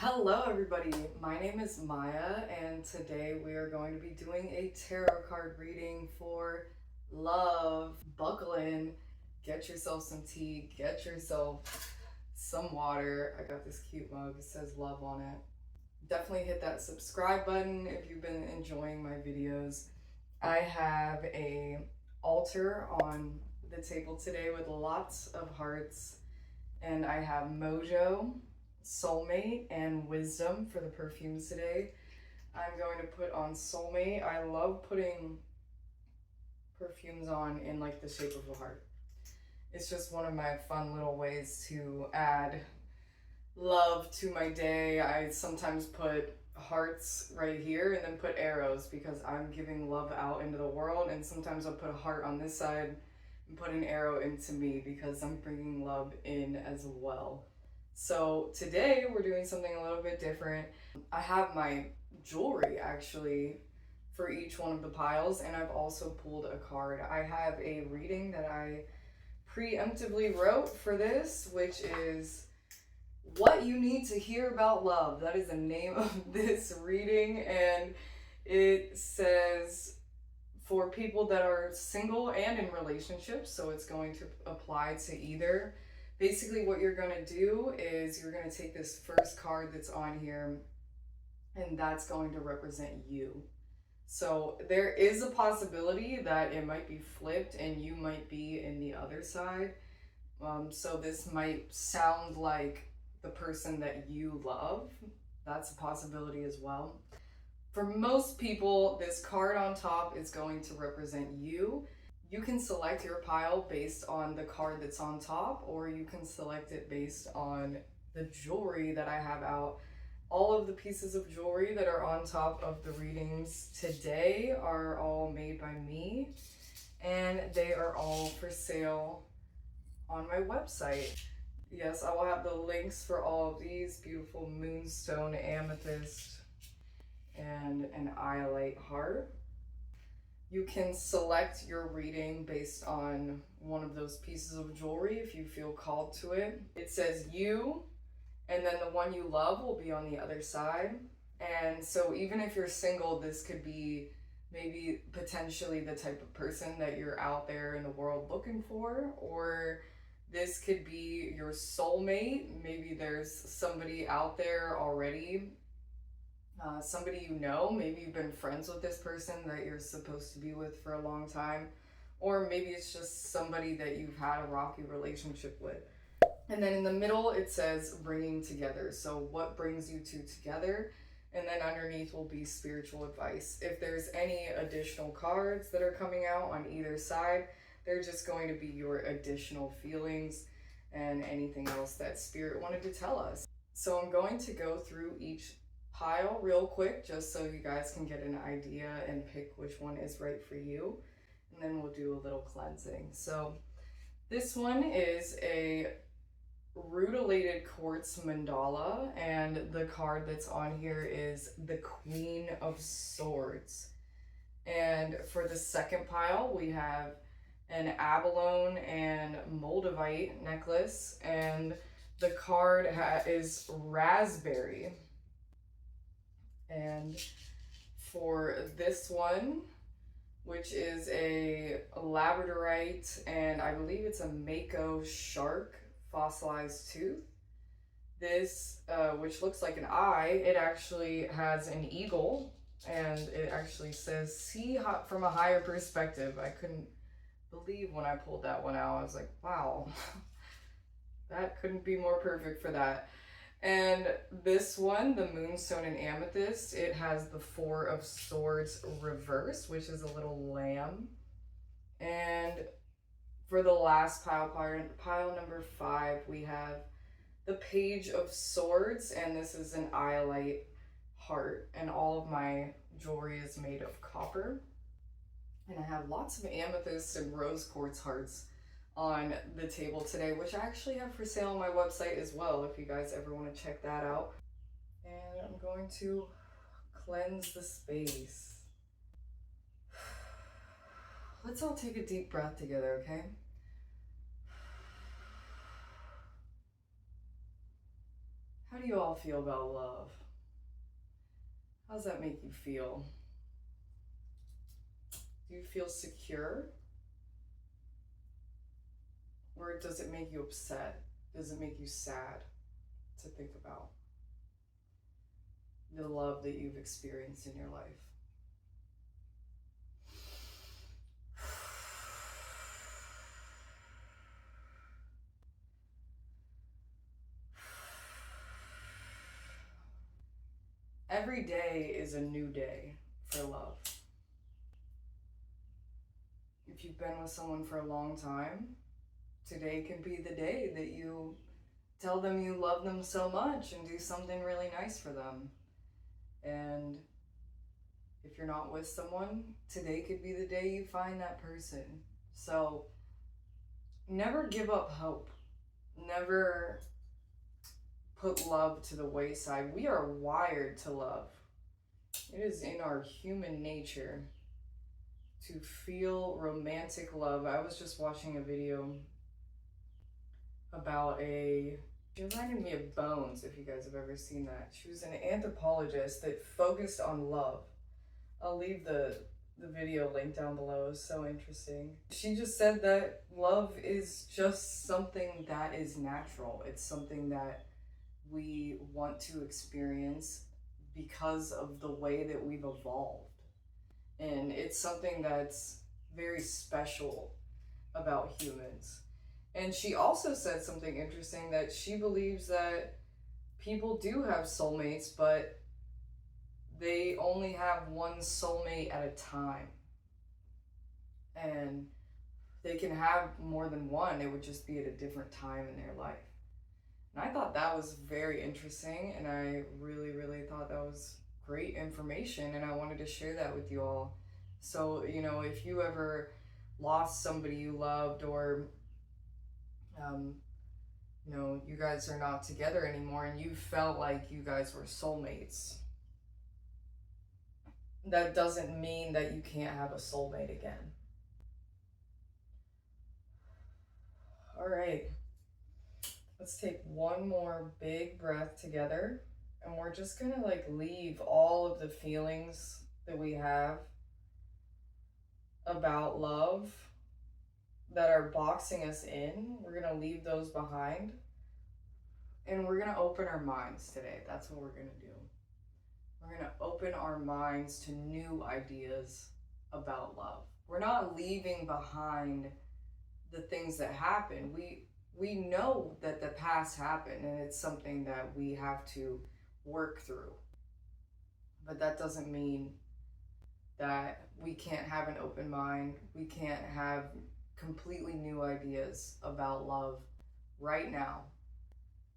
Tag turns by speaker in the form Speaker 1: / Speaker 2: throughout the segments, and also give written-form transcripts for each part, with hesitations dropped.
Speaker 1: Hello everybody, my name is Maya and today we are going to be doing a tarot card reading for love. Buckle in, get yourself some tea, get yourself some water. I got this cute mug, it says love on it. Definitely hit that subscribe button if you've been enjoying my videos. I have a altar on the table today with lots of hearts, and I have Mojo, Soulmate, and Wisdom for the perfumes today. I'm going to put on Soulmate. I love putting perfumes on in like the shape of a heart. It's just one of my fun little ways to add love to my day. I sometimes put hearts right here and then put arrows because I'm giving love out into the world, and sometimes I'll put a heart on this side and put an arrow into me because I'm bringing love in as well. So today we're doing something a little bit different. I have my jewelry actually for each one of the piles, and I've also pulled a card. I have a reading that I preemptively wrote for this, which is What You Need to Hear About Love. That is the name of this reading, and it says for people that are single and in relationships, so it's going to apply to either. Basically what you're going to do is you're going to take this first card that's on here, and that's going to represent you. So there is a possibility that it might be flipped and you might be in the other side. So this might sound like the person that you love. That's a possibility as well. For most people, this card on top is going to represent you. You can select your pile based on the card that's on top, or you can select it based on the jewelry that I have out. All of the pieces of jewelry that are on top of the readings today are all made by me, and they are all for sale on my website. Yes, I will have the links for all of these beautiful Moonstone, amethyst, and an Iolite heart. You can select your reading based on one of those pieces of jewelry if you feel called to it. It says you, and then the one you love will be on the other side. And so even if you're single, this could be maybe potentially the type of person that you're out there in the world looking for, or this could be your soulmate. Maybe there's somebody out there already, somebody you know. Maybe you've been friends with this person that you're supposed to be with for a long time, or maybe it's just somebody that you've had a rocky relationship with. And then in the middle it says bringing together, so what brings you two together, and then underneath will be spiritual advice. If there's any additional cards that are coming out on either side, they're just going to be your additional feelings and anything else that spirit wanted to tell us. So I'm going to go through each pile real quick just so you guys can get an idea and pick which one is right for you, and then we'll do a little cleansing. So this one is a Rutilated quartz mandala, and the card that's on here is the Queen of Swords. And for the second pile we have an abalone and moldavite necklace, and the card is raspberry. And for this one, which is a Labradorite, and I believe it's a mako shark fossilized tooth, this, which looks like an eye, it actually has an eagle, and it actually says, see from a higher perspective. I couldn't believe when I pulled that one out. I was like, wow, that couldn't be more perfect for that. And this one, the Moonstone and Amethyst, it has the Four of Swords reversed, which is a little lamb. And for the last pile number 5, we have the Page of Swords, and this is an Iolite heart. And all of my jewelry is made of copper. And I have lots of amethyst and rose quartz hearts on the table today, which I actually have for sale on my website as well, if you guys ever want to check that out. And I'm going to cleanse the space. Let's all take a deep breath together, okay? How do you all feel about love? How does that make you feel? Do you feel secure? Or does it make you upset? Does it make you sad to think about the love that you've experienced in your life? Every day is a new day for love. If you've been with someone for a long time, today can be the day that you tell them you love them so much and do something really nice for them. And if you're not with someone, today could be the day you find that person. So never give up hope. Never put love to the wayside. We are wired to love. It is in our human nature to feel romantic love. I was just watching a video about she reminded me of Bones, if you guys have ever seen that. She was an anthropologist that focused on love. I'll leave the video link down below. It's so interesting. She just said that love is just something that is natural. It's something that we want to experience because of the way that we've evolved. And it's something that's very special about humans. And she also said something interesting, that she believes that people do have soulmates, but they only have one soulmate at a time. And they can have more than one, it would just be at a different time in their life. And I thought that was very interesting, and I really, really thought that was great information, and I wanted to share that with you all. So, you know, if you ever lost somebody you loved, or you know, you guys are not together anymore and you felt like you guys were soulmates, that doesn't mean that you can't have a soulmate again. All right, let's take one more big breath together, and we're just gonna like leave all of the feelings that we have about love that are boxing us in. We're gonna leave those behind, and we're gonna open our minds today. That's what we're gonna do. We're gonna open our minds to new ideas about love. We're not leaving behind the things that happened. We know that the past happened, and it's something that we have to work through. But that doesn't mean that we can't have an open mind. We can't have completely new ideas about love right now.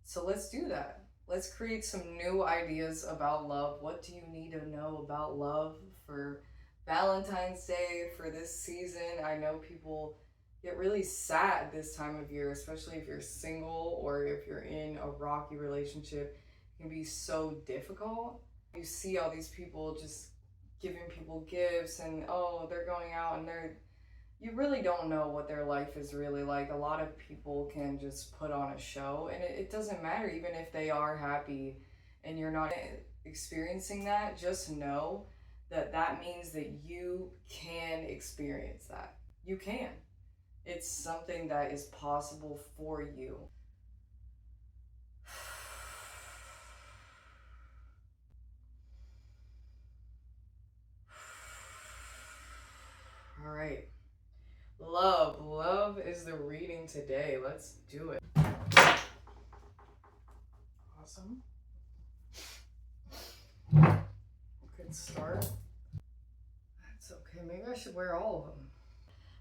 Speaker 1: So let's do that. Let's create some new ideas about love. What do you need to know about love for Valentine's Day, for this season? I know people get really sad this time of year, especially if you're single or if you're in a rocky relationship. It can be so difficult. You see all these people just giving people gifts, and oh, they're going out, and you really don't know what their life is really like. A lot of people can just put on a show, and it doesn't matter. Even if they are happy and you're not experiencing that, just know that that means that you can experience that. You can. It's something that is possible for you. All right. Love is the reading today. Let's do it. Awesome. Good start. That's okay. Maybe I should wear all of them.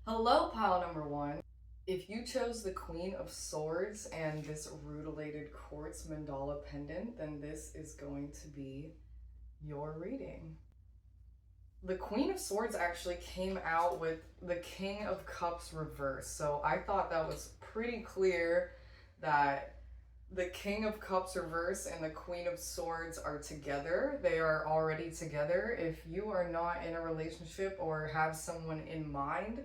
Speaker 1: Hello, pile number one. If you chose the Queen of Swords and this Rutilated quartz mandala pendant, then this is going to be your reading. The Queen of Swords actually came out with the King of Cups reverse, so I thought that was pretty clear that the King of Cups reverse and the Queen of Swords are together. They are already together. If you are not in a relationship or have someone in mind,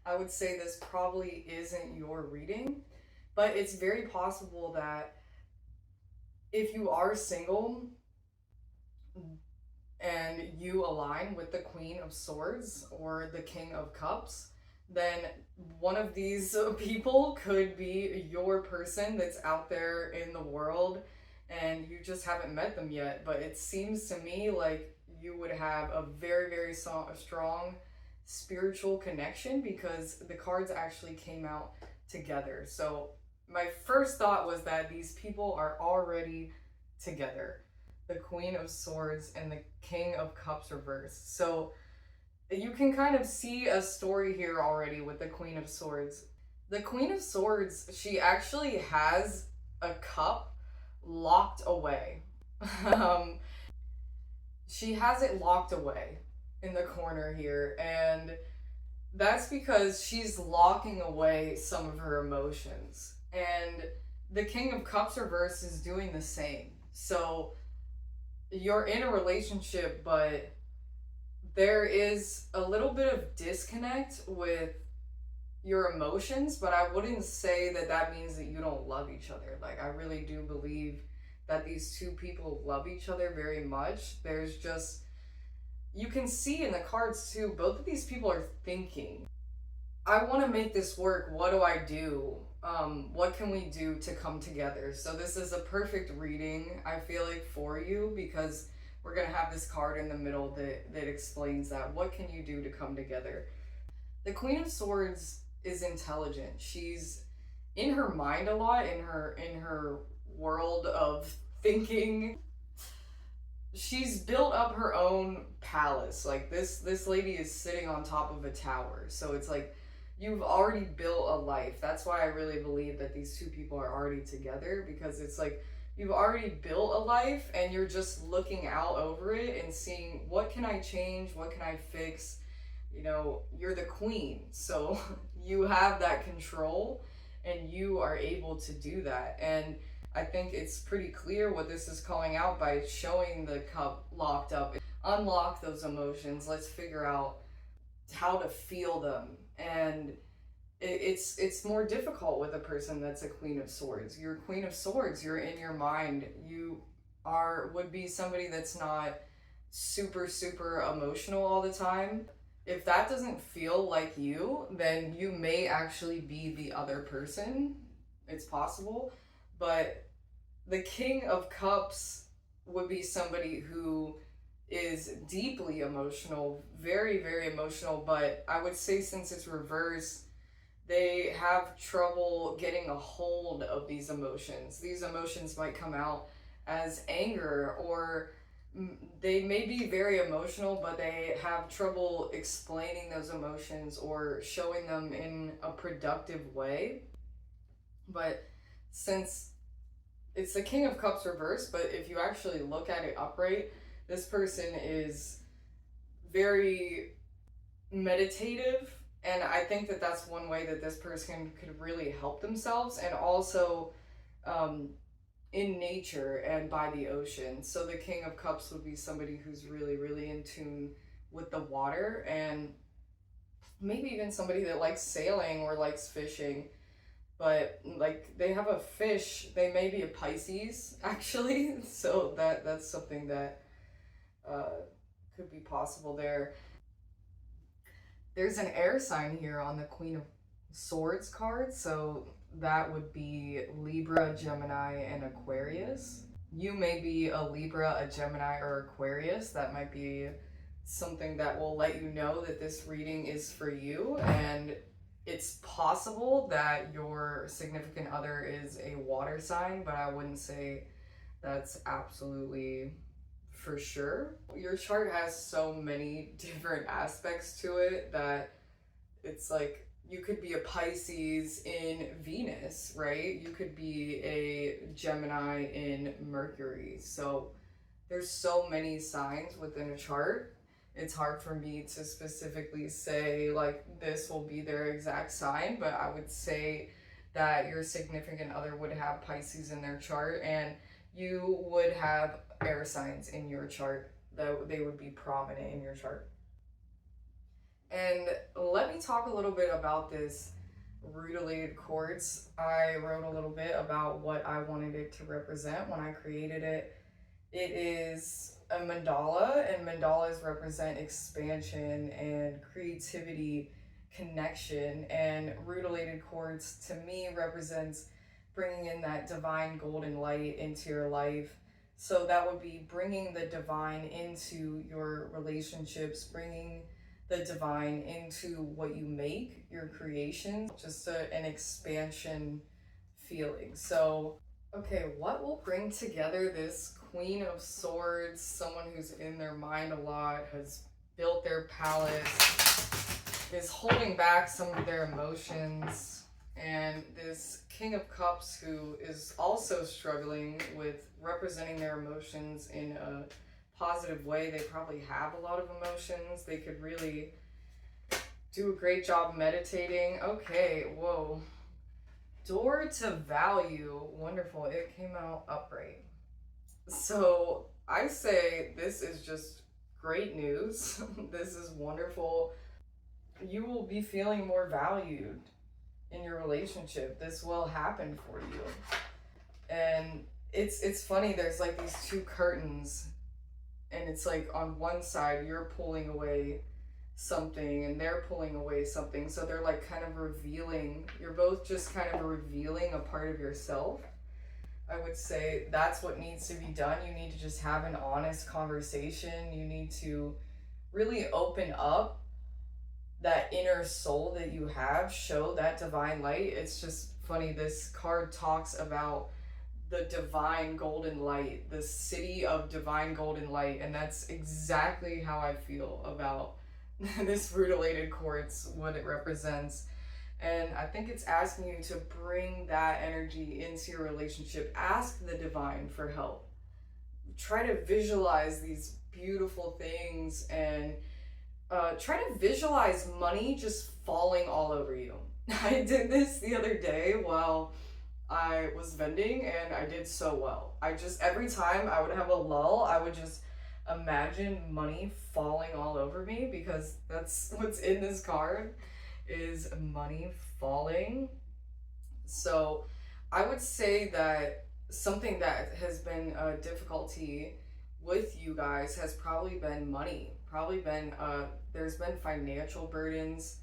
Speaker 1: I would say this probably isn't your reading, but it's very possible that If you are single and you align with the Queen of Swords or the King of Cups, then one of these people could be your person that's out there in the world and you just haven't met them yet. But it seems to me like you would have a very, very strong spiritual connection because the cards actually came out together. So my first thought was that these people are already together. The Queen of Swords and the King of Cups reversed. So you can kind of see a story here already with the Queen of Swords. The Queen of Swords, she actually has a cup locked away. She has it locked away in the corner here, and that's because she's locking away some of her emotions. And the King of Cups reverse is doing the same. So you're in a relationship, but there is a little bit of disconnect with your emotions, but I wouldn't say that that means that you don't love each other. Like, I really do believe that these two people love each other very much. There's just, you can see in the cards too, both of these people are thinking, I want to make this work. What do I do? What can we do to come together? So this is a perfect reading, I feel like, for you, because we're going to have this card in the middle that explains that. What can you do to come together? The Queen of Swords is intelligent. She's in her mind a lot, in her world of thinking. She's built up her own palace. Like, this lady is sitting on top of a tower. So it's like, you've already built a life. That's why I really believe that these two people are already together, because it's like you've already built a life and you're just looking out over it and seeing, what can I change? What can I fix? You know, you're the queen, so you have that control and you are able to do that. And I think it's pretty clear what this is calling out by showing the cup locked up. Unlock those emotions. Let's figure out how to feel them. And it's more difficult with a person that's a Queen of Swords. You're a Queen of Swords. You're in your mind. You would be somebody that's not super emotional all the time. If that doesn't feel like you, then you may actually be the other person. It's possible. But the King of Cups would be somebody who is deeply emotional, very emotional, but I would say, since it's reversed, they have trouble getting a hold of these emotions. These emotions might come out as anger, or they may be very emotional, but they have trouble explaining those emotions or showing them in a productive way. But since it's the King of Cups reversed, but if you actually look at it upright, this person is very meditative, and I think that that's one way that this person could really help themselves, and also in nature and by the ocean. So the King of Cups would be somebody who's really in tune with the water, and maybe even somebody that likes sailing or likes fishing. But like, they have a fish, they may be a Pisces actually, so that's something that could be possible there. There's an air sign here on the Queen of Swords card, so that would be Libra, Gemini, and Aquarius. You may be a Libra, a Gemini, or Aquarius. That might be something that will let you know that this reading is for you, and it's possible that your significant other is a water sign, but I wouldn't say that's absolutely for sure. Your chart has so many different aspects to it that it's like, you could be a Pisces in Venus, right? You could be a Gemini in Mercury. So there's so many signs within a chart. It's hard for me to specifically say, like, this will be their exact sign, but I would say that your significant other would have Pisces in their chart, and you would have air signs in your chart, that they would be prominent in your chart. And let me talk a little bit about this Rutilated quartz. I wrote a little bit about what I wanted it to represent when I created it. It is a mandala, and mandalas represent expansion and creativity, connection, and rutilated quartz to me represents bringing in that divine golden light into your life. So that would be bringing the divine into your relationships, bringing the divine into what you make, your creations, just an expansion feeling. So, okay, what will bring together this Queen of Swords, someone who's in their mind a lot, has built their palace, is holding back some of their emotions, and this King of Cups who is also struggling with representing their emotions in a positive way. They probably have a lot of emotions. They could really do a great job meditating. Okay, whoa. Door to value. Wonderful. It came out upright. So I say this is just great news. This is wonderful. You will be feeling more valued in your relationship. This will happen for you. And it's funny, there's like these two curtains, and it's like on one side you're pulling away something and they're pulling away something, so they're like kind of revealing, you're both just kind of revealing a part of yourself. I would say that's what needs to be done. You need to just have an honest conversation. You need to really open up that inner soul that you have, show that divine light. It's just funny, this card talks about the divine golden light, the city of divine golden light, and that's exactly how I feel about this rutilated quartz, what it represents. And I think it's asking you to bring that energy into your relationship. Ask the divine for help. Try to visualize these beautiful things, and try to visualize money just falling all over you. I did this the other day while I was vending, and I did so well. I just, every time I would have a lull, I would just imagine money falling all over me, because that's what's in this card, is money falling. So I would say that something that has been a difficulty with you guys has probably been money. Probably been there's been financial burdens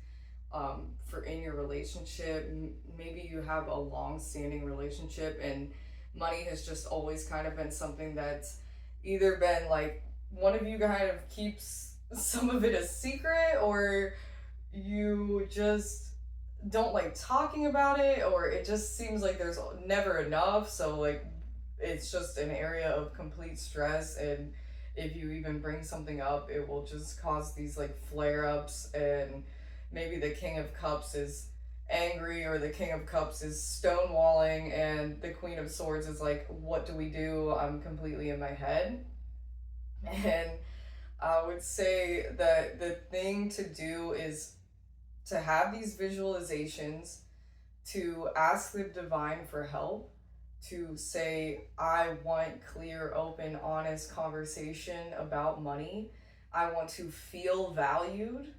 Speaker 1: for in your relationship. Maybe you have a long-standing relationship and money has just always kind of been something that's either been like one of you kind of keeps some of it a secret, or you just don't like talking about it, or it just seems like there's never enough. So like it's just an area of complete stress, and if you even bring something up, it will just cause these like flare-ups, and maybe the King of Cups is angry, or the King of Cups is stonewalling, and the Queen of Swords is like, what do we do? I'm completely in my head. And I would say that the thing to do is to have these visualizations, to ask the divine for help, to say, I want clear, open, honest conversation about money. I want to feel valued.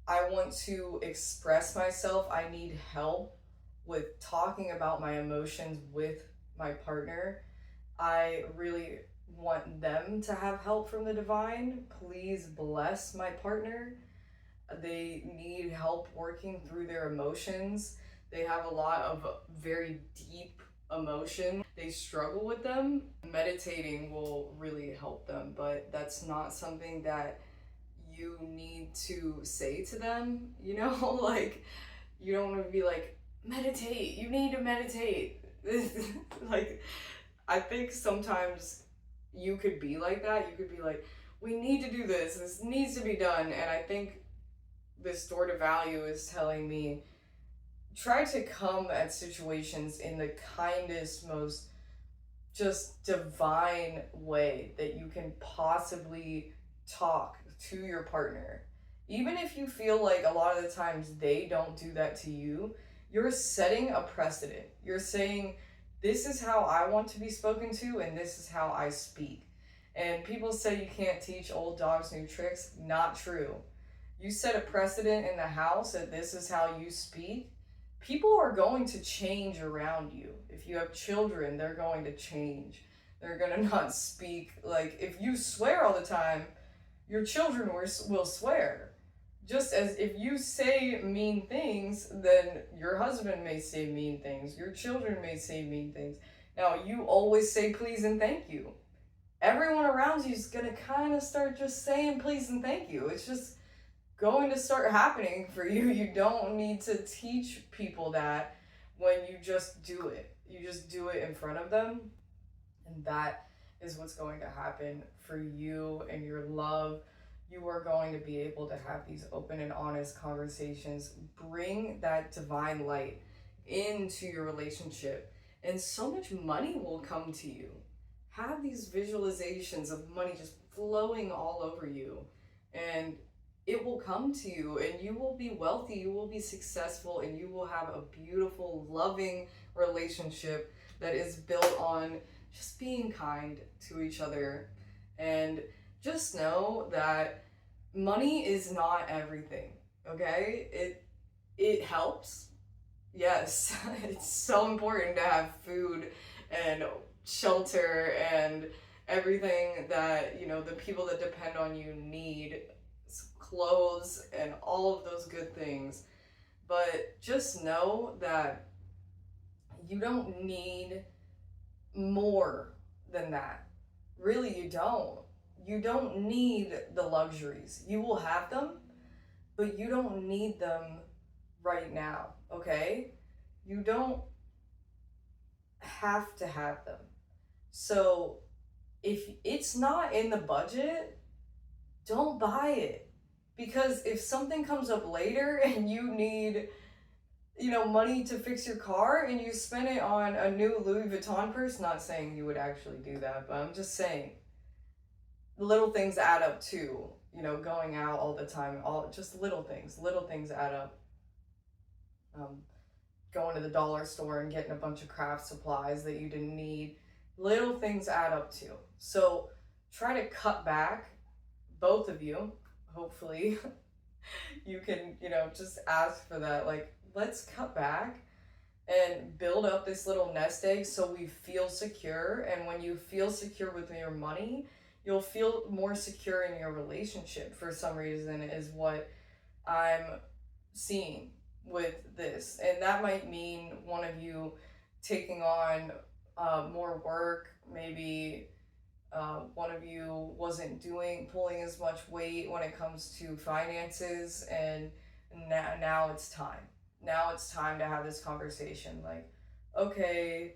Speaker 1: I want to express myself. I need help with talking about my emotions with my partner. I really want them to have help from the divine. Please bless my partner. They need help working through their emotions. They have a lot of very deep emotion. They struggle with them. Meditating will really help them, but that's not something that you need to say to them, you know? Like, you don't want to be like, meditate, you need to meditate. Like, I think sometimes you could be like that. You could be like, we need to do this, this needs to be done. And I think this door to value is telling me, try to come at situations in the kindest, most just divine way that you can possibly talk to your partner. Even if you feel like a lot of the times they don't do that to you, you're setting a precedent. You're saying, this is how I want to be spoken to, and this is how I speak. And people say you can't teach old dogs new tricks. Not true. You set a precedent in the house that this is how you speak. people are going to change around you. If you have children, they're going to change. They're going to not speak. Like, if you swear all the time, your children will swear. Just as if you say mean things, then your husband may say mean things. Your children may say mean things. Now, you always say please and thank you. Everyone around you is going to kind of start just saying please and thank you. It's just going to start happening for you. You don't need to teach people that when you just do it. You just do it in front of them. And that is what's going to happen for you and your love. You are going to be able to have these open and honest conversations. Bring that divine light into your relationship, and so much money will come to you. Have these visualizations of money just flowing all over you, and it will come to you, and you will be wealthy, you will be successful, and you will have a beautiful, loving relationship that is built on just being kind to each other. And just know that money is not everything, okay? It helps. Yes, it's so important to have food and shelter and everything that, you know, the people that depend on you need, clothes and all of those good things. But just know that you don't need more than that. Really, you don't. You don't need the luxuries. You will have them, but you don't need them right now, okay? You don't have to have them. So if it's not in the budget, don't buy it. Because if something comes up later and you need, you know, money to fix your car and you spend it on a new Louis Vuitton purse, not saying you would actually do that, but I'm just saying little things add up too. You know, going out all the time, all just little things add up. Going to the dollar store and getting a bunch of craft supplies that you didn't need, little things add up too. So try to cut back, both of you, hopefully. You can, you know, just ask for that. Like, let's cut back and build up this little nest egg so we feel secure. And when you feel secure with your money, you'll feel more secure in your relationship for some reason, is what I'm seeing with this. And that might mean one of you taking on more work. Maybe one of you wasn't pulling as much weight when it comes to finances, and now it's time. Now it's time to have this conversation. Like, okay,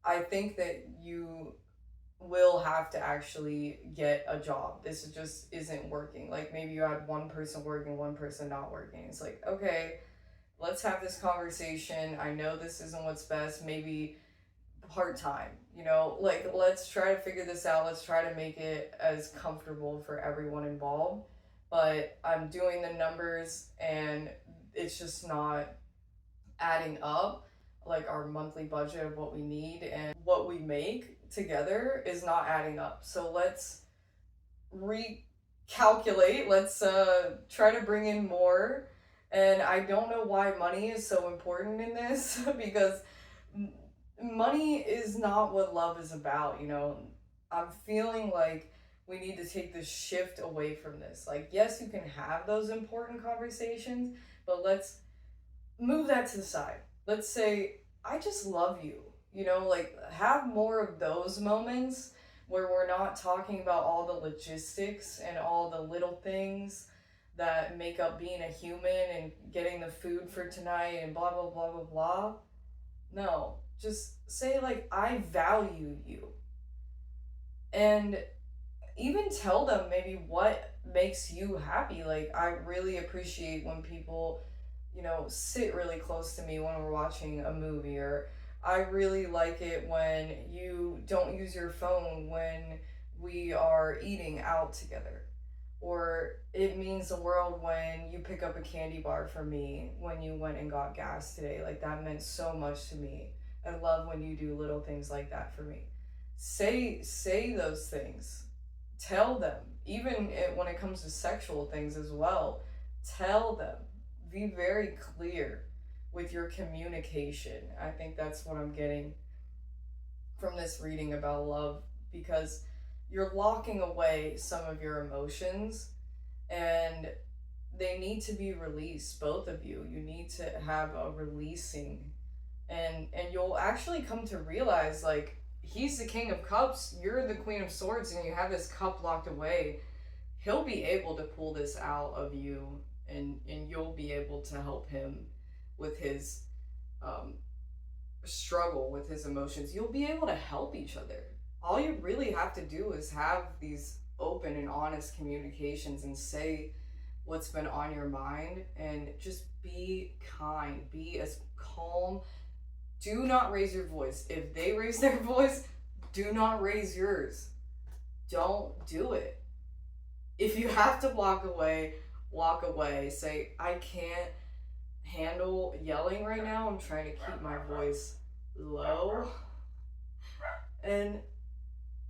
Speaker 1: I think that you will have to actually get a job. This just isn't working. Like, maybe you had one person working, one person not working. It's like, okay, let's have this conversation. I know this isn't what's best. Maybe part-time, you know, like, let's try to figure this out. Let's try to make it as comfortable for everyone involved. But I'm doing the numbers and it's just not adding up. Like, our monthly budget of what we need and what we make together is not adding up. So let's recalculate. Let's try to bring in more. And I don't know why money is so important in this because money is not what love is about, you know. I'm feeling like we need to take this shift away from this. Like, yes, you can have those important conversations, but let's move that to the side. Let's say, I just love you, you know, like, have more of those moments where we're not talking about all the logistics and all the little things that make up being a human and getting the food for tonight and blah, blah, blah, blah, blah. No, just say, like, I value you. And even tell them maybe what makes you happy. Like, I really appreciate when people, you know, sit really close to me when we're watching a movie, or I really like it when you don't use your phone when we are eating out together. Or it means the world when you pick up a candy bar for me when you went and got gas today. Like, that meant so much to me. I love when you do little things like that for me. Say those things. Tell them. Even when it comes to sexual things as well, tell them. Be very clear with your communication. I think that's what I'm getting from this reading about love, because you're locking away some of your emotions and they need to be released, both of you. You need to have a releasing, and you'll actually come to realize, like, he's the King of Cups, you're the Queen of Swords, and you have this cup locked away. He'll be able to pull this out of you, and you'll be able to help him with his um, struggle with his emotions. You'll be able to help each other. All you really have to do is have these open and honest communications and say what's been on your mind, and just be kind, be as calm. Do not raise your voice. If they raise their voice, do not raise yours. Don't do it. If you have to walk away, walk away. Say, I can't handle yelling right now. I'm trying to keep my voice low. And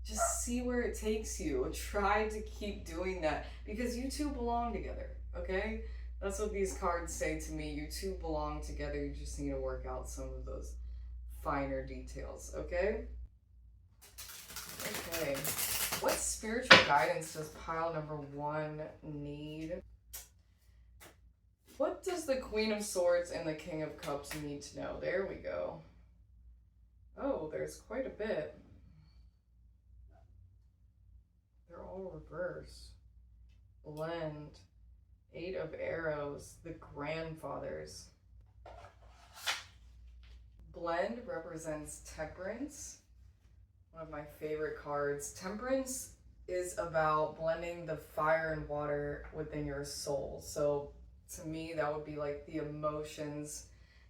Speaker 1: just see where it takes you. Try to keep doing that, because you two belong together, okay? That's what these cards say to me. You two belong together. You just need to work out some of those finer details, okay? Okay. What spiritual guidance does pile number 1 need? What does the Queen of Swords and the King of Cups need to know? There we go. Oh, there's quite a bit. They're all reversed. Blend. 8 of Arrows. The Grandfathers. Blend represents temperance. One of my favorite cards. Temperance is about blending the fire and water within your soul. So to me, that would be like the emotions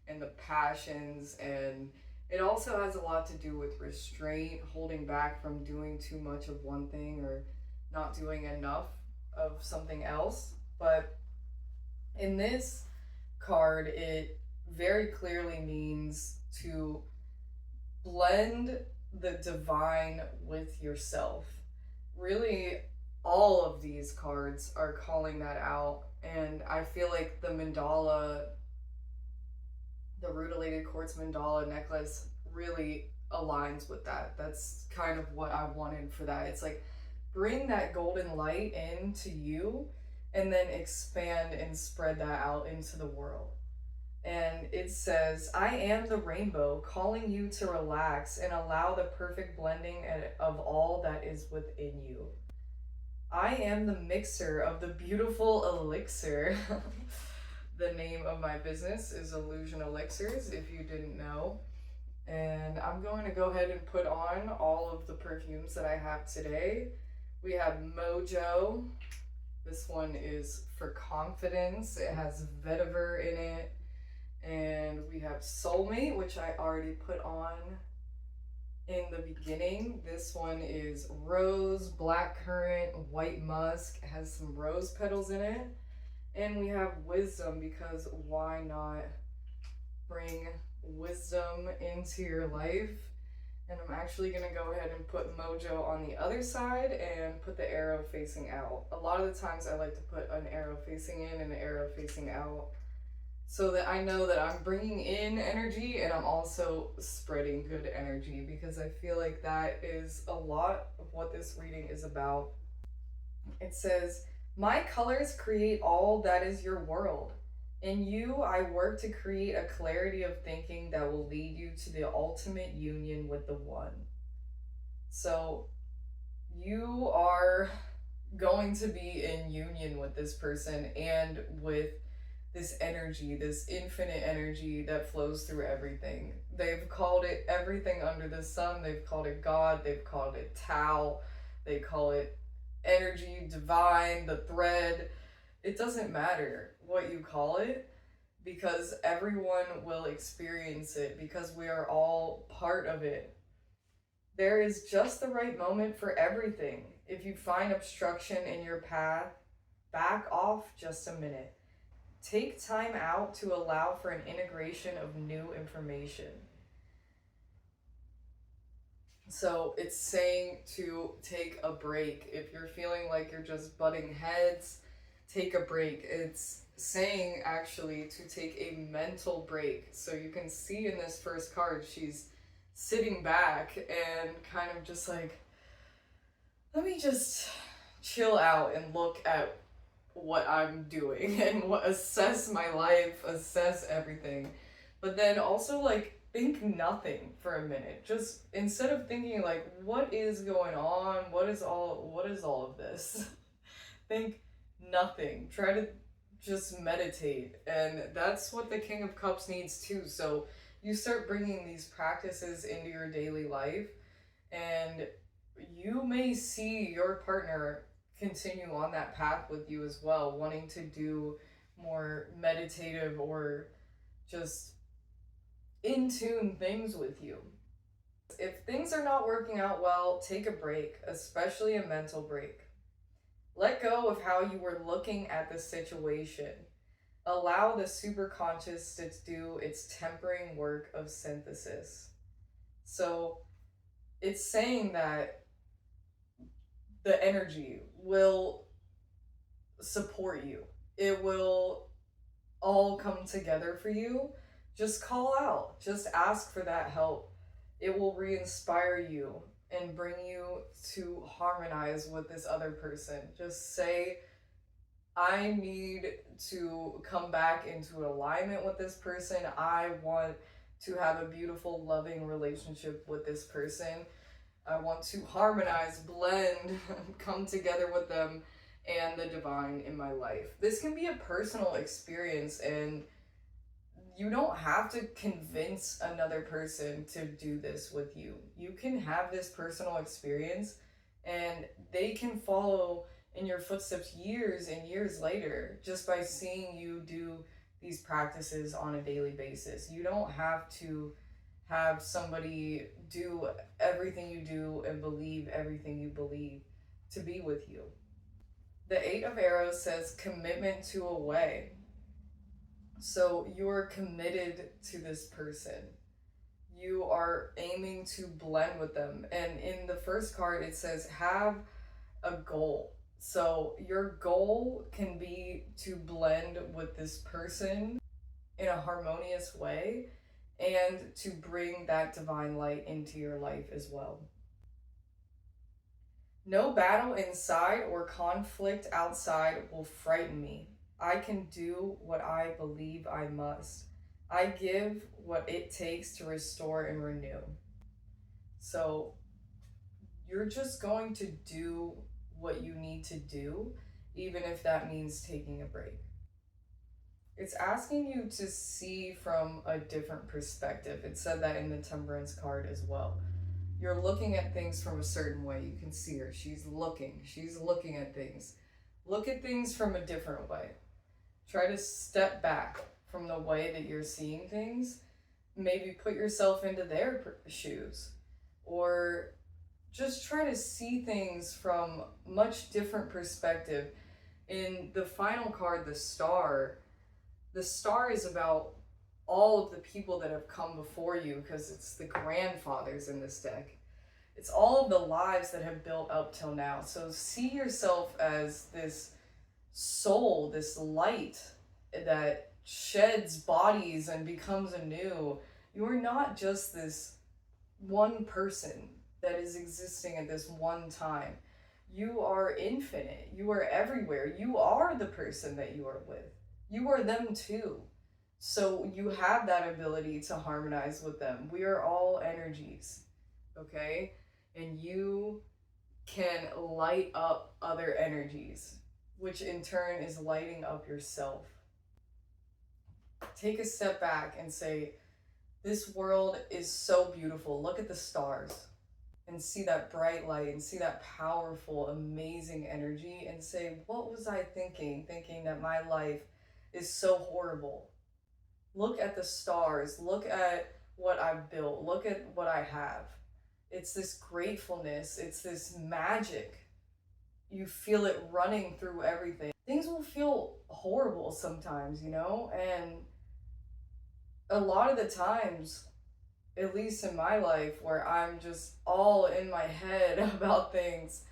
Speaker 1: and the passions, and it also has a lot to do with restraint, holding back from doing too much of one thing or not doing enough of something else. But in this card, it very clearly means to blend the divine with yourself. Really, all of these cards are calling that out, and I feel like the mandala, the Rutilated quartz mandala necklace, really aligns with that. That's kind of what I wanted for that. It's like, bring that golden light into you and then expand and spread that out into the world. And it says, I am the rainbow, calling you to relax and allow the perfect blending of all that is within you. I am the mixer of the beautiful elixir. The name of my business is Illusion Elixirs, if you didn't know. And I'm going to go ahead and put on all of the perfumes that I have today. We have Mojo. This one is for confidence. It has vetiver in it. And we have Soulmate, which I already put on in the beginning. This one is Rose, Blackcurrant, White Musk. It has some rose petals in it. And we have Wisdom, because why not bring wisdom into your life? And I'm actually going to go ahead and put Mojo on the other side and put the arrow facing out. A lot of the times I like to put an arrow facing in and an arrow facing out, so that I know that I'm bringing in energy and I'm also spreading good energy, because I feel like that is a lot of what this reading is about. It says, my colors create all that is your world. In you, I work to create a clarity of thinking that will lead you to the ultimate union with the One. So you are going to be in union with this person and with this energy, this infinite energy that flows through everything. They've called it everything under the sun. They've called it God. They've called it Tao. They call it energy, divine, the thread. It doesn't matter what you call it, because everyone will experience it, because we are all part of it. There is just the right moment for everything. If you find obstruction in your path, back off just a minute. Take time out to allow for an integration of new information. So it's saying to take a break. If you're feeling like you're just butting heads, take a break. It's saying actually to take a mental break. So you can see in this first card, she's sitting back and kind of just like, let me just chill out and look at what I'm doing and assess my life, assess everything. But then also like think nothing for a minute. Just instead of thinking like what is going on, what is all of this? Think nothing. Try to just meditate. And that's what the King of Cups needs too. So you start bringing these practices into your daily life, and you may see your partner continue on that path with you as well, wanting to do more meditative or just in tune things with you. If things are not working out well, take a break, especially a mental break. Let go of how you were looking at the situation. Allow the superconscious to do its tempering work of synthesis. So it's saying that the energy will support you. It will all come together for you. Just call out. Just ask for that help. It will re-inspire you and bring you to harmonize with this other person. Just say, I need to come back into alignment with this person. I want to have a beautiful, loving relationship with this person. I want to harmonize, blend, come together with them and the divine in my life. This can be a personal experience, and you don't have to convince another person to do this with you. You can have this personal experience and they can follow in your footsteps years and years later just by seeing you do these practices on a daily basis. You don't have to have somebody do everything you do and believe everything you believe to be with you. The Eight of Arrows says commitment to a way. So you're committed to this person. You are aiming to blend with them. And in the first card, it says have a goal. So your goal can be to blend with this person in a harmonious way and to bring that divine light into your life as well. No battle inside or conflict outside will frighten me. I can do what I believe I must. I give what it takes to restore and renew. So you're just going to do what you need to do, even if that means taking a break. It's asking you to see from a different perspective. It said that in the Temperance card as well. You're looking at things from a certain way. You can see her. She's looking at things. Look at things from a different way. Try to step back from the way that you're seeing things. Maybe put yourself into their shoes, or just try to see things from much different perspective. In the final card, the star is about all of the people that have come before you, because it's the grandfathers in this deck. It's all of the lives that have built up till now. So see yourself as this soul, this light that sheds bodies and becomes anew. You are not just this one person that is existing at this one time. You are infinite. You are everywhere. You are the person that you are with. You are them too. So you have that ability to harmonize with them. We are all energies, okay? And you can light up other energies, which in turn is lighting up yourself. Take a step back and say, this world is so beautiful. Look at the stars and see that bright light and see that powerful, amazing energy and say, what was I thinking that my life is so horrible? Look at the stars. Look at what I've built. Look at what I have. It's this gratefulness. It's this magic. You feel it running through everything. Things will feel horrible sometimes, you know? And a lot of the times, at least in my life, where I'm just all in my head about things,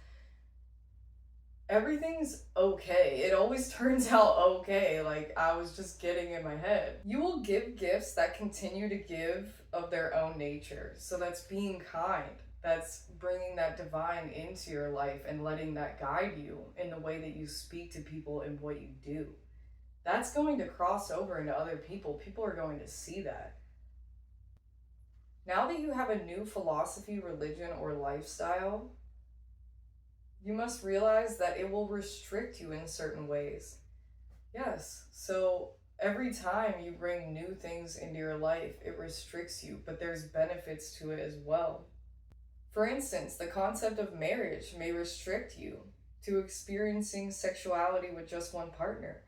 Speaker 1: everything's okay. It always turns out okay, like I was just getting in my head. You will give gifts that continue to give of their own nature. So that's being kind. That's bringing that divine into your life and letting that guide you in the way that you speak to people and what you do. That's going to cross over into other people. People are going to see that. Now that you have a new philosophy, religion, or lifestyle, you must realize that it will restrict you in certain ways. Yes, so every time you bring new things into your life, it restricts you, but there's benefits to it as well. For instance, the concept of marriage may restrict you to experiencing sexuality with just one partner,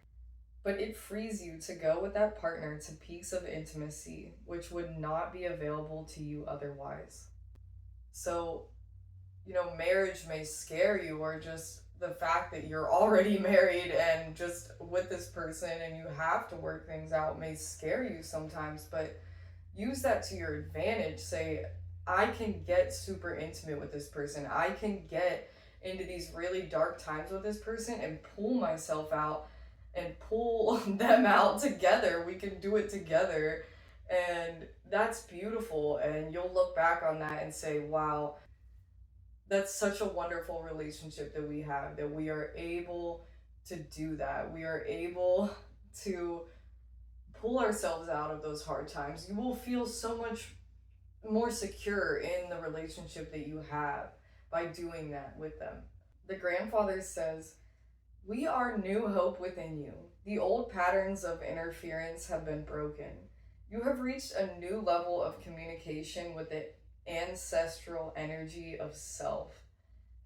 Speaker 1: but it frees you to go with that partner to peaks of intimacy, which would not be available to you otherwise. So, marriage may scare you, or just the fact that you're already married and just with this person and you have to work things out may scare you sometimes, but use that to your advantage. Say, I can get super intimate with this person. I can get into these really dark times with this person and pull myself out and pull them out together. We can do it together. And that's beautiful. And you'll look back on that and say, wow, that's such a wonderful relationship that we have, that we are able to do that. We are able to pull ourselves out of those hard times. You will feel so much more secure in the relationship that you have by doing that with them. The grandfather says, "We are new hope within you. The old patterns of interference have been broken. You have reached a new level of communication with the ancestral energy of self.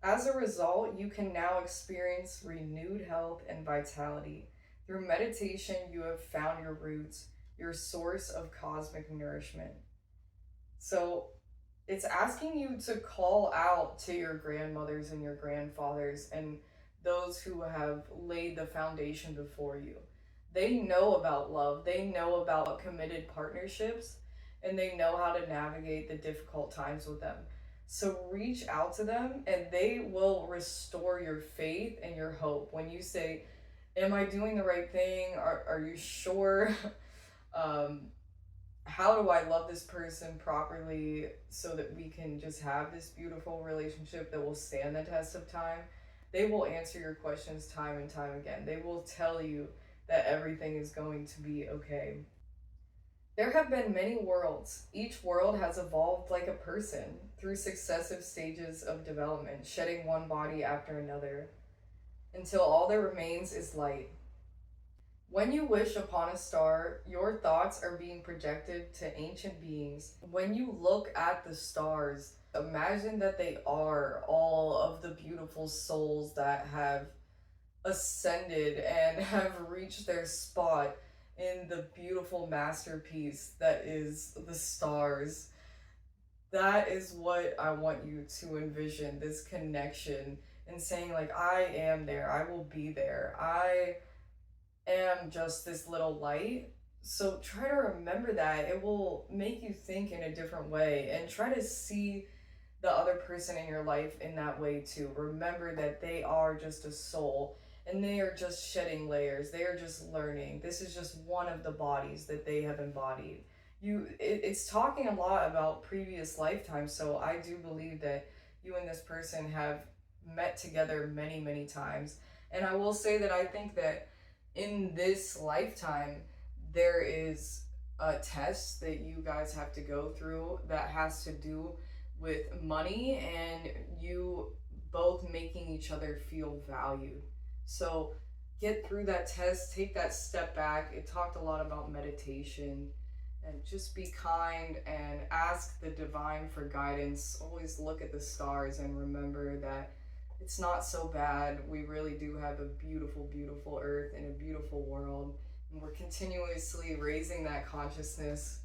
Speaker 1: As a result, you can now experience renewed health and vitality. Through meditation, you have found your roots, your source of cosmic nourishment." So it's asking you to call out to your grandmothers and your grandfathers and those who have laid the foundation before you. They know about love, they know about committed partnerships, and they know how to navigate the difficult times with them. So reach out to them and they will restore your faith and your hope. When you say, am I doing the right thing? Are you sure? um, how do I love this person properly so that we can just have this beautiful relationship that will stand the test of time? They will answer your questions time and time again. They will tell you that everything is going to be okay. There have been many worlds. Each world has evolved like a person through successive stages of development, shedding one body after another, until all that remains is light. When you wish upon a star, your thoughts are being projected to ancient beings. When you look at the stars, imagine that they are all of the beautiful souls that have ascended and have reached their spot in the beautiful masterpiece that is the stars. That is what I want you to envision, this connection, and saying, like, I am there, I will be there, I am just this little light. So try to remember that. It will make you think in a different way, and try to see the other person in your life in that way too. Remember that they are just a soul and they are just shedding layers. They are just learning. This is just one of the bodies that they have embodied. It's talking a lot about previous lifetimes, so I do believe that you and this person have met together many, many times. And I will say that I think that in this lifetime, there is a test that you guys have to go through that has to do with money and you both making each other feel valued. So get through that test, take that step back. It talked a lot about meditation, and just be kind and ask the divine for guidance. Always look at the stars and remember that it's not so bad. We really do have a beautiful, beautiful earth and a beautiful world. And we're continuously raising that consciousness.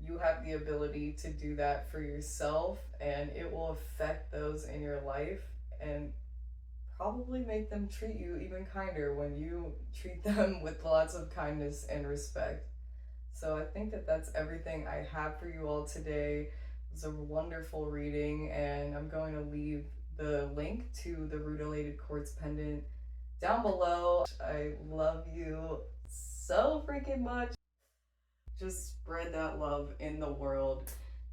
Speaker 1: You have the ability to do that for yourself, and it will affect those in your life and probably make them treat you even kinder when you treat them with lots of kindness and respect. So I think that that's everything I have for you all today. It was a wonderful reading, and I'm going to leave the link to the Rutilated quartz pendant down below. I love you so freaking much. Just spread that love in the world.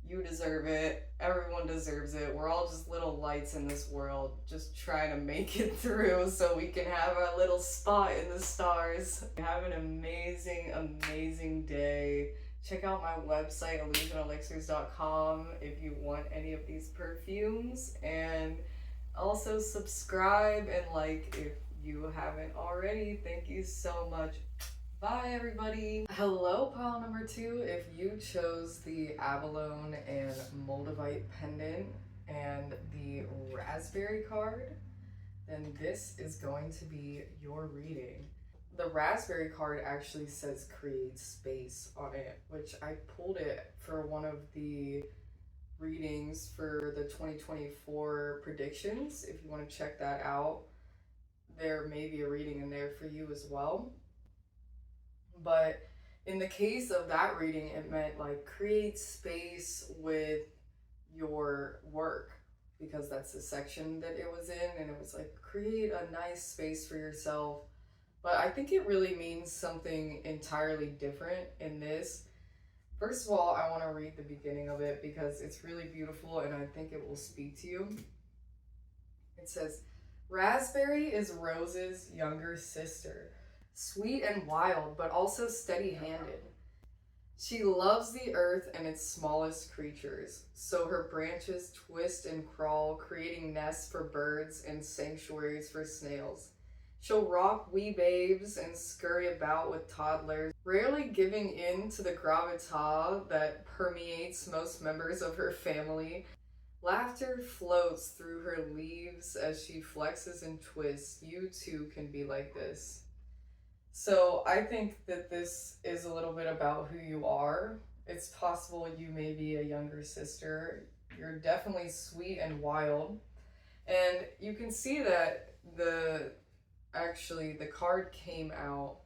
Speaker 1: You deserve it. Everyone deserves it. We're all just little lights in this world, just trying to make it through so we can have our little spot in the stars. Have an amazing, amazing day. Check out my website, illusionelixirs.com, if you want any of these perfumes. And also subscribe and like if you haven't already. Thank you so much. Bye, everybody. Hello, pile number 2. If you chose the Abalone and moldavite pendant and the raspberry card, then this is going to be your reading. The raspberry card actually says create space on it, which I pulled it for one of the readings for the 2024 predictions. If you want to check that out, there may be a reading in there for you as well. But in the case of that reading, it meant like create space with your work, because that's the section that it was in, and it was like create a nice space for yourself. But I think it really means something entirely different in this. First of all, I want to read the beginning of it because it's really beautiful and I think it will speak to you. It says, raspberry is Rose's younger sister. Sweet and wild, but also steady-handed. She loves the earth and its smallest creatures, so her branches twist and crawl, creating nests for birds and sanctuaries for snails. She'll rock wee babes and scurry about with toddlers, rarely giving in to the gravitas that permeates most members of her family. Laughter floats through her leaves as she flexes and twists. You too can be like this. So I think that this is a little bit about who you are. It's possible you may be a younger sister. You're definitely sweet and wild. And you can see that the card came out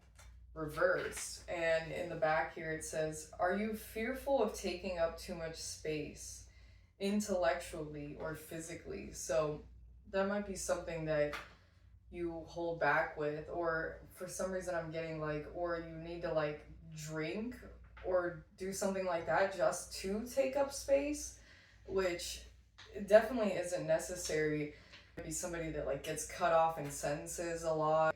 Speaker 1: reversed. And in the back here it says, are you fearful of taking up too much space, intellectually or physically? So that might be something that you hold back with, or for some reason I'm getting like, or you need to like drink or do something like that just to take up space, which definitely isn't necessary. Maybe somebody that like gets cut off in sentences a lot.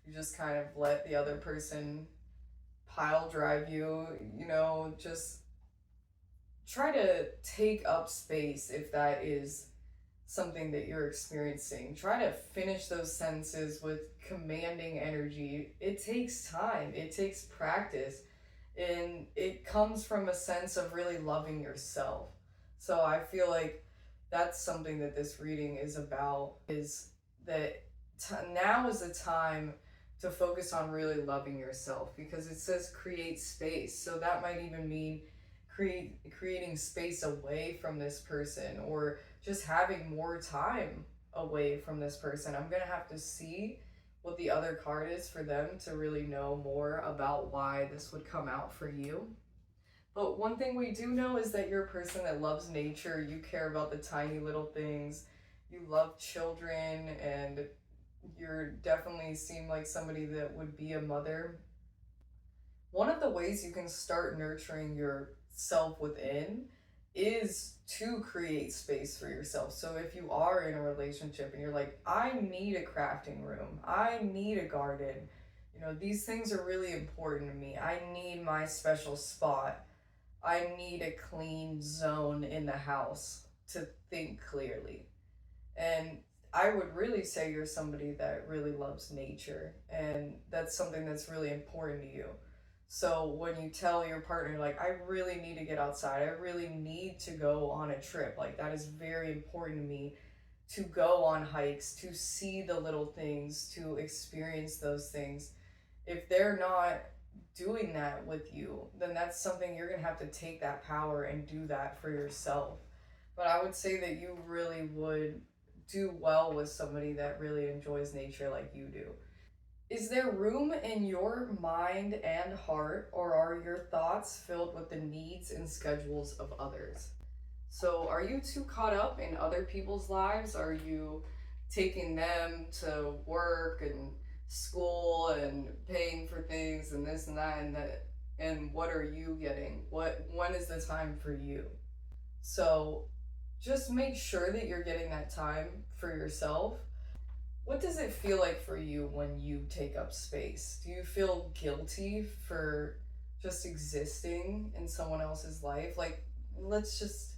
Speaker 1: You just kind of let the other person pile drive you, you know, just try to take up space if that is something that you're experiencing. Try to finish those sentences with commanding energy. It takes time, it takes practice, and it comes from a sense of really loving yourself. So I feel like that's something that this reading is about, is that now is the time to focus on really loving yourself, because it says create space. So that might even mean creating space away from this person, or just having more time away from this person. I'm gonna have to see what the other card is for them to really know more about why this would come out for you. But one thing we do know is that you're a person that loves nature. You care about the tiny little things. You love children, and you're definitely seem like somebody that would be a mother. One of the ways you can start nurturing yourself within is to create space for yourself. So if you are in a relationship and you're like, I need a crafting room, I need a garden, you know, these things are really important to me. I need my special spot. I need a clean zone in the house to think clearly. And I would really say you're somebody that really loves nature, and that's something that's really important to you. So when you tell your partner, like, I really need to get outside, I really need to go on a trip, like that is very important to me, to go on hikes, to see the little things, to experience those things. If they're not doing that with you, then that's something you're gonna have to take that power and do that for yourself. But I would say that you really would do well with somebody that really enjoys nature like you do. Is there room in your mind and heart, or are your thoughts filled with the needs and schedules of others? So are you too caught up in other people's lives? Are you taking them to work and school and paying for things and this and that and that? And what are you getting? When is the time for you? So just make sure that you're getting that time for yourself. What does it feel like for you when you take up space? Do you feel guilty for just existing in someone else's life? Like, let's just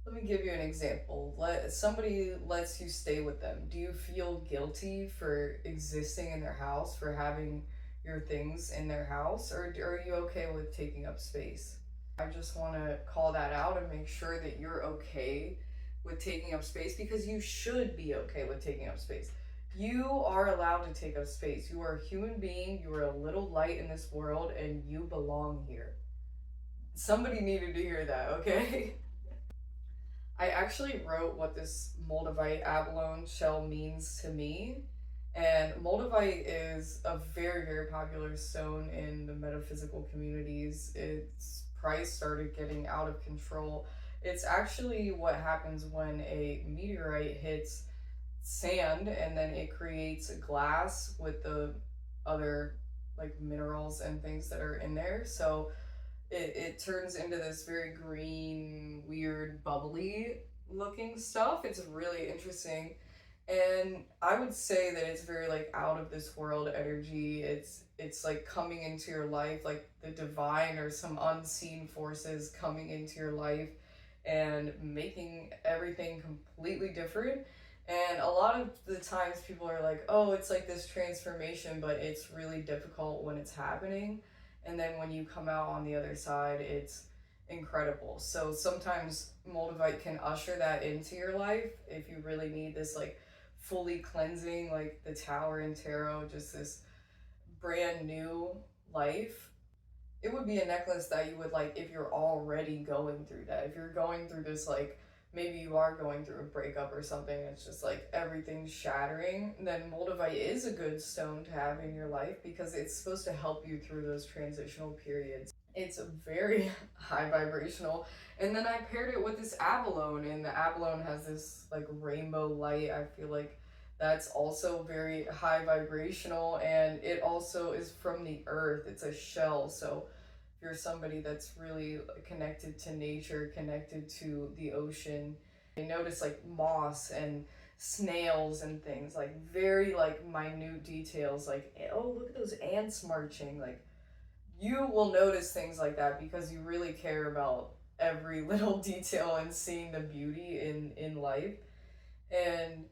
Speaker 1: let me give you an example. Somebody lets you stay with them. Do you feel guilty for existing in their house, for having your things in their house, or are you okay with taking up space? I just want to call that out and make sure that you're okay with taking up space, because you should be okay with taking up space. You are allowed to take up space. You are a human being, you are a little light in this world, and you belong here. Somebody needed to hear that, okay? I actually wrote what this moldavite abalone shell means to me. And moldavite is a very, very popular stone in the metaphysical communities. Its price started getting out of control. It's actually what happens when a meteorite hits sand and then it creates glass with the other like minerals and things that are in there. So it turns into this very green, weird, bubbly looking stuff. It's really interesting. And I would say that it's very like out of this world energy. It's like coming into your life, like the divine or some unseen forces coming into your life and making everything completely different. And a lot of the times people are like, oh, it's like this transformation, but it's really difficult when it's happening. And then when you come out on the other side, it's incredible. So sometimes moldavite can usher that into your life if you really need this like fully cleansing, like the tower in tarot, just this brand new life. It would be a necklace that you would like if you're already going through that. If you're going through this, like maybe you are going through a breakup or something, it's just like everything's shattering, then moldavite is a good stone to have in your life because it's supposed to help you through those transitional periods. It's very high vibrational. And then I paired it with this abalone, and the abalone has this like rainbow light. I feel like that's also very high vibrational, and it also is from the earth. It's a shell. So if you're somebody that's really connected to nature, connected to the ocean, you notice like moss and snails and things, like very like minute details, like, oh, look at those ants marching. Like, you will notice things like that because you really care about every little detail and seeing the beauty in life. And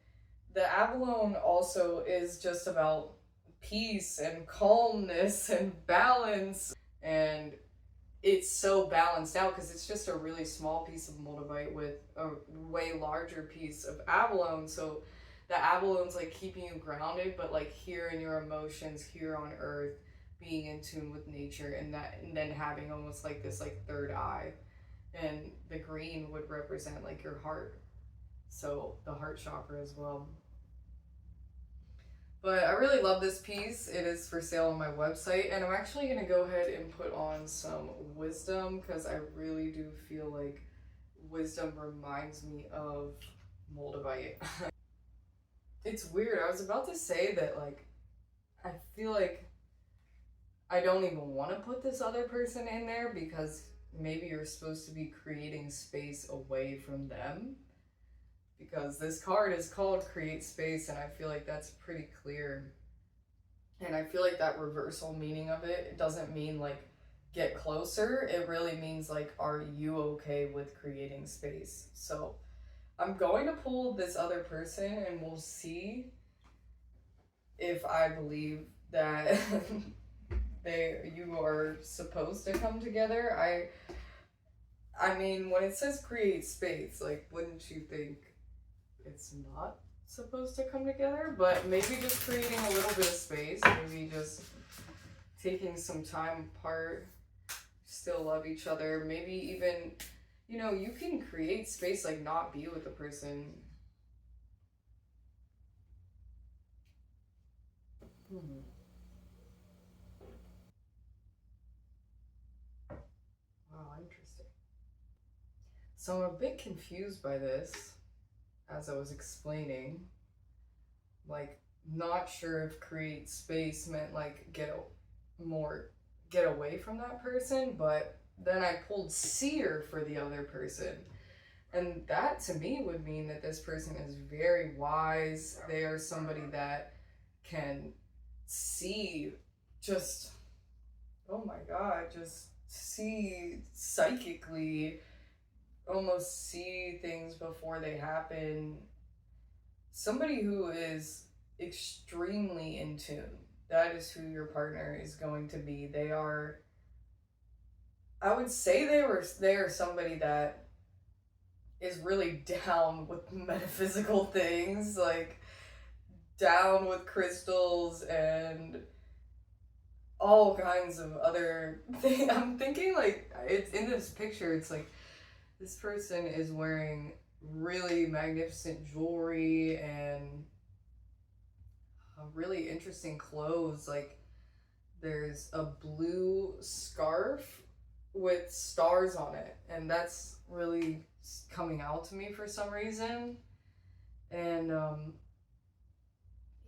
Speaker 1: the abalone also is just about peace and calmness and balance. And it's so balanced out because it's just a really small piece of moldavite with a way larger piece of abalone. So the abalone's like keeping you grounded, but like here in your emotions, here on earth, being in tune with nature, and that, and then having almost like this like third eye. And the green would represent like your heart, so the heart chakra as well. But I really love this piece. It is for sale on my website, and I'm actually going to go ahead and put on some wisdom because I really do feel like wisdom reminds me of moldavite. It's weird. I was about to say that, like, I feel like I don't even want to put this other person in there because maybe you're supposed to be creating space away from them, because this card is called Create Space, and I feel like that's pretty clear. And I feel like that reversal meaning of it doesn't mean like get closer. It really means like, are you okay with creating space? So I'm going to pull this other person and we'll see if I believe that you are supposed to come together. I mean, when it says create space, like, wouldn't you think it's not supposed to come together? But maybe just creating a little bit of space, maybe just taking some time apart, still love each other, maybe even, you know, you can create space, like not be with the person. Wow, interesting. So I'm a bit confused by this as I was explaining. Like, not sure if create space meant like get away from that person, but then I pulled seer for the other person. And that to me would mean that this person is very wise. They are somebody that can see just, oh my God, just see psychically, almost see things before they happen. Somebody who is extremely in tune. That is who your partner is going to be. They are, I would say they are somebody that is really down with metaphysical things, like down with crystals and all kinds of other things. I'm thinking like it's in this picture, it's like this person is wearing really magnificent jewelry and really interesting clothes. Like there's a blue scarf with stars on it, and that's really coming out to me for some reason. And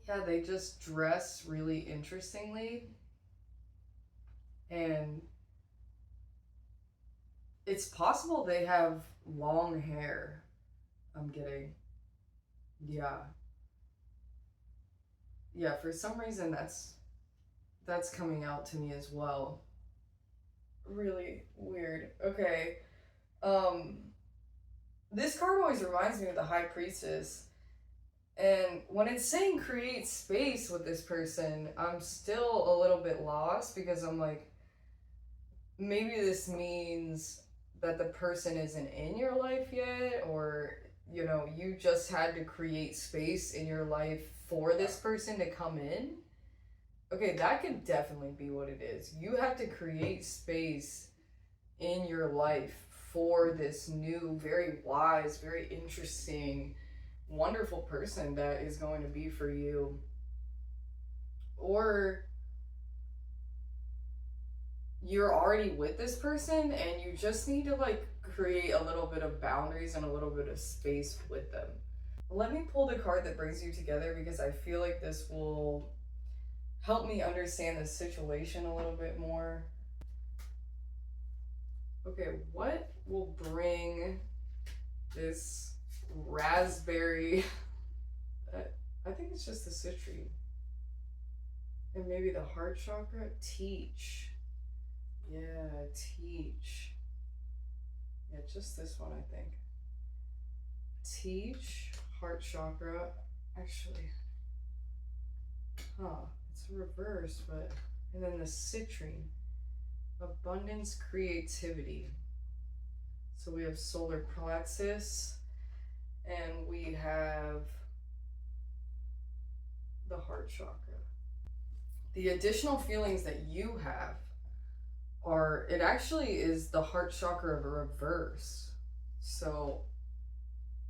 Speaker 1: yeah, they just dress really interestingly, and it's possible they have long hair. I'm getting, yeah, for some reason that's coming out to me as well. Really weird. Okay. This card always reminds me of the High Priestess. And when it's saying create space with this person, I'm still a little bit lost because I'm like, maybe this means that the person isn't in your life yet, or, you know, you just had to create space in your life for this person to come in. Okay, that could definitely be what it is. You have to create space in your life for this new, very wise, very interesting, wonderful person that is going to be for you. Or you're already with this person and you just need to like create a little bit of boundaries and a little bit of space with them. Let me pull the card that brings you together because I feel like this will help me understand the situation a little bit more. Okay, what will bring this raspberry? I think it's just the citrine. And maybe the heart chakra? Teach. Yeah, teach. Yeah, just this one, I think. Teach, heart chakra. Actually, it's reversed, but. And then the citrine. Abundance, creativity. So we have solar plexus, and we have the heart chakra. The additional feelings that you have are, it actually is the heart chakra of a reverse. So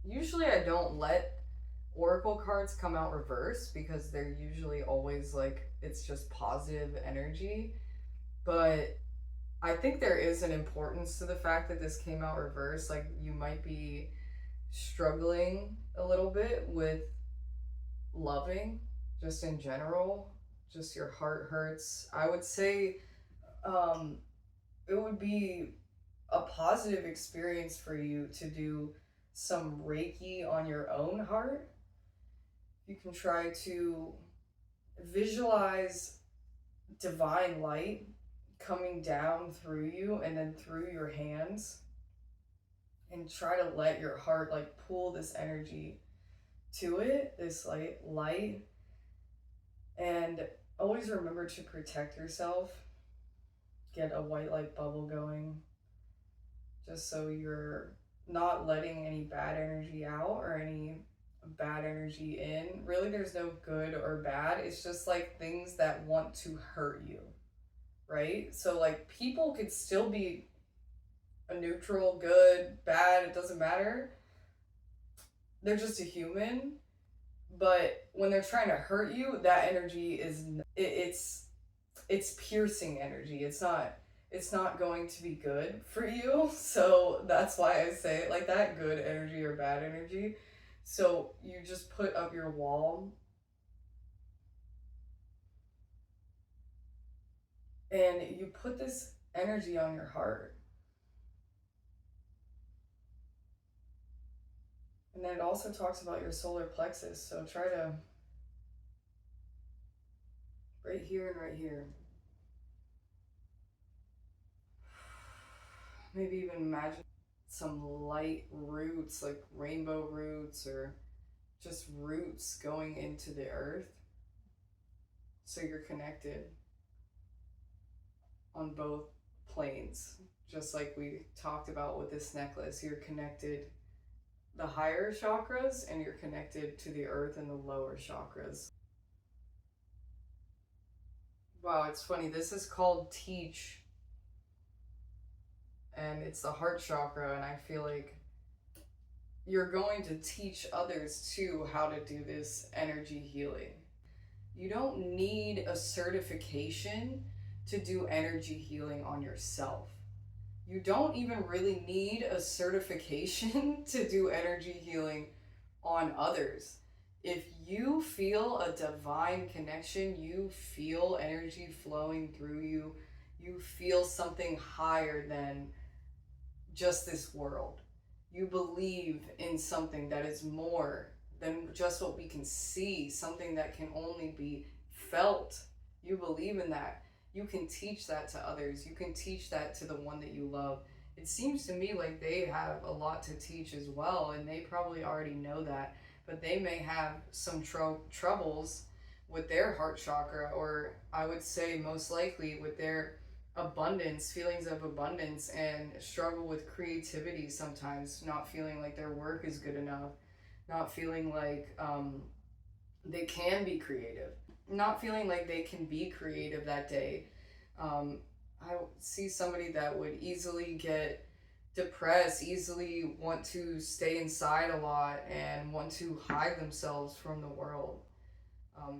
Speaker 1: usually I don't let oracle cards come out reverse because they're usually always like, it's just positive energy. But I think there is an importance to the fact that this came out reverse. Like you might be struggling a little bit with loving just in general, just your heart hurts. I would say it would be a positive experience for you to do some Reiki on your own heart. You can try to visualize divine light coming down through you and then through your hands, and try to let your heart like pull this energy to it, this light. And always remember to protect yourself. Get a white light bubble going just so you're not letting any bad energy out or any bad energy in. Really, there's no good or bad. It's just like things that want to hurt you, right? So like people could still be a neutral, good, bad, it doesn't matter. They're just a human. But when they're trying to hurt you, that energy is, it's piercing energy. It's not it's not going to be good for you. So that's why I say it like that, good energy or bad energy. So you just put up your wall and you put this energy on your heart. And then it also talks about your solar plexus. So try to, right here and right here. Maybe even imagine some light roots, like rainbow roots or just roots going into the earth. So you're connected on both planes. Just like we talked about with this necklace, you're connected the higher chakras and you're connected to the earth and the lower chakras. Wow, it's funny. This is called teach, and it's the heart chakra, and I feel like you're going to teach others too how to do this energy healing. You don't need a certification to do energy healing on yourself. You don't even really need a certification to do energy healing on others. If you feel a divine connection, you feel energy flowing through you, you feel something higher than just this world. You believe in something that is more than just what we can see, something that can only be felt. You believe in that. You can teach that to others. You can teach that to the one that you love. It seems to me like they have a lot to teach as well, and they probably already know that, but they may have some troubles with their heart chakra, or I would say most likely with their abundance, feelings of abundance, and struggle with creativity sometimes, not feeling like their work is good enough, not feeling like they can be creative, not feeling like they can be creative that day. I see somebody that would easily get depressed, easily want to stay inside a lot and want to hide themselves from the world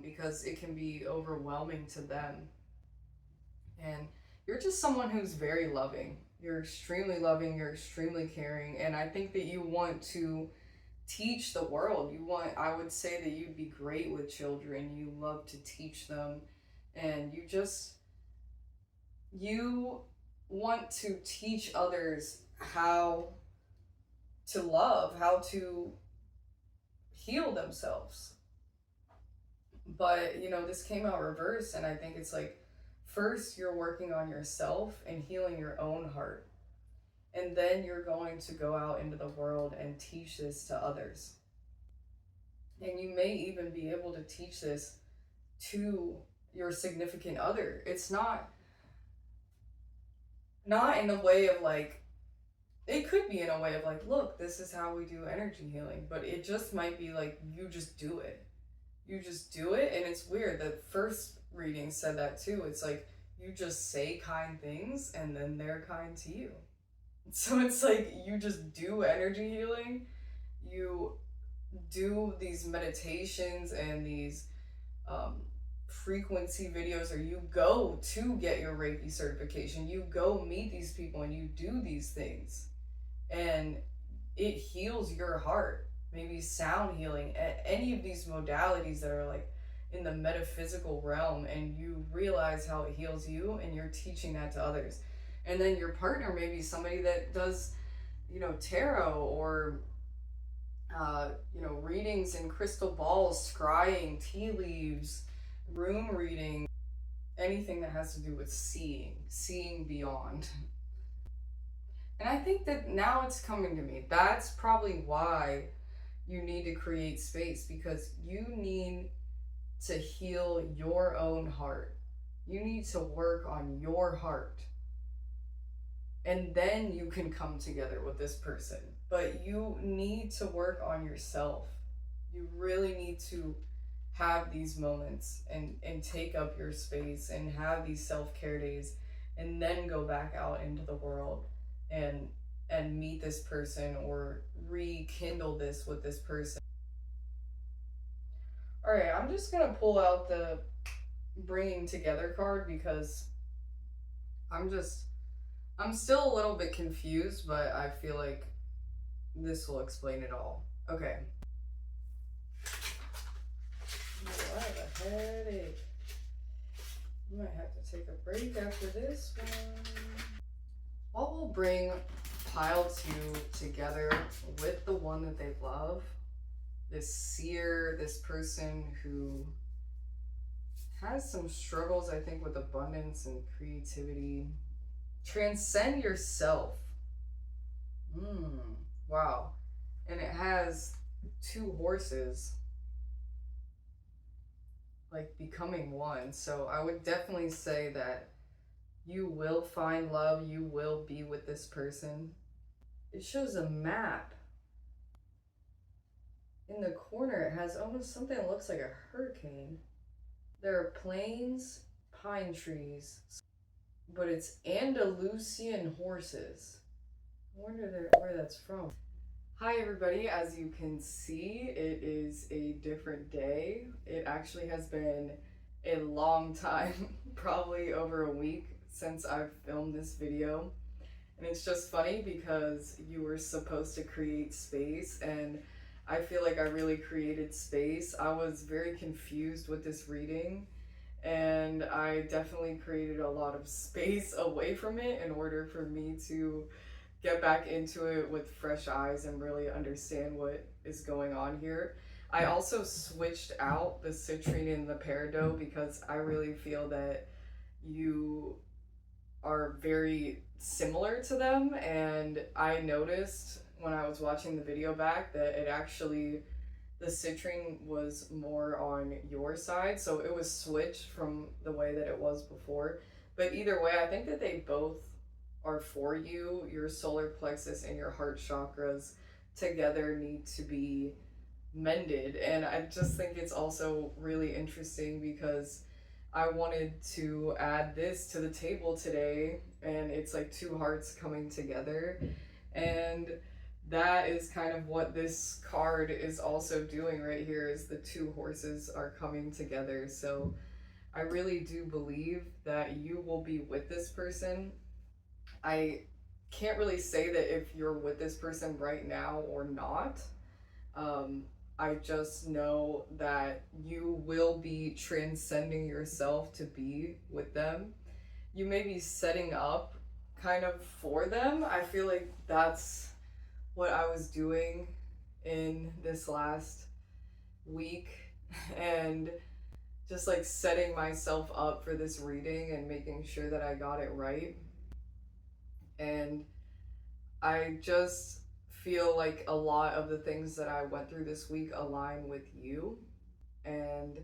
Speaker 1: because it can be overwhelming to them. And you're just someone who's very loving. You're extremely loving, you're extremely caring, and I think that you want to teach the world. You want, I would say that you'd be great with children. You love to teach them, and you want to teach others how to love, how to heal themselves. But, this came out reverse, and I think it's like first you're working on yourself and healing your own heart. And then you're going to go out into the world and teach this to others. And you may even be able to teach this to your significant other. It's not in a way of like, it could be in a way of like, look, this is how we do energy healing, but it just might be like, you just do it. You just do it, and it's weird. The first reading said that too. It's like, you just say kind things, and then they're kind to you. So it's like, you just do energy healing. You do these meditations and these frequency videos, or you go to get your Reiki certification. You go meet these people and you do these things, and it heals your heart. Maybe sound healing, any of these modalities that are like in the metaphysical realm, and you realize how it heals you, and you're teaching that to others. And then your partner may be somebody that does, tarot or readings in crystal balls, scrying, tea leaves, room reading, anything that has to do with seeing beyond. And I think that now it's coming to me. That's probably why you need to create space, because you need to heal your own heart. You need to work on your heart. And then you can come together with this person. But you need to work on yourself. You really need to have these moments and take up your space and have these self-care days, and then go back out into the world and meet this person or rekindle this with this person. All right, I'm just gonna pull out the bringing together card, because I'm just I'm still a little bit confused, but I feel like this will explain it all. Okay. Oh, I have a headache. I might have to take a break after this one. What will bring pile 2 together with the one that they love? This seer, this person who has some struggles, I think, with abundance and creativity. Transcend yourself. Wow. And it has 2 horses, like becoming one. So I would definitely say that you will find love, you will be with this person. It shows a map. In the corner, it has almost something that looks like a hurricane. There are plains, pine trees, but it's Andalusian horses. I wonder where that's from. Hi everybody, as you can see, it is a different day. It actually has been a long time, probably over a week since I've filmed this video. And it's just funny because you were supposed to create space, and I feel like I really created space. I was very confused with this reading, and I definitely created a lot of space away from it in order for me to get back into it with fresh eyes and really understand what is going on here. I also switched out the citrine and the peridot because I really feel that you are very similar to them, and I noticed when I was watching the video back that it actually, the citrine was more on your side, so it was switched from the way that it was before. But either way, I think that they both are for you. Your solar plexus and your heart chakras together need to be mended, and I just think it's also really interesting because I wanted to add this to the table today, and it's like 2 hearts coming together, and that is kind of what this card is also doing right here, is the 2 horses are coming together. So I really do believe that you will be with this person. I can't really say that if you're with this person right now or not. I just know that you will be transcending yourself to be with them. You may be setting up kind of for them. I feel like that's what I was doing in this last week, and just like setting myself up for this reading and making sure that I got it right. And I just feel like a lot of the things that I went through this week align with you. And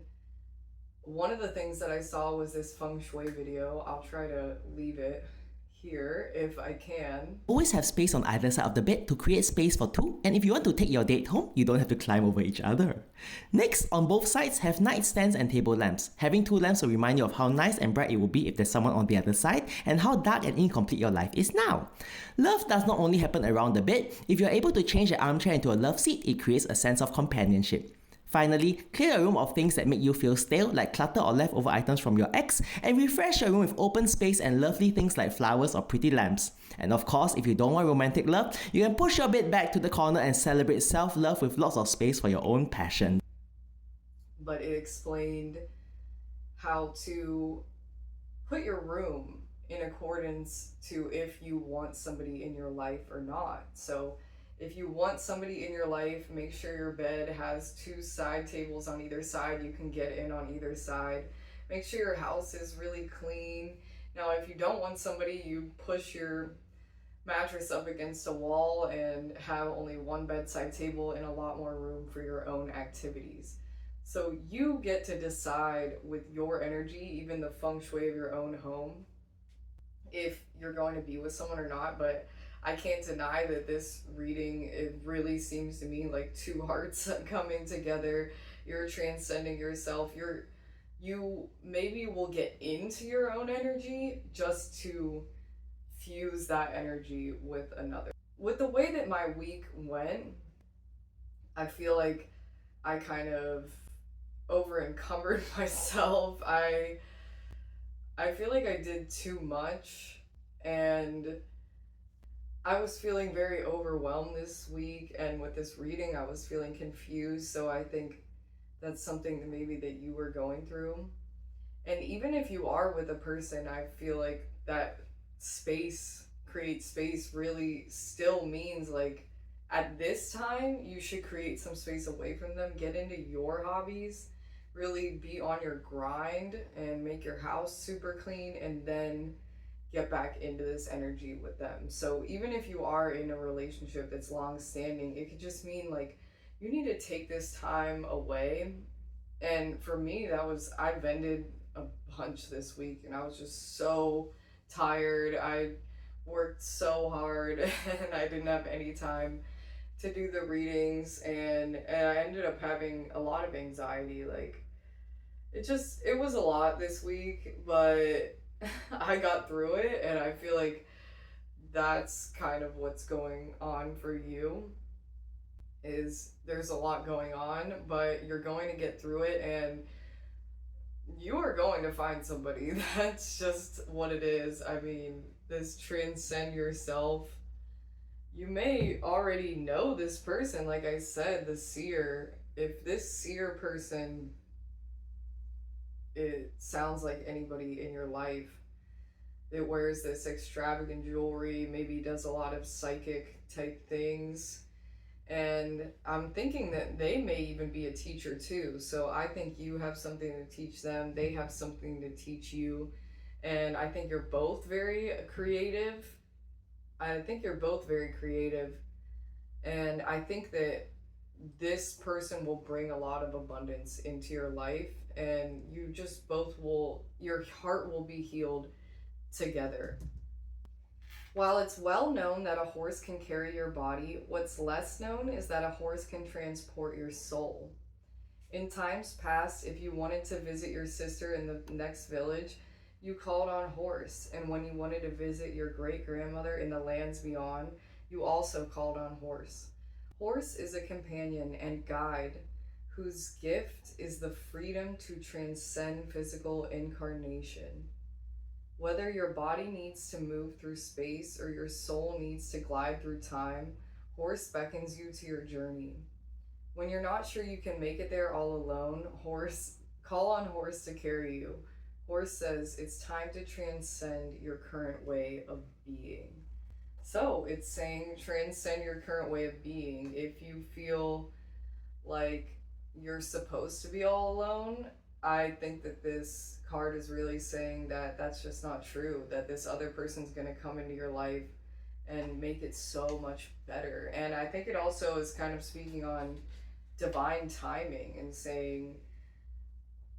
Speaker 1: one of the things that I saw was this feng shui video. I'll try to leave it here if I can.
Speaker 2: Always have space on either side of the bed to create space for 2, and if you want to take your date home, you don't have to climb over each other. Next, on both sides have nightstands and table lamps. Having 2 lamps will remind you of how nice and bright it will be if there's someone on the other side, and how dark and incomplete your life is now. Love does not only happen around the bed. If you're able to change the armchair into a love seat, it creates a sense of companionship. Finally, clear a room of things that make you feel stale, like clutter or leftover items from your ex, and refresh your room with open space and lovely things like flowers or pretty lamps. And of course, if you don't want romantic love, you can push your bed back to the corner and celebrate self-love with lots of space for your own passion.
Speaker 1: But it explained how to put your room in accordance to if you want somebody in your life or not. So if you want somebody in your life, make sure your bed has 2 side tables on either side. You can get in on either side. Make sure your house is really clean. Now, if you don't want somebody, you push your mattress up against a wall and have only 1 bedside table and a lot more room for your own activities. So you get to decide with your energy, even the feng shui of your own home, if you're going to be with someone or not. But I can't deny that this reading, it really seems to me like 2 hearts coming together. You're transcending yourself. You maybe will get into your own energy just to fuse that energy with another. With the way that my week went, I feel like I kind of over encumbered myself. I feel like I did too much And I was feeling very overwhelmed this week, and with this reading, I was feeling confused. So I think that's something that maybe that you were going through. And even if you are with a person, I feel like that space, create space, really still means like at this time, you should create some space away from them, get into your hobbies, really be on your grind and make your house super clean, and then get back into this energy with them. So even if you are in a relationship that's long standing, it could just mean like you need to take this time away. And for me, that was, I vended a bunch this week and I was just so tired. I worked so hard and I didn't have any time to do the readings, and I ended up having a lot of anxiety. Like it was a lot this week, but I got through it, and I feel like that's kind of what's going on for you. Is there's a lot going on, but you're going to get through it, and you are going to find somebody. That's just what it is. I mean, this transcend yourself. You may already know this person, like I said, the seer. If this seer person, it sounds like anybody in your life that wears this extravagant jewelry, maybe does a lot of psychic type things. And I'm thinking that they may even be a teacher too. So I think you have something to teach them, they have something to teach you. And I think you're both very creative. I think you're both very creative. And I think that this person will bring a lot of abundance into your life. And you just both will, your heart will be healed together. While it's well known that a horse can carry your body, what's less known is that a horse can transport your soul. In times past, if you wanted to visit your sister in the next village, you called on horse, and when you wanted to visit your great grandmother in the lands beyond, you also called on horse. Horse is a companion and guide whose gift is the freedom to transcend physical incarnation. Whether your body needs to move through space or your soul needs to glide through time, horse beckons you to your journey. When you're not sure you can make it there all alone, call on horse to carry you. Horse says it's time to transcend your current way of being. So it's saying transcend your current way of being. If you feel like you're supposed to be all alone, I think that this card is really saying that that's just not true, that this other person's going to come into your life and make it so much better. And I think it also is kind of speaking on divine timing and saying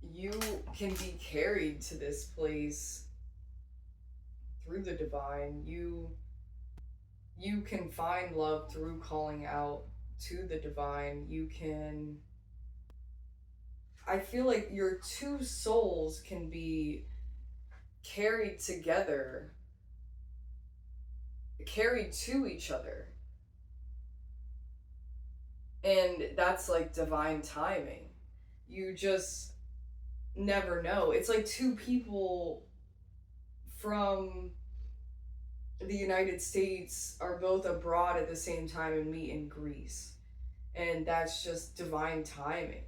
Speaker 1: you can be carried to this place through the divine. You can find love through calling out to the divine. You can, I feel like your two souls can be carried together, carried to each other. And that's like divine timing. You just never know. It's like two people from the United States are both abroad at the same time and meet in Greece. And that's just divine timing.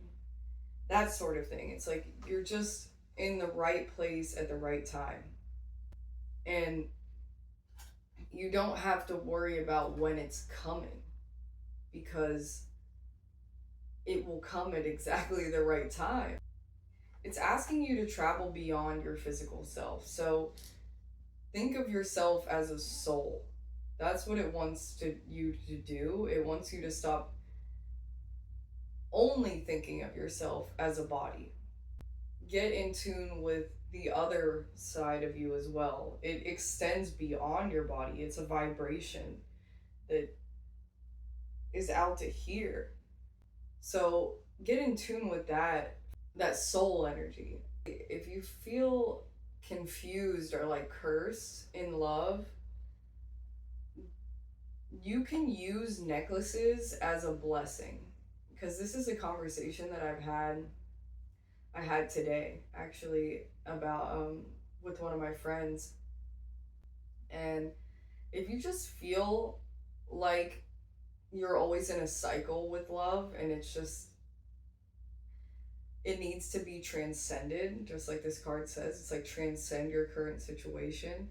Speaker 1: That sort of thing. It's like you're just in the right place at the right time. And you don't have to worry about when it's coming, because it will come at exactly the right time. It's asking you to travel beyond your physical self. So think of yourself as a soul. That's what it wants you to do. It wants you to stop only thinking of yourself as a body. Get in tune with the other side of you as well. It extends beyond your body. It's a vibration that is out to here. So get in tune with that soul energy. If you feel confused or like cursed in love, you can use necklaces as a blessing, because this is a conversation that I had today actually about with one of my friends. And if you just feel like you're always in a cycle with love and it needs to be transcended, just like this card says, it's like transcend your current situation,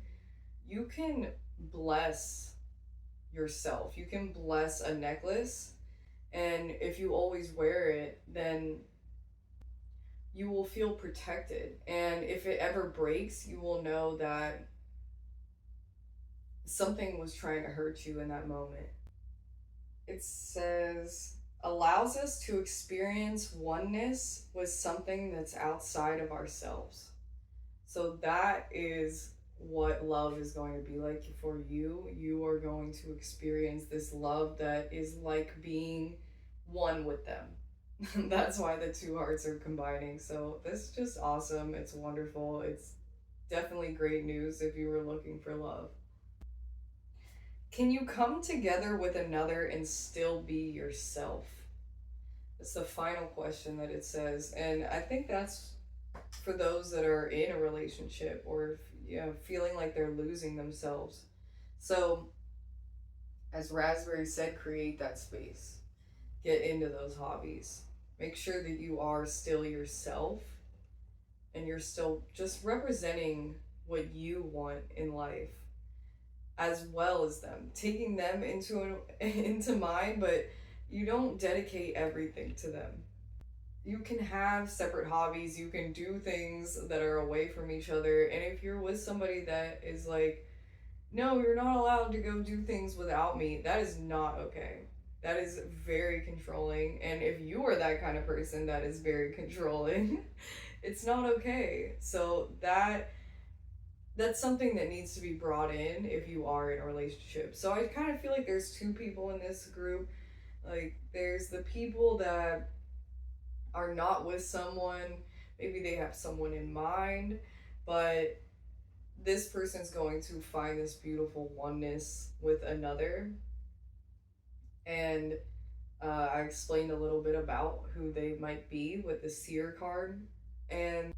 Speaker 1: you can bless yourself. You can bless a necklace, and if you always wear it, then you will feel protected. And if it ever breaks, you will know that something was trying to hurt you in that moment. It says, allows us to experience oneness with something that's outside of ourselves. So that is what love is going to be like for you. You are going to experience this love that is like being one with them. That's why the two hearts are combining. So this is just awesome. It's wonderful. It's definitely great news if you were looking for love. Can you come together with another and still be yourself? It's the final question that it says. And I think that's for those that are in a relationship or feeling like they're losing themselves. So, as Raspberry said, create that space. Get into those hobbies. Make sure that you are still yourself and you're still just representing what you want in life as well as them. Taking them into mind, but you don't dedicate everything to them. You can have separate hobbies, you can do things that are away from each other, and if you're with somebody that is like, no, you're not allowed to go do things without me, that is not okay. That is very controlling, and if you are that kind of person that is very controlling, it's not okay. So that's something that needs to be brought in if you are in a relationship. So I kind of feel like there's two people in this group. Like, there's the people that are not with someone, maybe they have someone in mind, but this person's going to find this beautiful oneness with another. And I explained a little bit about who they might be with the Seer card. And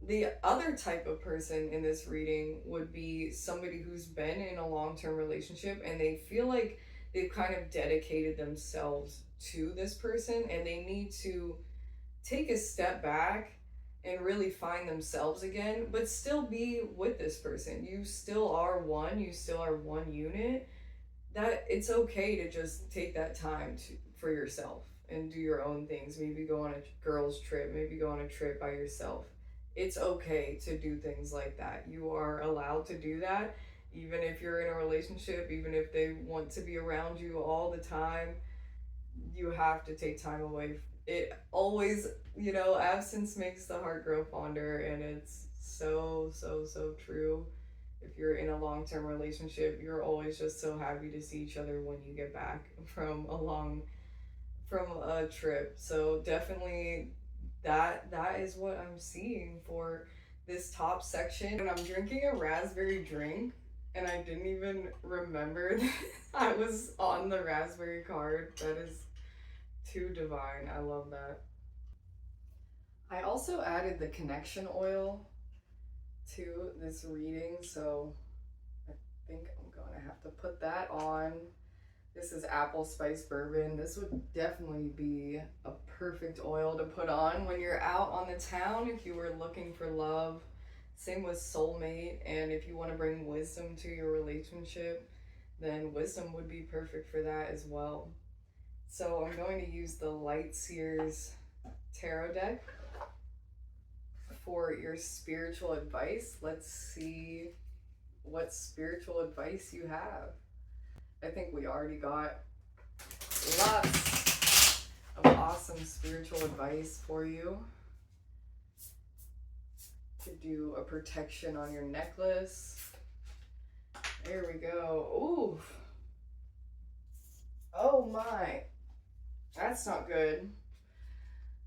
Speaker 1: the other type of person in this reading would be somebody who's been in a long-term relationship and they feel like they've kind of dedicated themselves to this person and they need to take a step back and really find themselves again, but still be with this person. You still are one, you still are one unit. That it's okay to just take that time for yourself and do your own things. Maybe go on a girls' trip, maybe go on a trip by yourself. It's okay to do things like that. You are allowed to do that, even if you're in a relationship, even if they want to be around you all the time. You have to take time away. It always, absence makes the heart grow fonder, and it's so, so, so true. If you're in a long-term relationship, you're always just so happy to see each other when you get back from a trip. So definitely that is what I'm seeing for this top section. And I'm drinking a raspberry drink and I didn't even remember that I was on the raspberry card. That is too divine. I love that. I also added the connection oil to this reading, so I think I'm going to have to put that on. This is apple spice bourbon. This would definitely be a perfect oil to put on when you're out on the town if you were looking for love. Same with soulmate, and if you want to bring wisdom to your relationship, then wisdom would be perfect for that as well. So I'm going to use the Light Seers tarot deck for your spiritual advice. Let's see what spiritual advice you have. I think we already got lots of awesome spiritual advice for you. Could do a protection on your necklace. There we go. Ooh. Oh my. That's not good.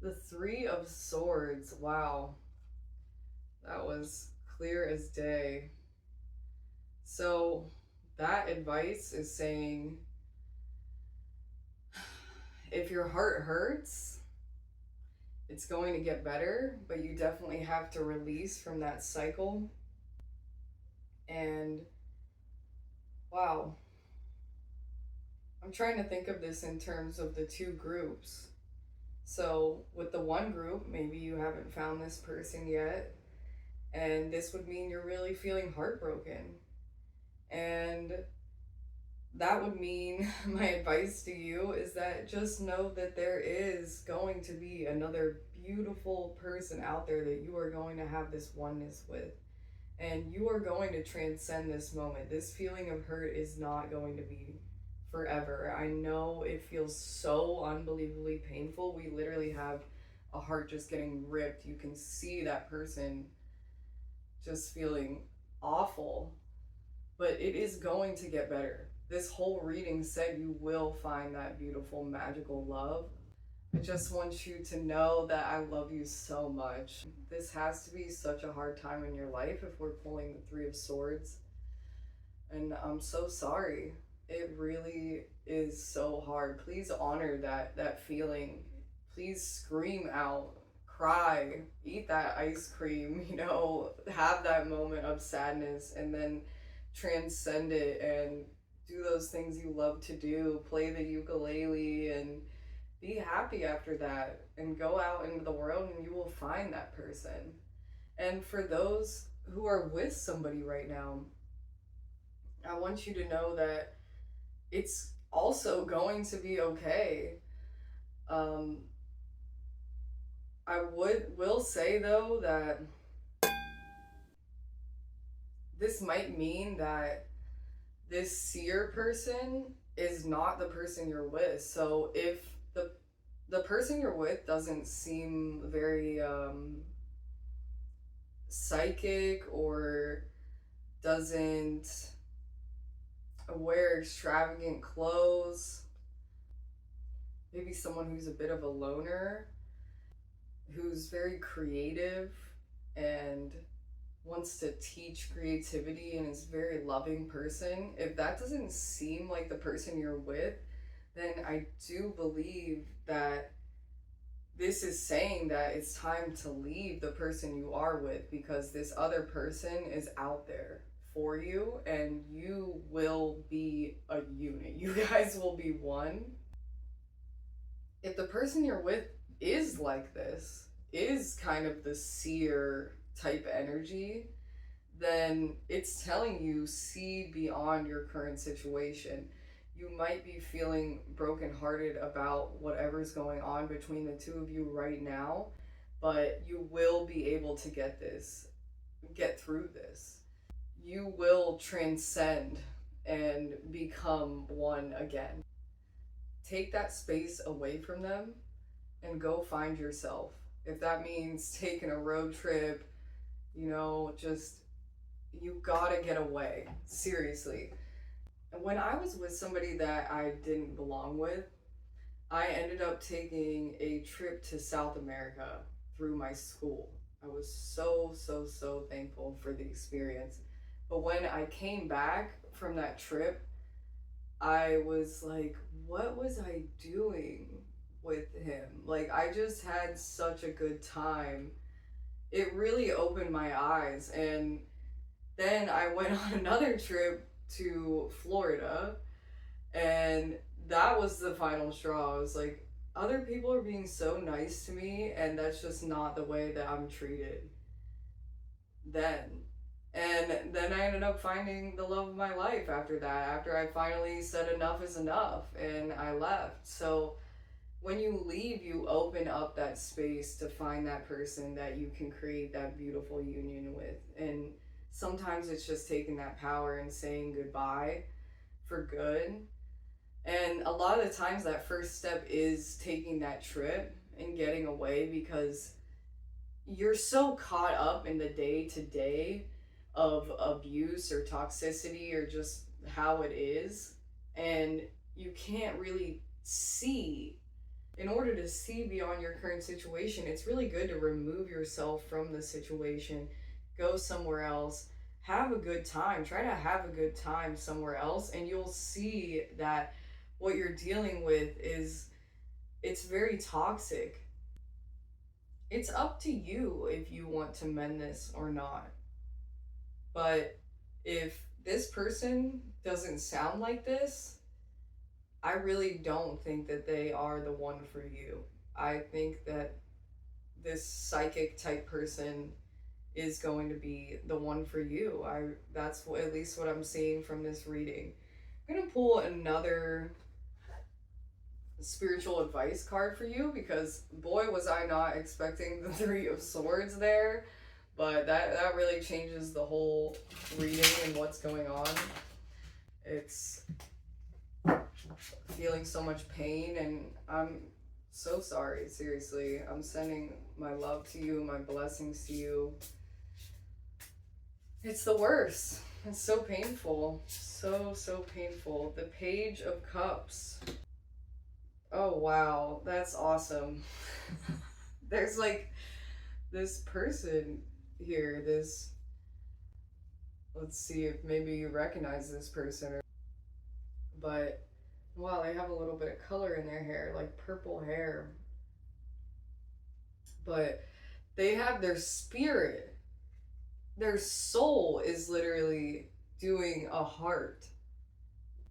Speaker 1: The Three of Swords. Wow. That was clear as day. So that advice is saying, if your heart hurts, it's going to get better, but you definitely have to release from that cycle. And Wow. I'm trying to think of this in terms of the two groups. So, with the one group, maybe you haven't found this person yet, and this would mean you're really feeling heartbroken. And that would mean my advice to you is that just know that there is going to be another beautiful person out there that you are going to have this oneness with. And you are going to transcend this moment. This feeling of hurt is not going to be forever. I know it feels so unbelievably painful. We literally have a heart just getting ripped. You can see that person just feeling awful, but it is going to get better. This whole reading said you will find that beautiful, magical love. I just want you to know that I love you so much. This has to be such a hard time in your life if we're pulling the Three of Swords. And I'm so sorry. It really is so hard. Please honor that feeling. Please scream out, cry, eat that ice cream, have that moment of sadness, and then transcend it and do those things you love to do. Play the ukulele and be happy after that, and go out into the world and you will find that person. And for those who are with somebody right now, I want you to know that it's also going to be okay. Um, I will say though that this might mean that this seer person is not the person you're with. So if the person you're with doesn't seem very psychic, or doesn't wear extravagant clothes, maybe someone who's a bit of a loner, who's very creative and wants to teach creativity and is a very loving person, if that doesn't seem like the person you're with, then I do believe that this is saying that it's time to leave the person you are with, because this other person is out there for you and you will be a unit. You guys will be one. If the person you're with is like this, is kind of the seer type energy, then it's telling you see beyond your current situation. You might be feeling brokenhearted about whatever's going on between the two of you right now, but you will be able to get through this. You will transcend and become one again. Take that space away from them and go find yourself. If that means taking a road trip, just, you gotta get away. Seriously. When I was with somebody that I didn't belong with, I ended up taking a trip to South America through my school. I was so, so, so thankful for the experience. But when I came back from that trip, I was like, what was I doing with him? Like, I just had such a good time. It really opened my eyes. And then I went on another trip to Florida, and that was the final straw. I was like, other people are being so nice to me, and that's just not the way that I'm treated. And then I ended up finding the love of my life after that, after I finally said enough is enough and I left. So when you leave, you open up that space to find that person that you can create that beautiful union with. And sometimes it's just taking that power and saying goodbye for good. And a lot of the times that first step is taking that trip and getting away, because you're so caught up in the day to day of abuse or toxicity or just how it is, and you can't really see. In order to see beyond your current situation, it's really good to remove yourself from the situation, go somewhere else, have a good time, try to have a good time somewhere else, and you'll see that what you're dealing with it's very toxic. It's up to you if you want to mend this or not. But if this person doesn't sound like this, I really don't think that they are the one for you. I think that this psychic type person is going to be the one for you. That's at least what I'm seeing from this reading. I'm gonna pull another spiritual advice card for you, because boy was I not expecting the Three of Swords there, but that really changes the whole reading and what's going on. It's feeling so much pain, and I'm so sorry, seriously. I'm sending my love to you, my blessings to you. It's the worst. It's so painful. So painful. The Page of Cups. Oh, wow. That's awesome. There's like this person here, this. Let's see if maybe you recognize this person. But, wow, they have a little bit of color in their hair, like purple hair. But they have their spirit. Their soul is literally doing a heart.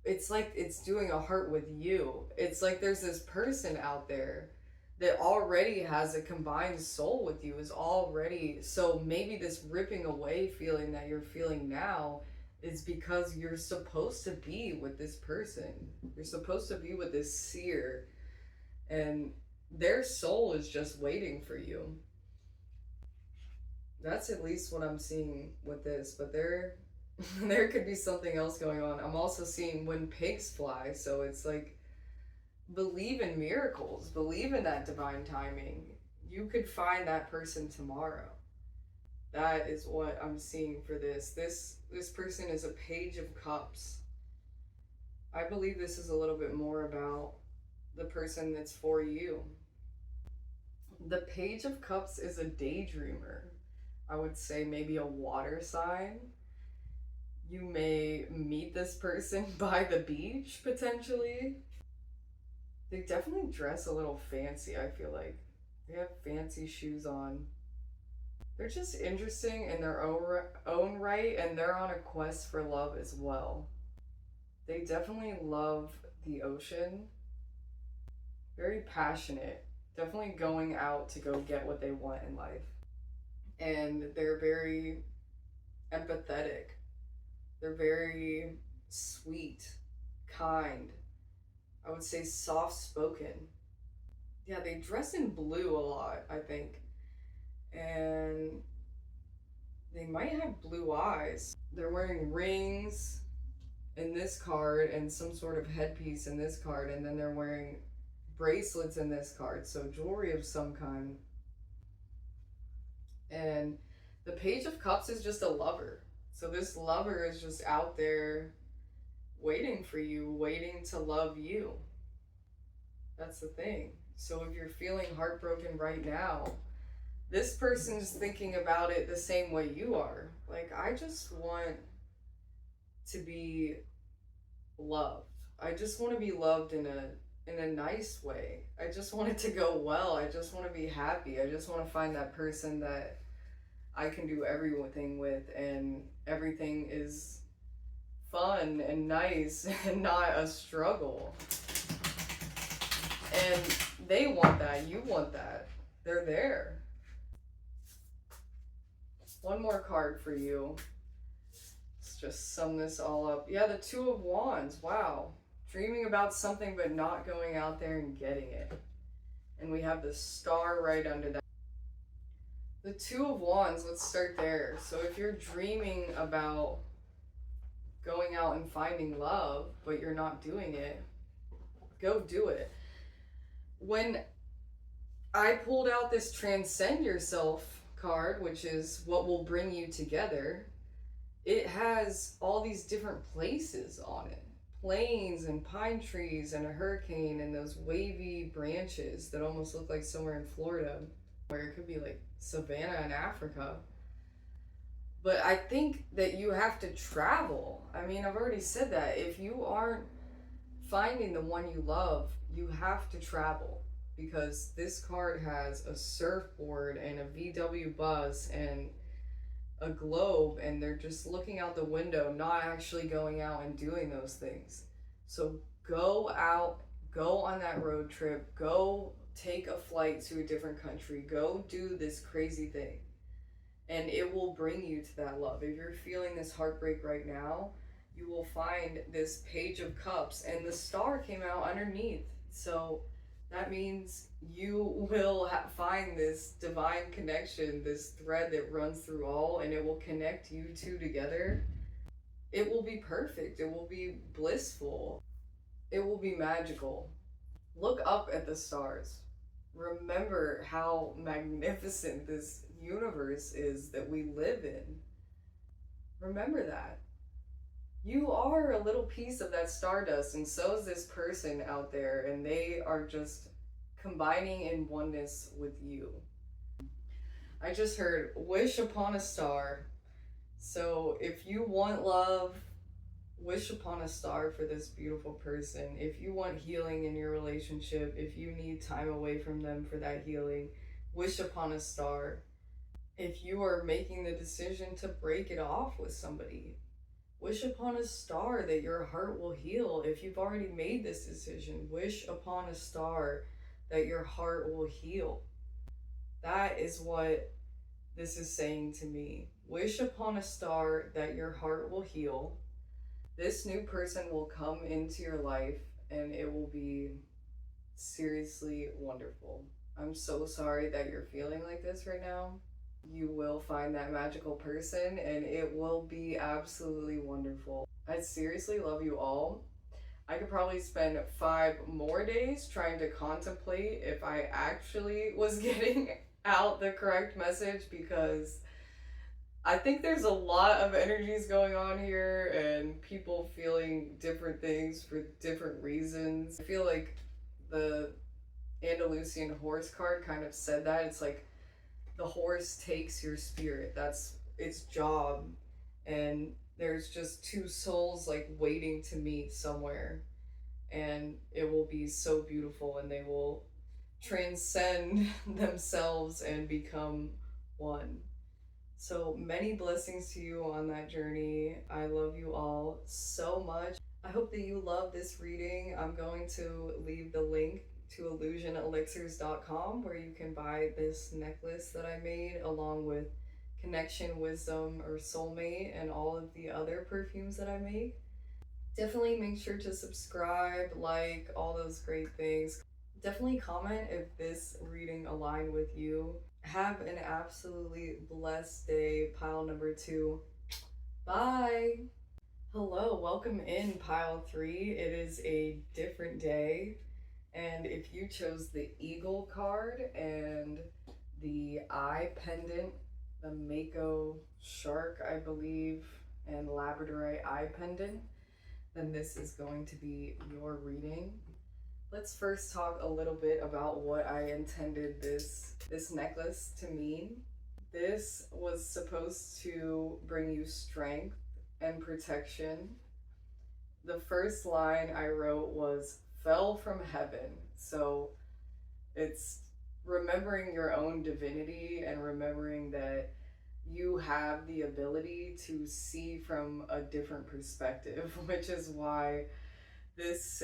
Speaker 1: It's like it's doing a heart with you. It's like there's this person out there that already has a combined soul with you, is already, so maybe this ripping away feeling that you're feeling now is because you're supposed to be with this person. You're supposed to be with this seer, and their soul is just waiting for you. That's at least what I'm seeing with this, but there could be something else going on. I'm also seeing when pigs fly, so it's like, believe in miracles, believe in that divine timing. You could find that person tomorrow. That is what I'm seeing for this. This person is a Page of Cups. I believe this is a little bit more about the person that's for you. The Page of Cups is a daydreamer. I would say maybe a water sign. You may meet this person by the beach, potentially. They definitely dress a little fancy, I feel like. They have fancy shoes on. They're just interesting in their own right, and they're on a quest for love as well. They definitely love the ocean. Very passionate. Definitely going out to go get what they want in life. And they're very empathetic. They're very sweet, kind. I would say soft-spoken. Yeah, they dress in blue a lot, I think. And they might have blue eyes. They're wearing rings in this card and some sort of headpiece in this card, and then they're wearing bracelets in this card, so jewelry of some kind. And the Page of Cups is just a lover. So this lover is just out there waiting for you, waiting to love you. That's the thing. So if you're feeling heartbroken right now, this person's thinking about it the same way you are. Like, I just want to be loved. I just want to be loved in a nice way. I just want it to go well. I just want to be happy. I just want to find that person that I can do everything with, and everything is fun and nice and not a struggle. And they want that. You want that. They're there. One more card for you. Let's just sum this all up. Yeah, the Two of Wands. Wow. Dreaming about something but not going out there and getting it. And we have the star right under that. The Two of Wands, let's start there. So if you're dreaming about going out and finding love, but you're not doing it, go do it. When I pulled out this Transcend Yourself card, which is what will bring you together, it has all these different places on it. Plains and pine trees and a hurricane and those wavy branches that almost look like somewhere in Florida, where it could be like savannah in Africa. But I think that you have to travel. I mean, I've already said that. If you aren't finding the one you love, you have to travel, because this card has a surfboard and a VW bus and a globe and they're just looking out the window, not actually going out and doing those things. So go out, go on that road trip, go take a flight to a different country, go do this crazy thing. And it will bring you to that love. If you're feeling this heartbreak right now, you will find this Page of Cups and the star came out underneath. So that means you will find this divine connection, this thread that runs through all, and it will connect you two together. It will be perfect. It will be blissful. It will be magical. Look up at the stars. Remember how magnificent this universe is that we live in. Remember that. You are a little piece of that stardust, and so is this person out there, and they are just combining in oneness with you. I just heard wish upon a star. So if you want love, wish upon a star for this beautiful person. If you want healing in your relationship, if you need time away from them for that healing, wish upon a star. If you are making the decision to break it off with somebody, wish upon a star that your heart will heal. If you've already made this decision, wish upon a star that your heart will heal. That is what this is saying to me. Wish upon a star that your heart will heal. This new person will come into your life and it will be seriously wonderful. I'm so sorry that you're feeling like this right now. You will find that magical person and it will be absolutely wonderful. I seriously love you all. I could probably spend 5 more days trying to contemplate if I actually was getting out the correct message, because I think there's a lot of energies going on here and people feeling different things for different reasons. I feel like the Andalusian horse card kind of said that. It's like the horse takes your spirit. That's its job. And there's just 2 souls like waiting to meet somewhere. And it will be so beautiful and they will transcend themselves and become one. So many blessings to you on that journey. I love you all so much. I hope that you love this reading. I'm going to leave the link to illusionelixirs.com where you can buy this necklace that I made along with Connection, Wisdom, or Soulmate and all of the other perfumes that I make. Definitely make sure to subscribe, like, all those great things. Definitely comment if this reading aligned with you. Have an absolutely blessed day, pile number 2. Bye! Hello, welcome in pile 3. It is a different day. And if you chose the Eagle card and the eye pendant, the Mako shark, I believe, and Labradorite eye pendant, then this is going to be your reading. Let's first talk a little bit about what I intended this necklace to mean. This was supposed to bring you strength and protection. The first line I wrote was fell from heaven. So it's remembering your own divinity and remembering that you have the ability to see from a different perspective, which is why this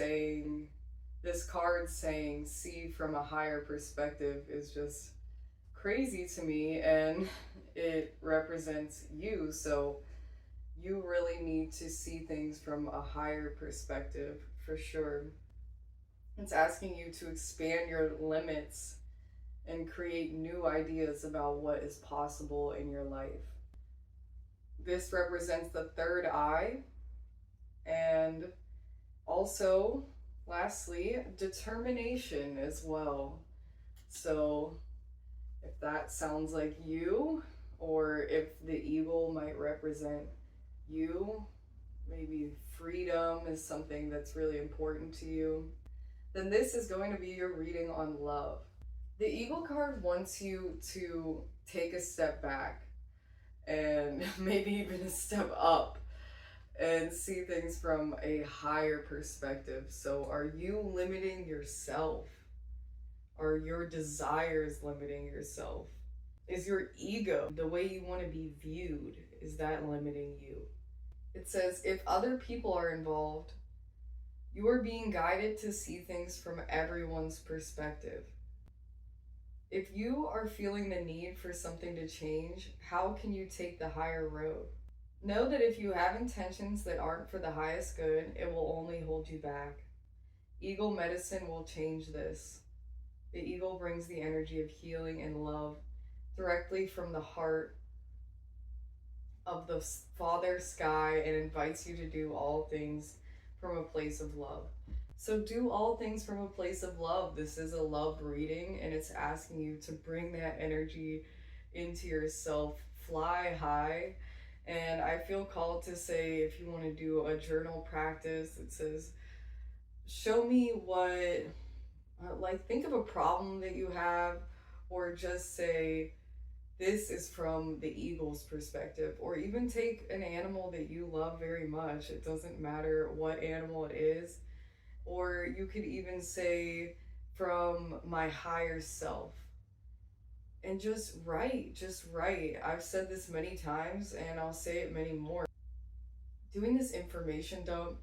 Speaker 1: card saying see from a higher perspective is just crazy to me, and it represents you. So you really need to see things from a higher perspective for sure. It's asking you to expand your limits and create new ideas about what is possible in your life. This represents the third eye, and also, lastly, determination as well. So if that sounds like you, or if the eagle might represent you, maybe freedom is something that's really important to you, then this is going to be your reading on love. The Eagle card wants you to take a step back and maybe even a step up and see things from a higher perspective. So are you limiting yourself? Are your desires limiting yourself? Is your ego, the way you want to be viewed, is that limiting you? It says, if other people are involved, you are being guided to see things from everyone's perspective. If you are feeling the need for something to change, how can you take the higher road? Know that if you have intentions that aren't for the highest good, it will only hold you back. Eagle medicine will change this. The eagle brings the energy of healing and love directly from the heart of the Father Sky and invites you to do all things from a place of love. So do all things from a place of love. This is a love reading, and it's asking you to bring that energy into yourself. Fly high. And I feel called to say, if you want to do a journal practice, it says, show me what, like, think of a problem that you have, or just say, this is from the eagle's perspective. Or even take an animal that you love very much. It doesn't matter what animal it is. Or you could even say, from my higher self. And just write, just write. I've said this many times and I'll say it many more. Doing this information dump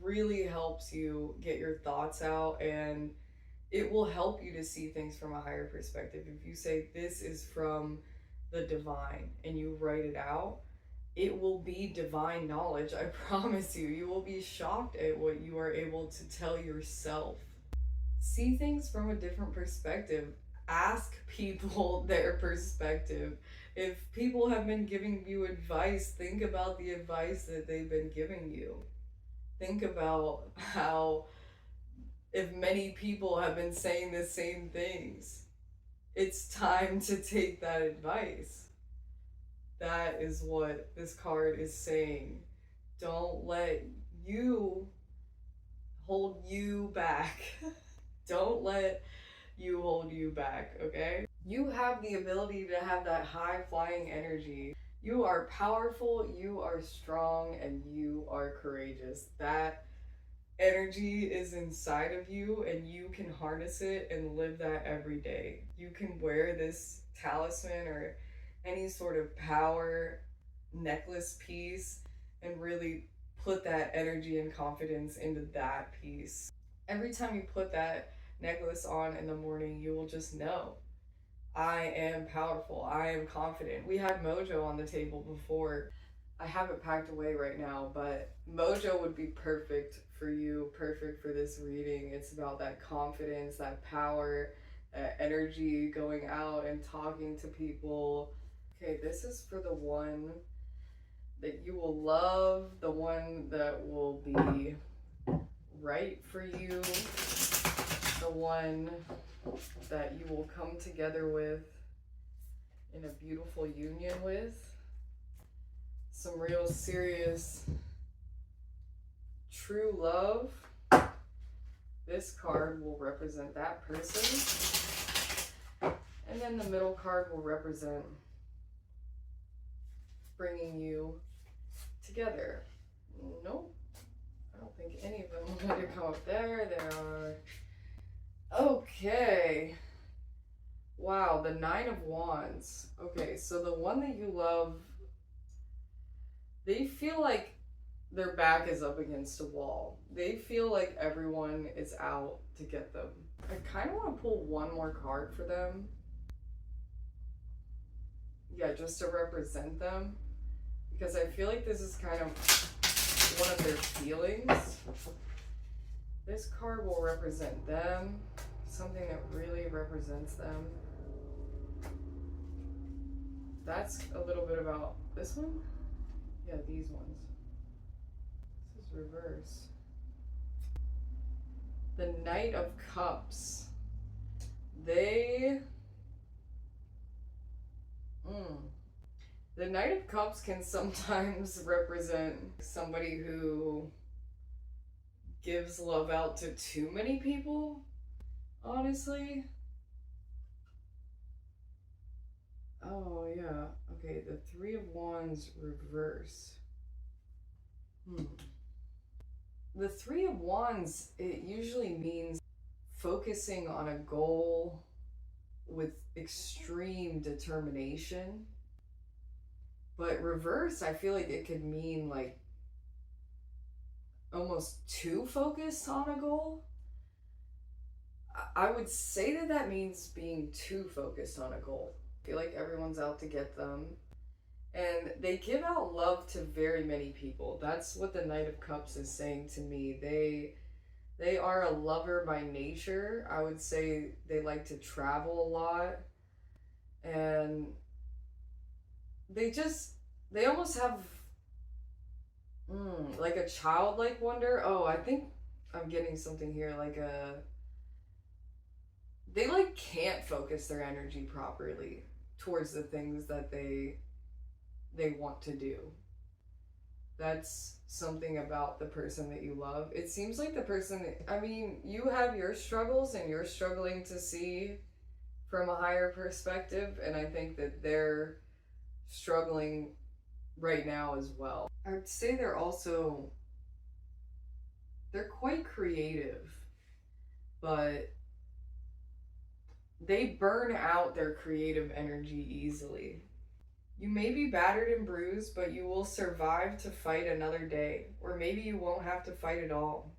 Speaker 1: really helps you get your thoughts out, and it will help you to see things from a higher perspective. If you say, this is from the divine, and you write it out, it will be divine knowledge. I promise you. You will be shocked at what you are able to tell yourself. See things from a different perspective. Ask people their perspective. If people have been giving you advice, think about the advice that they've been giving you. Think about how, if many people have been saying the same things, it's time to take that advice. That is what this card is saying. Don't let you hold you back. Don't let you hold you back, okay? You have the ability to have that high flying energy. You are powerful, you are strong, and you are courageous. That energy is inside of you, and you can harness it and live that every day. You can wear this talisman or any sort of power necklace piece and really put that energy and confidence into that piece. Every time you put that necklace on in the morning, you will just know, I am powerful, I am confident. We had Mojo on the table before. I have it packed away right now, but Mojo would be perfect for you, perfect for this reading. It's about that confidence, that power, that energy, going out and talking to people. Okay, this is for the one that you will love, the one that will be right for you, the one that you will come together with in a beautiful union with. Some real serious true love. This card will represent that person. And then the middle card will represent bringing you together. Nope. I don't think any of them are going to come up there. There are. Okay. Wow, the Nine of Wands. Okay, so the one that you love, they feel like their back is up against a wall. They feel like everyone is out to get them. I kind of want to pull one more card for them. Yeah, just to represent them. Because I feel like this is kind of one of their feelings. This card will represent them. Something that really represents them. That's a little bit about this one. Yeah, these ones. This is reverse. The Knight of Cups. The Knight of Cups can sometimes represent somebody who gives love out to too many people, honestly. Oh, yeah. Okay, the Three of Wands reverse. The Three of Wands, it usually means focusing on a goal with extreme determination. But reverse, I feel like it could mean like almost too focused on a goal. I would say that that means being too focused on a goal. I feel like everyone's out to get them. And they give out love to very many people. That's what the Knight of Cups is saying to me. They are a lover by nature. I would say they like to travel a lot. And they almost have like a childlike wonder. Oh, I think I'm getting something here, like a they like can't focus their energy properly towards the things that they want to do. That's something about the person that you love. It seems like the person, I mean, you have your struggles and you're struggling to see from a higher perspective, and I think that they're struggling right now as well. I would say they're quite creative, but they burn out their creative energy easily. You may be battered and bruised, but you will survive to fight another day, or maybe you won't have to fight at all.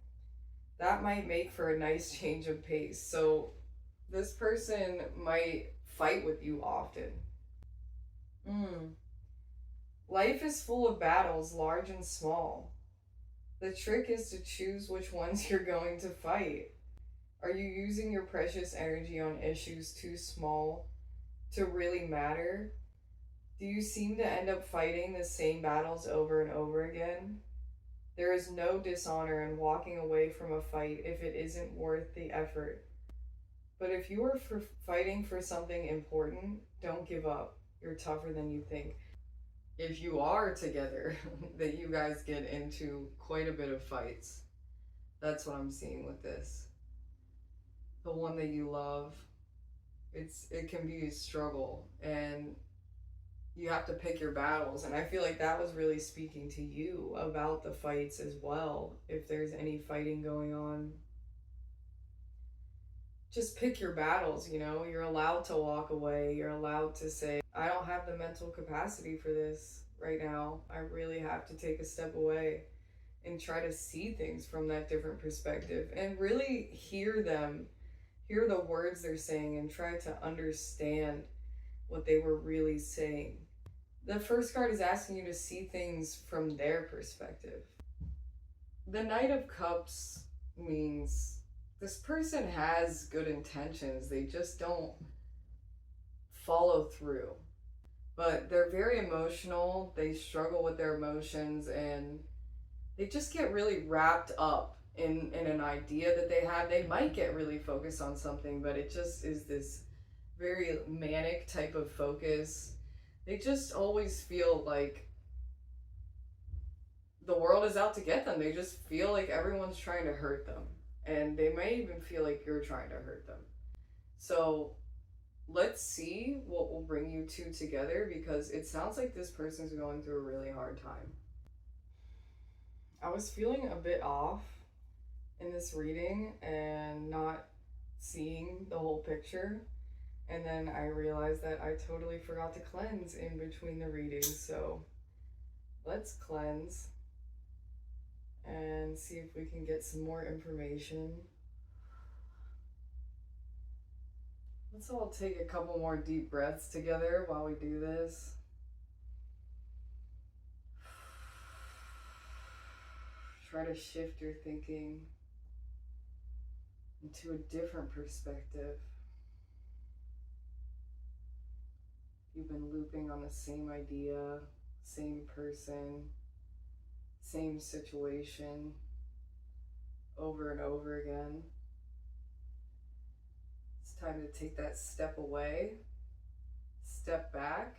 Speaker 1: That might make for a nice change of pace. So, this person might fight with you often. Life is full of battles, large and small. The trick is to choose which ones you're going to fight. Are you using your precious energy on issues too small to really matter? Do you seem to end up fighting the same battles over and over again? There is no dishonor in walking away from a fight if it isn't worth the effort. But if you are fighting for something important, don't give up. You're tougher than you think. If you are together, that you guys get into quite a bit of fights. That's what I'm seeing with this. The one that you love, it can be a struggle, and you have to pick your battles. And I feel like that was really speaking to you about the fights as well. If there's any fighting going on, just pick your battles. You're allowed to walk away. You're allowed to say, I don't have the mental capacity for this right now. I really have to take a step away and try to see things from that different perspective and really hear the words they're saying, and try to understand what they were really saying. The first card is asking you to see things from their perspective. The Knight of Cups means this person has good intentions, they just don't follow through. But they're very emotional, they struggle with their emotions, and they just get really wrapped up in an idea that they have. They might get really focused on something, but it just is this very manic type of focus. They just always feel like the world is out to get them. They just feel like everyone's trying to hurt them. And they may even feel like you're trying to hurt them. So let's see what will bring you two together, because it sounds like this person's going through a really hard time. I was feeling a bit off in this reading and not seeing the whole picture. And then I realized that I totally forgot to cleanse in between the readings. So let's cleanse and see if we can get some more information. Let's all take a couple more deep breaths together while we do this. Try to shift your thinking into a different perspective. You've been looping on the same idea, same person, same situation over and over again. It's time to take that step away, step back,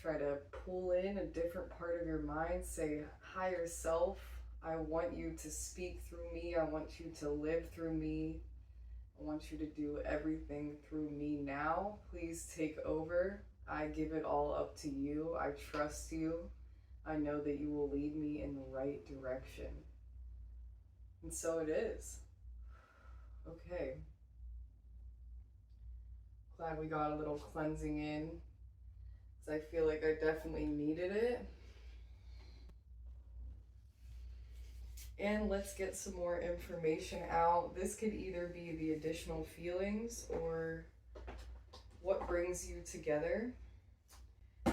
Speaker 1: try to pull in a different part of your mind. Say, higher self, I want you to speak through me. I want you to live through me. I want you to do everything through me now. Please take over. I give it all up to you. I trust you. I know that you will lead me in the right direction. And so it is. Okay. Glad we got a little cleansing in, because I feel like I definitely needed it. And let's get some more information out. This could either be the additional feelings or what brings you together.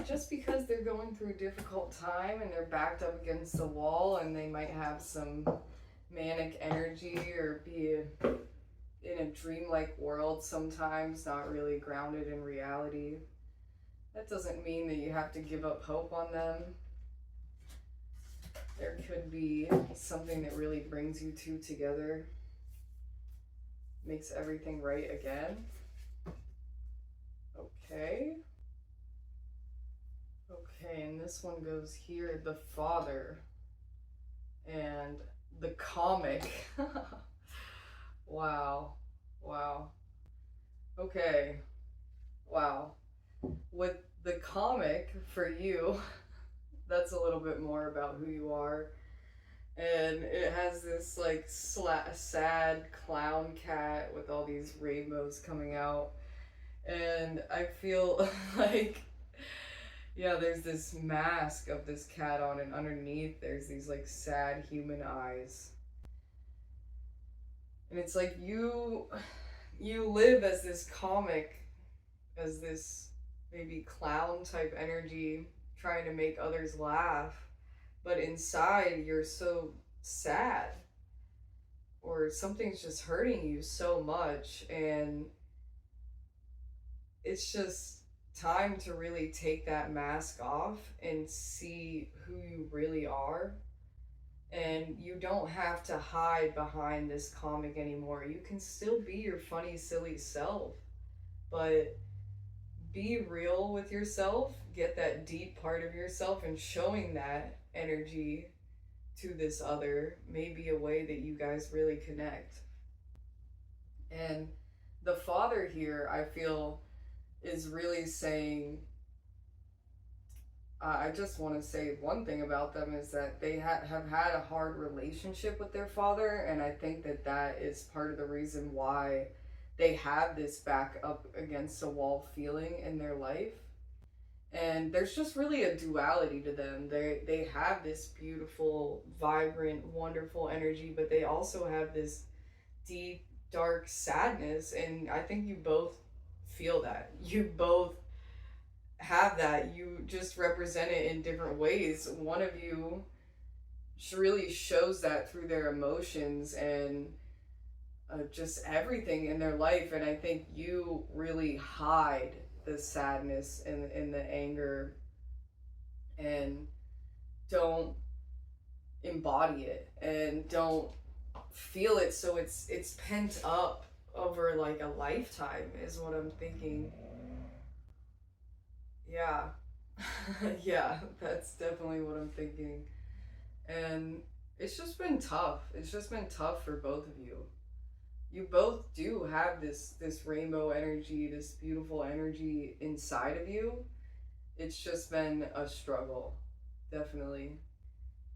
Speaker 1: Just because they're going through a difficult time and they're backed up against the wall and they might have some manic energy or be in a dreamlike world sometimes, not really grounded in reality, that doesn't mean that you have to give up hope on them. There could be something that really brings you two together, makes everything right again. Okay. Okay, and this one goes here, the father and the comic. Wow. Wow. Okay. Wow. With the comic for you, that's a little bit more about who you are. And it has this like sad clown cat with all these rainbows coming out. And I feel like, yeah, there's this mask of this cat on, and underneath there's these like sad human eyes. And it's like you live as this comic, as this maybe clown type energy, trying to make others laugh, but inside you're so sad, or something's just hurting you so much, and it's just time to really take that mask off and see who you really are. And you don't have to hide behind this comic anymore. You can still be your funny, silly self, but be real with yourself, get that deep part of yourself, and showing that energy to this other may be a way that you guys really connect. And the father here, I feel, is really saying, I just want to say one thing about them is that they have had a hard relationship with their father, and I think that that is part of the reason why they have this back up against a wall feeling in their life. And there's just really a duality to them. They have this beautiful, vibrant, wonderful energy, but they also have this deep, dark sadness, and I think you both feel that. You both have that. You just represent it in different ways. One of you really shows that through their emotions and just everything in their life, and I think you really hide the sadness and the anger and don't embody it and don't feel it, so it's pent up over like a lifetime is what I'm thinking. Yeah. Yeah, that's definitely what I'm thinking. And it's just been tough. It's just been tough for both of you. You both do have this rainbow energy, this beautiful energy inside of you. It's just been a struggle, definitely.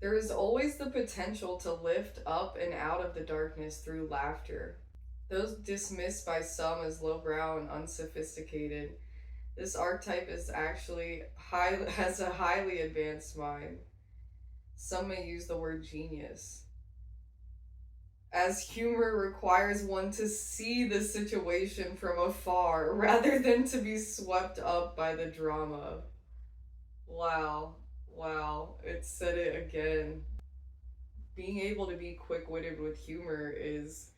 Speaker 1: There is always the potential to lift up and out of the darkness through laughter. Those dismissed by some as lowbrow and unsophisticated, this archetype is actually has a highly advanced mind. Some may use the word genius, as humor requires one to see the situation from afar rather than to be swept up by the drama. Wow, wow, it said it again. Being able to be quick-witted with humor is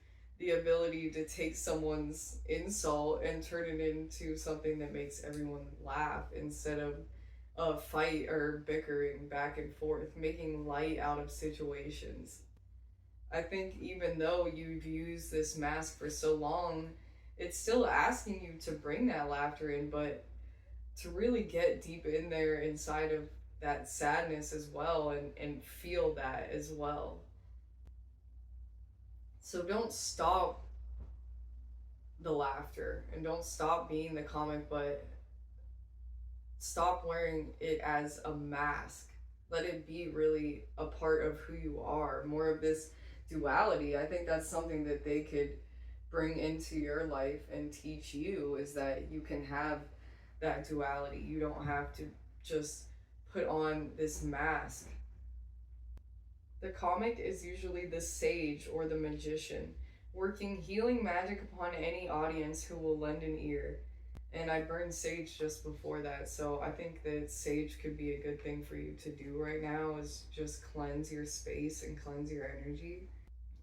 Speaker 1: the ability to take someone's insult and turn it into something that makes everyone laugh instead of a fight or bickering back and forth, making light out of situations. I think even though you've used this mask for so long, it's still asking you to bring that laughter in, but to really get deep in there inside of that sadness as well, and feel that as well. So don't stop the laughter and don't stop being the comic, but stop wearing it as a mask. Let it be really a part of who you are. More of this duality. I think that's something that they could bring into your life and teach you is that you can have that duality. You don't have to just put on this mask. The comic is usually the sage or the magician, working healing magic upon any audience who will lend an ear. And I burned sage just before that, so I think that sage could be a good thing for you to do right now, is just cleanse your space and cleanse your energy.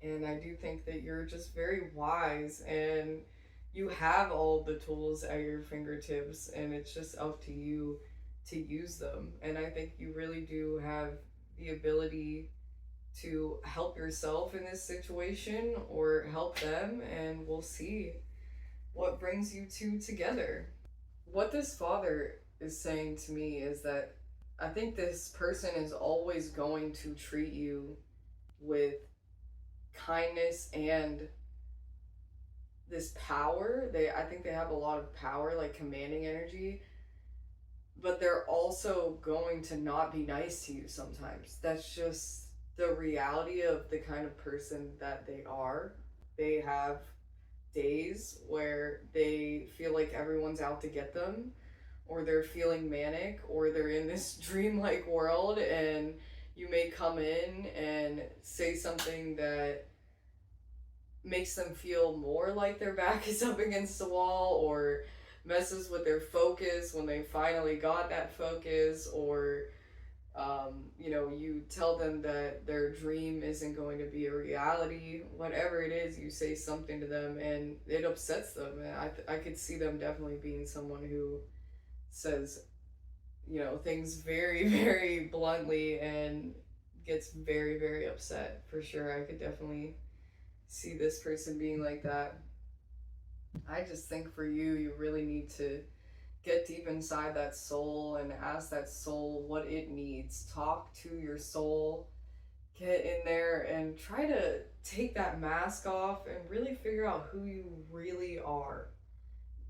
Speaker 1: And I do think that you're just very wise and you have all the tools at your fingertips, and it's just up to you to use them. And I think you really do have the ability to help yourself in this situation or help them, and we'll see what brings you two together. What this father is saying to me is that I think this person is always going to treat you with kindness and this power. I think they have a lot of power, like commanding energy, but they're also going to not be nice to you sometimes. That's just the reality of the kind of person that they are. They have days where they feel like everyone's out to get them, or they're feeling manic, or they're in this dreamlike world, and you may come in and say something that makes them feel more like their back is up against the wall, or messes with their focus when they finally got that focus, or you tell them that their dream isn't going to be a reality. Whatever it is, you say something to them and it upsets them. And I could see them definitely being someone who says, things very, very bluntly and gets very, very upset. For sure, I could definitely see this person being like that. I just think for you, you really need to get deep inside that soul and ask that soul what it needs. Talk to your soul, get in there and try to take that mask off and really figure out who you really are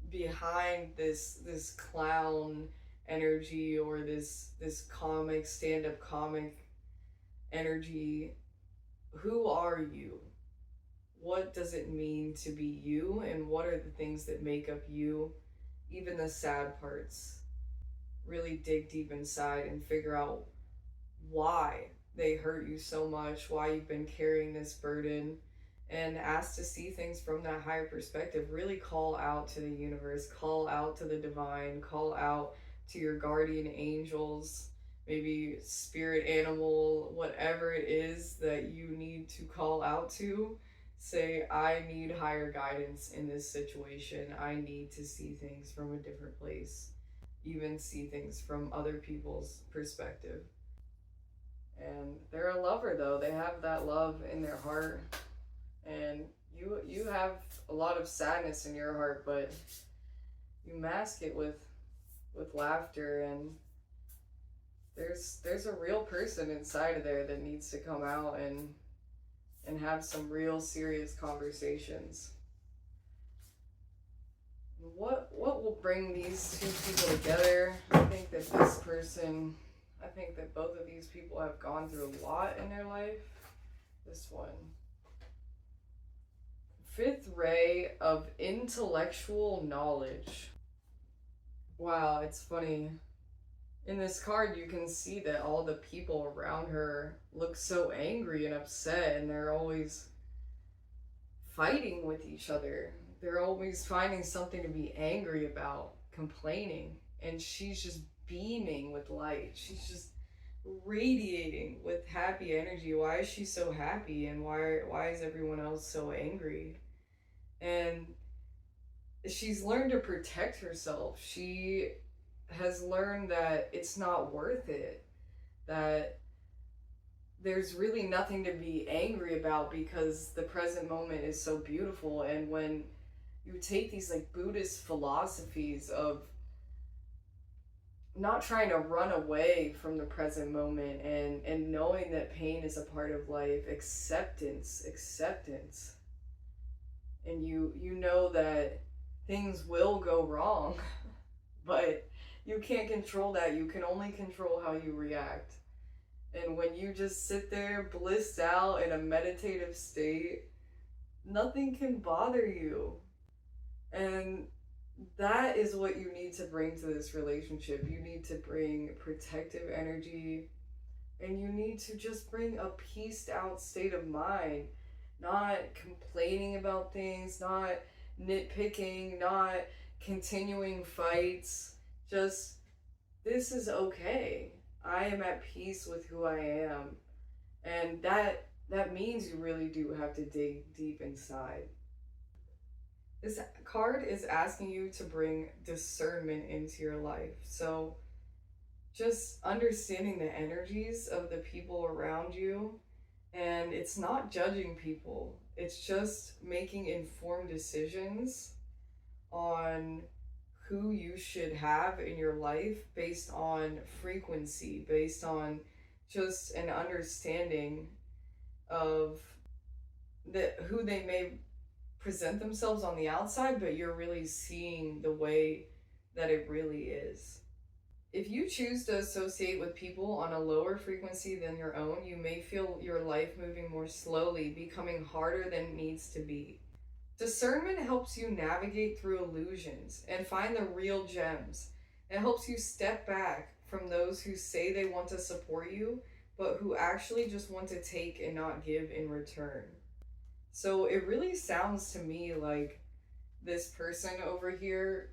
Speaker 1: behind this clown energy, or this comic, stand-up comic energy. Who are you? What does it mean to be you, and what are the things that make up you? Even the sad parts. Really dig deep inside and figure out why they hurt you so much, why you've been carrying this burden, and ask to see things from that higher perspective. Really call out to the universe, call out to the divine, call out to your guardian angels, maybe spirit animal, whatever it is that you need to call out to. Say, I need higher guidance in this situation. I need to see things from a different place, even see things from other people's perspective. And they're a lover, though. They have that love in their heart, and you have a lot of sadness in your heart, but you mask it with laughter. And there's a real person inside of there that needs to come out and have some real serious conversations. What will bring these two people together? I think that both of these people have gone through a lot in their life. This one. Fifth ray of intellectual knowledge. Wow, it's funny. In this card, you can see that all the people around her look so angry and upset, and they're always fighting with each other. They're always finding something to be angry about, complaining, and she's just beaming with light. She's just radiating with happy energy. Why is she so happy, and why is everyone else so angry? And she's learned to protect herself. She has learned that it's not worth it, that there's really nothing to be angry about because the present moment is so beautiful. And when you take these like Buddhist philosophies of not trying to run away from the present moment, and knowing that pain is a part of life, acceptance, and you know that things will go wrong, but you can't control that. You can only control how you react. And when you just sit there blissed out in a meditative state, nothing can bother you. And that is what you need to bring to this relationship. You need to bring protective energy, and you need to just bring a pieced out state of mind, not complaining about things, not nitpicking, not continuing fights. Just, this is okay. I am at peace with who I am. And that means you really do have to dig deep inside. This card is asking you to bring discernment into your life. So just understanding the energies of the people around you, and it's not judging people. It's just making informed decisions on who you should have in your life based on frequency, based on just an understanding of who they may present themselves on the outside, but you're really seeing the way that it really is. If you choose to associate with people on a lower frequency than your own, you may feel your life moving more slowly, becoming harder than it needs to be. Discernment helps you navigate through illusions and find the real gems. It helps you step back from those who say they want to support you, but who actually just want to take and not give in return. So it really sounds to me like this person over here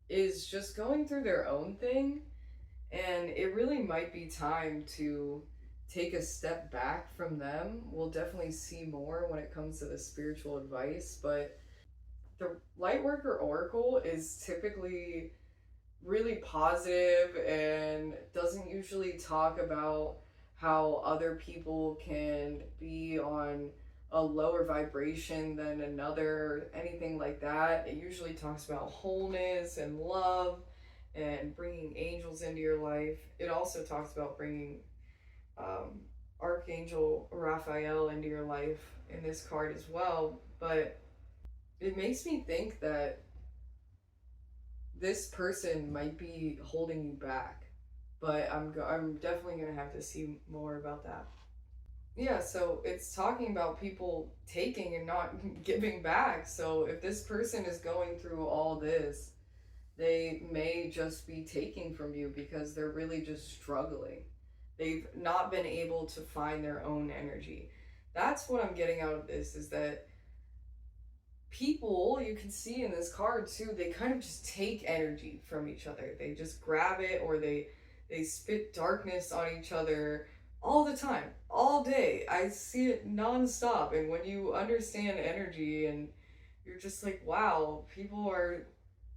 Speaker 1: is just going through their own thing, and it really might be time to take a step back from them. We'll definitely see more when it comes to the spiritual advice, but the Lightworker Oracle is typically really positive and doesn't usually talk about how other people can be on a lower vibration than another, anything like that. It usually talks about wholeness and love and bringing angels into your life. It also talks about bringing Archangel Raphael into your life in this card as well. But it makes me think that this person might be holding you back. But I'm definitely gonna have to see more about that. Yeah, so it's talking about people taking and not giving back. So if this person is going through all this, they may just be taking from you because they're really just struggling. They've not been able to find their own energy. That's what I'm getting out of this, is that people, you can see in this card too, they kind of just take energy from each other. They just grab it, or they spit darkness on each other all the time, all day. I see it nonstop. And when you understand energy, and you're just like, wow, people are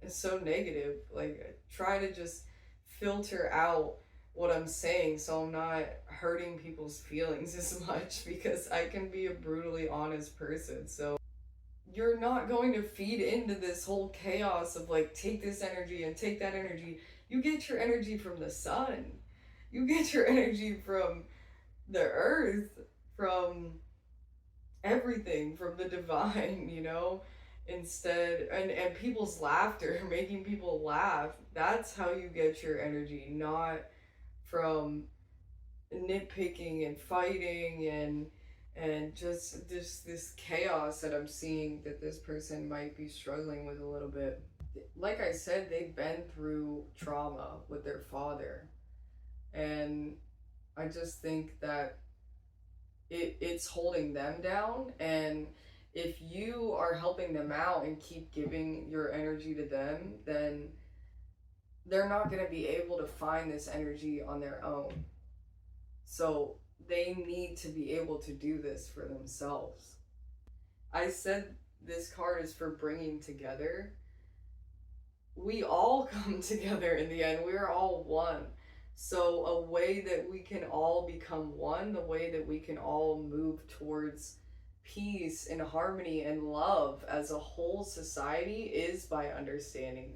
Speaker 1: so negative. Like, try to just filter out what I'm saying so I'm not hurting people's feelings as much, because I can be a brutally honest person. So you're not going to feed into this whole chaos of like, take this energy and take that energy. You get your energy from the sun. You get your energy from the earth, from everything, from the divine, instead. And people's laughter, making people laugh, that's how you get your energy, not from nitpicking and fighting and just this chaos that I'm seeing that this person might be struggling with a little bit. Like I said, they've been through trauma with their father, and I just think that it's holding them down. And if you are helping them out and keep giving your energy to them, then they're not going to be able to find this energy on their own. So they need to be able to do this for themselves. I said this card is for bringing together. We all come together in the end. We're all one. So a way that we can all become one, the way that we can all move towards peace and harmony and love as a whole society, is by understanding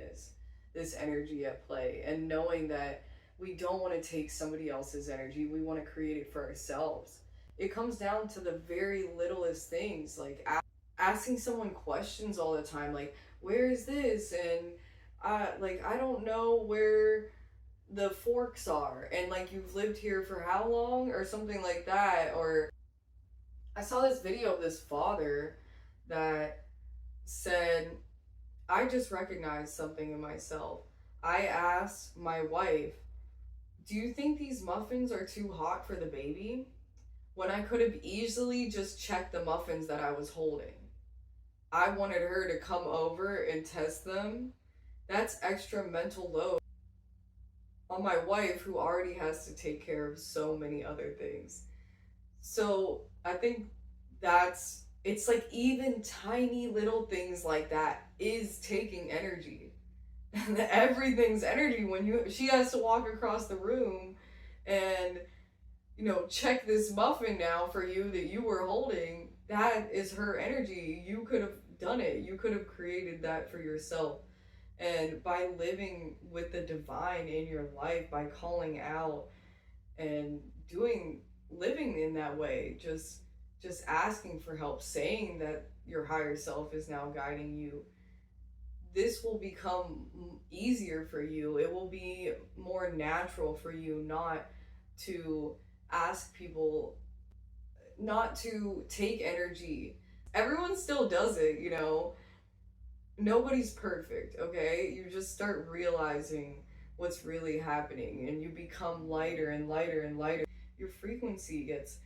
Speaker 1: this energy at play, and knowing that we don't want to take somebody else's energy. We want to create it for ourselves. It comes down to the very littlest things, like asking someone questions all the time, like, where is this? And I don't know where the forks are, and like, you've lived here for how long, or something like that. Or I saw this video of this father that said, I just recognized something in myself. I asked my wife, do you think these muffins are too hot for the baby? When I could have easily just checked the muffins that I was holding. I wanted her to come over and test them. That's extra mental load on my wife, who already has to take care of so many other things. So I think it's like even tiny little things like that is taking energy. And everything's energy when she has to walk across the room and check this muffin now for you that you were holding. That is her energy. You could have done it. You could have created that for yourself. And by living with the divine in your life, by calling out and living in that way, just asking for help, saying that your higher self is now guiding you, this will become easier for you. It will be more natural for you not to ask people, not to take energy. Everyone still does it, Nobody's perfect, okay? You just start realizing what's really happening and you become lighter and lighter and lighter. Your frequency gets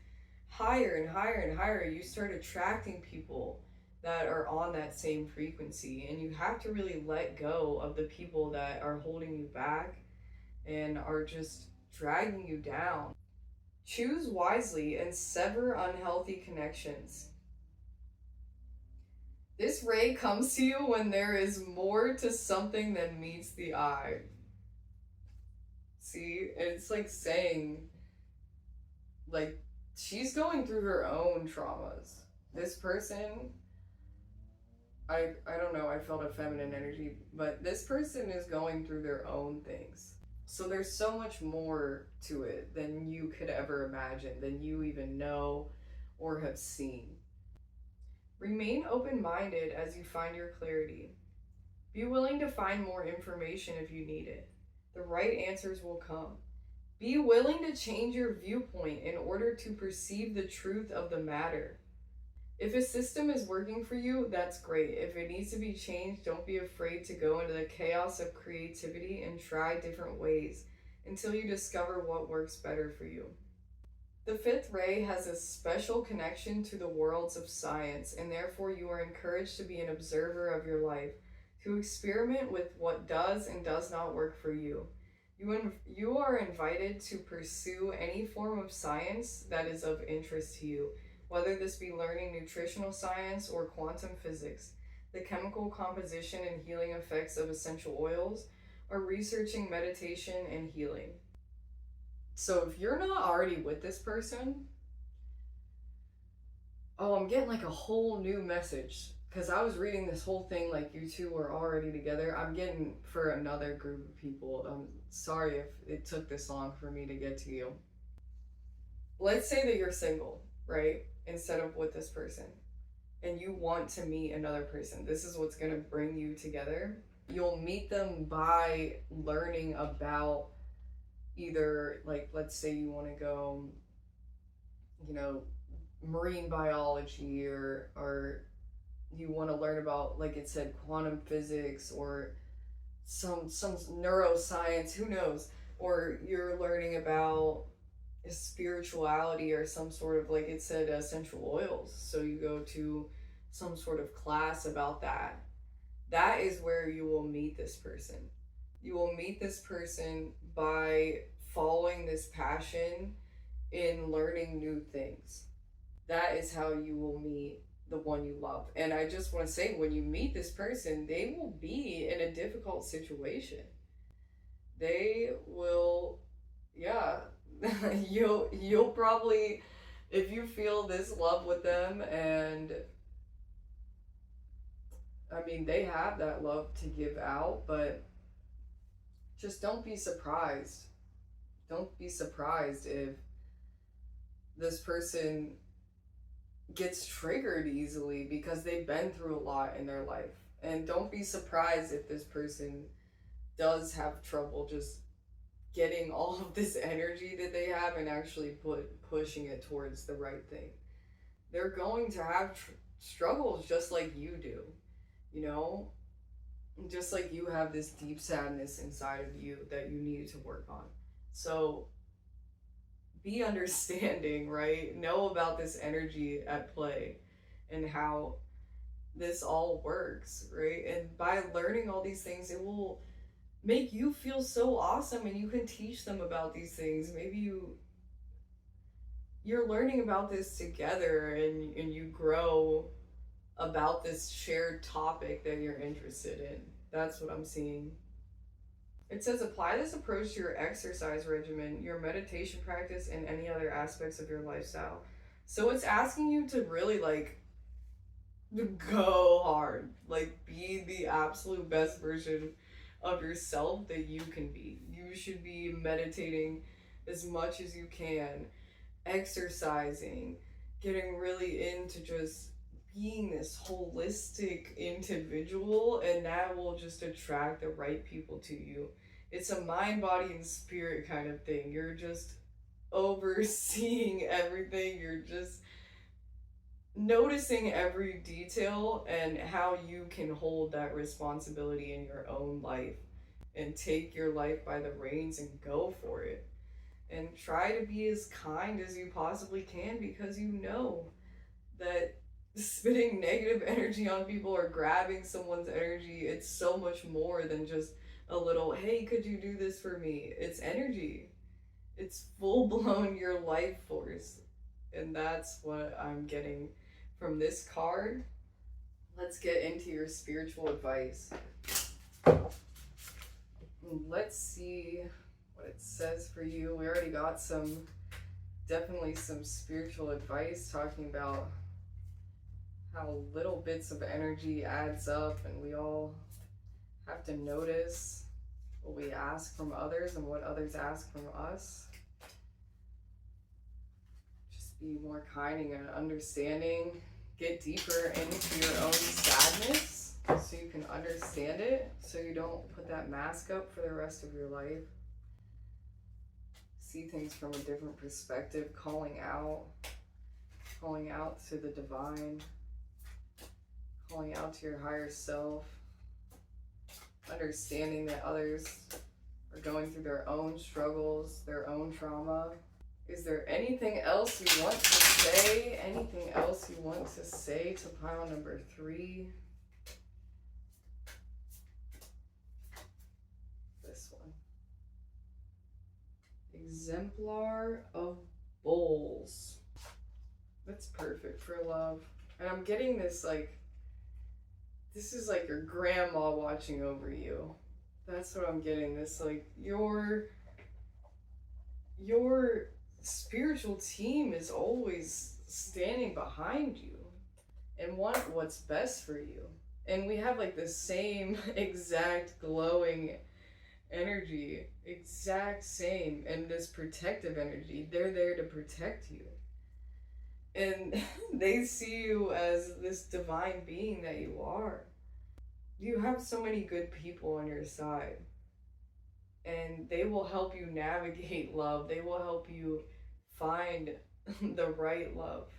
Speaker 1: higher and higher and higher. You start attracting people that are on that same frequency, and you have to really let go of the people that are holding you back and are just dragging you down. Choose wisely and sever unhealthy connections. This ray comes to you when there is more to something than meets the eye. See, it's like saying, like, she's going through her own traumas. This person, I don't know, I felt a feminine energy, but this person is going through their own things. So there's so much more to it than you could ever imagine, than you even know or have seen. Remain open-minded as you find your clarity. Be willing to find more information if you need it. The right answers will come. Be willing to change your viewpoint in order to perceive the truth of the matter. If a system is working for you, that's great. If it needs to be changed, don't be afraid to go into the chaos of creativity and try different ways until you discover what works better for you. The fifth ray has a special connection to the worlds of science, and therefore you are encouraged to be an observer of your life, to experiment with what does and does not work for you. You are invited to pursue any form of science that is of interest to you, whether this be learning nutritional science or quantum physics, the chemical composition and healing effects of essential oils, or researching meditation and healing. So if you're not already with this person, I'm getting like a whole new message, because I was reading this whole thing like you two were already together. I'm getting for another group of people. I'm sorry if it took this long for me to get to you. Let's say that you're single, right? Instead of with this person, and you want to meet another person. This is what's going to bring you together. You'll meet them by learning about either, like, let's say you want to go, marine biology, or you want to learn about, like it said, quantum physics, or some neuroscience, who knows, or you're learning about spirituality or some sort of, like it said, essential oils. So you go to some sort of class about that. That is where you will meet this person. You will meet this person by following this passion in learning new things. That is how you will meet the one you love. And I just want to say, when you meet this person, they will be in a difficult situation. They will, yeah, you'll probably, if you feel this love with them, and I mean, they have that love to give out, but just don't be surprised. Don't be surprised if this person gets triggered easily, because they've been through a lot in their life. And don't be surprised if this person does have trouble just getting all of this energy that they have and actually pushing it towards the right thing. They're going to have struggles just like you do, you know? Just like you have this deep sadness inside of you that you need to work on. So be understanding, right? Know about this energy at play and how this all works, right? And by learning all these things, it will make you feel so awesome, and you can teach them about these things. Maybe you're learning about this together, and you grow about this shared topic that you're interested in. That's what I'm seeing. It says apply this approach to your exercise regimen, your meditation practice, and any other aspects of your lifestyle. So it's asking you to really like go hard, like be the absolute best version of yourself that you can be. You should be meditating as much as you can, exercising, getting really into just being this holistic individual, and that will just attract the right people to you. It's a mind, body, and spirit kind of thing. You're just overseeing everything. You're just noticing every detail and how you can hold that responsibility in your own life and take your life by the reins and go for it. And try to be as kind as you possibly can, because you know that spitting negative energy on people or grabbing someone's energy, it's so much more than just a little, hey, could you do this for me? It's energy. It's full blown your life force. And that's what I'm getting from this card. Let's get into your spiritual advice. Let's see what it says for you. We already got definitely some spiritual advice talking about how little bits of energy adds up, and we all have to notice what we ask from others and what others ask from us. Just be more kind and understanding. Get deeper into your own sadness so you can understand it, so you don't put that mask up for the rest of your life. See things from a different perspective, calling out to the divine, calling out to your higher self, understanding that others are going through their own struggles, their own trauma. Is there anything else you want to say? Anything else you want to say to pile number 3? This one. Exemplar of Bowls. That's perfect for love. And I'm getting this like, this is like your grandma watching over you. That's what I'm getting. This like your spiritual team is always standing behind you and want what's best for you. And we have like the same exact glowing energy, exact same, and this protective energy. They're there to protect you. And they see you as this divine being that you are. You have so many good people on your side, and they will help you navigate love. They will help you find the right love.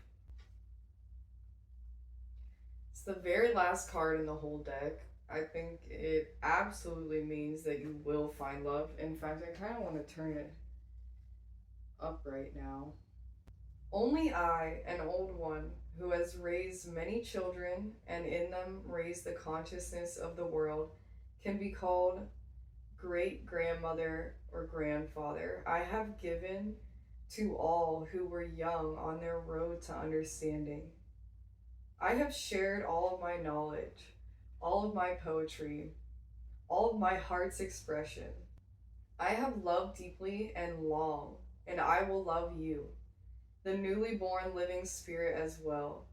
Speaker 1: It's the very last card in the whole deck. I think it absolutely means that you will find love. In fact, I kind of want to turn it up right now. Only I, an old one, who has raised many children and in them raised the consciousness of the world, can be called great-grandmother or grandfather. I have given to all who were young on their road to understanding. I have shared all of my knowledge, all of my poetry, all of my heart's expression. I have loved deeply and long, and I will love you, the newly born living spirit as well.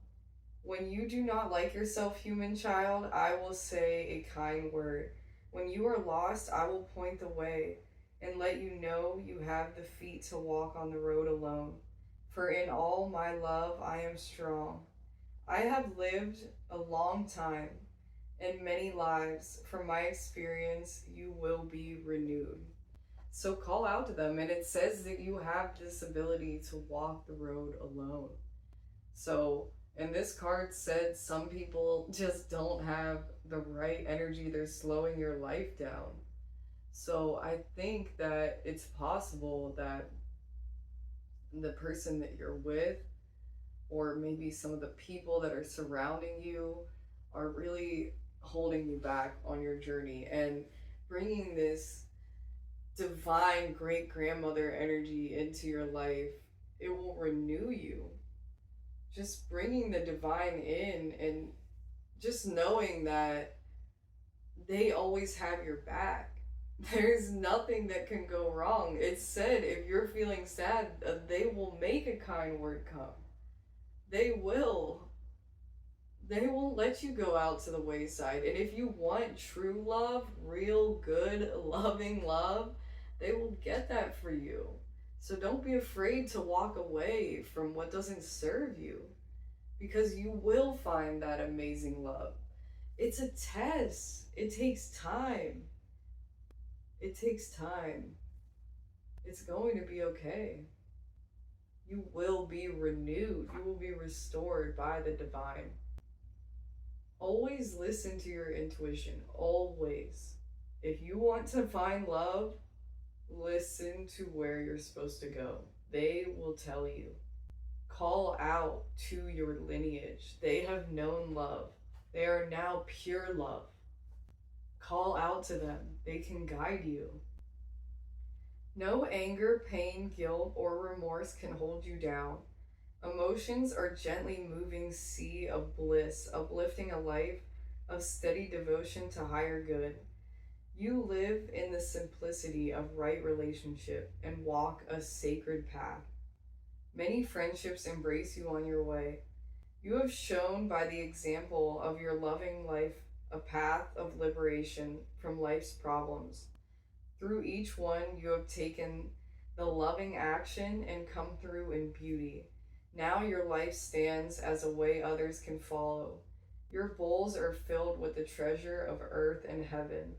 Speaker 1: When you do not like yourself, human child, I will say a kind word. When you are lost, I will point the way and let you know you have the feet to walk on the road alone. For in all my love, I am strong. I have lived a long time and many lives. From my experience, you will be renewed. So call out to them, and it says that you have this ability to walk the road alone. So And this card said some people just don't have the right energy. They're slowing your life down. So I think that it's possible that the person that you're with, or maybe some of the people that are surrounding you, are really holding you back on your journey and bringing this divine great grandmother energy into your life. It will renew you. Just bringing the divine in and just knowing that they always have your back. There's nothing that can go wrong. It's said if you're feeling sad, they will make a kind word come. They will. They won't let you go out to the wayside. And if you want true love, real, good, loving love, they will get that for you. So don't be afraid to walk away from what doesn't serve you, because you will find that amazing love. It's a test. It takes time. It takes time. It's going to be okay. You will be renewed. You will be restored by the divine. Always listen to your intuition. Always. If you want to find love, listen to where you're supposed to go. They will tell you. Call out to your lineage. They have known love. They are now pure love. Call out to them. They can guide you. No anger, pain, guilt, or remorse can hold you down. Emotions are gently moving sea of bliss, uplifting a life of steady devotion to higher good. You live in the simplicity of right relationship and walk a sacred path. Many friendships embrace you on your way. You have shown by the example of your loving life a path of liberation from life's problems. Through each one, you have taken the loving action and come through in beauty. Now your life stands as a way others can follow. Your bowls are filled with the treasure of earth and heaven.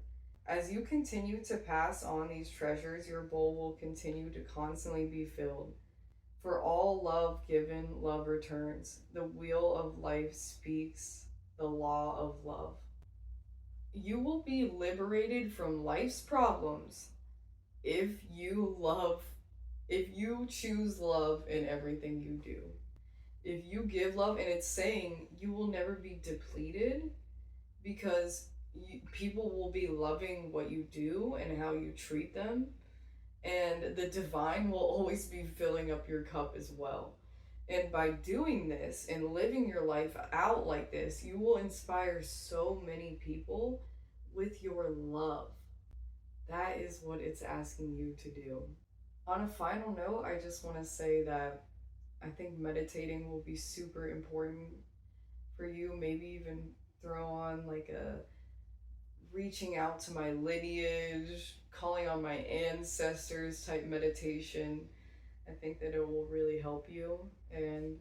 Speaker 1: As you continue to pass on these treasures, your bowl will continue to constantly be filled. For all love given, love returns. The wheel of life speaks the law of love. You will be liberated from life's problems if you choose love in everything you do. If you give love, and it's saying you will never be depleted, because people will be loving what you do and how you treat them, and the divine will always be filling up your cup as well. And by doing this and living your life out like this, you will inspire so many people with your love. That is what it's asking you to do. On a final note, I just want to say that I think meditating will be super important for you. Maybe even throw on like a reaching out to my lineage, calling on my ancestors type meditation. I think that it will really help you. And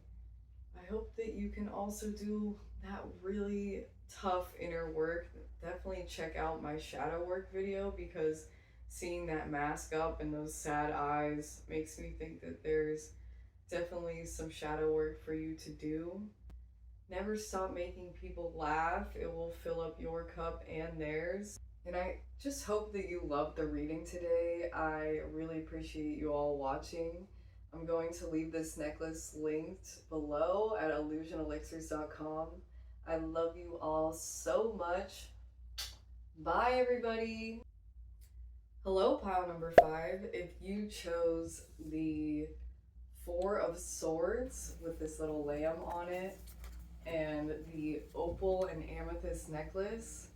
Speaker 1: I hope that you can also do that really tough inner work. Definitely check out my shadow work video, because seeing that mask up and those sad eyes makes me think that there's definitely some shadow work for you to do. Never stop making people laugh. It will fill up your cup and theirs. And I just hope that you loved the reading today. I really appreciate you all watching. I'm going to leave this necklace linked below at illusionelixirs.com. I love you all so much. Bye, everybody. Hello, pile number 5. If you chose the 4 of Swords with this little lamb on it and the opal and amethyst necklace,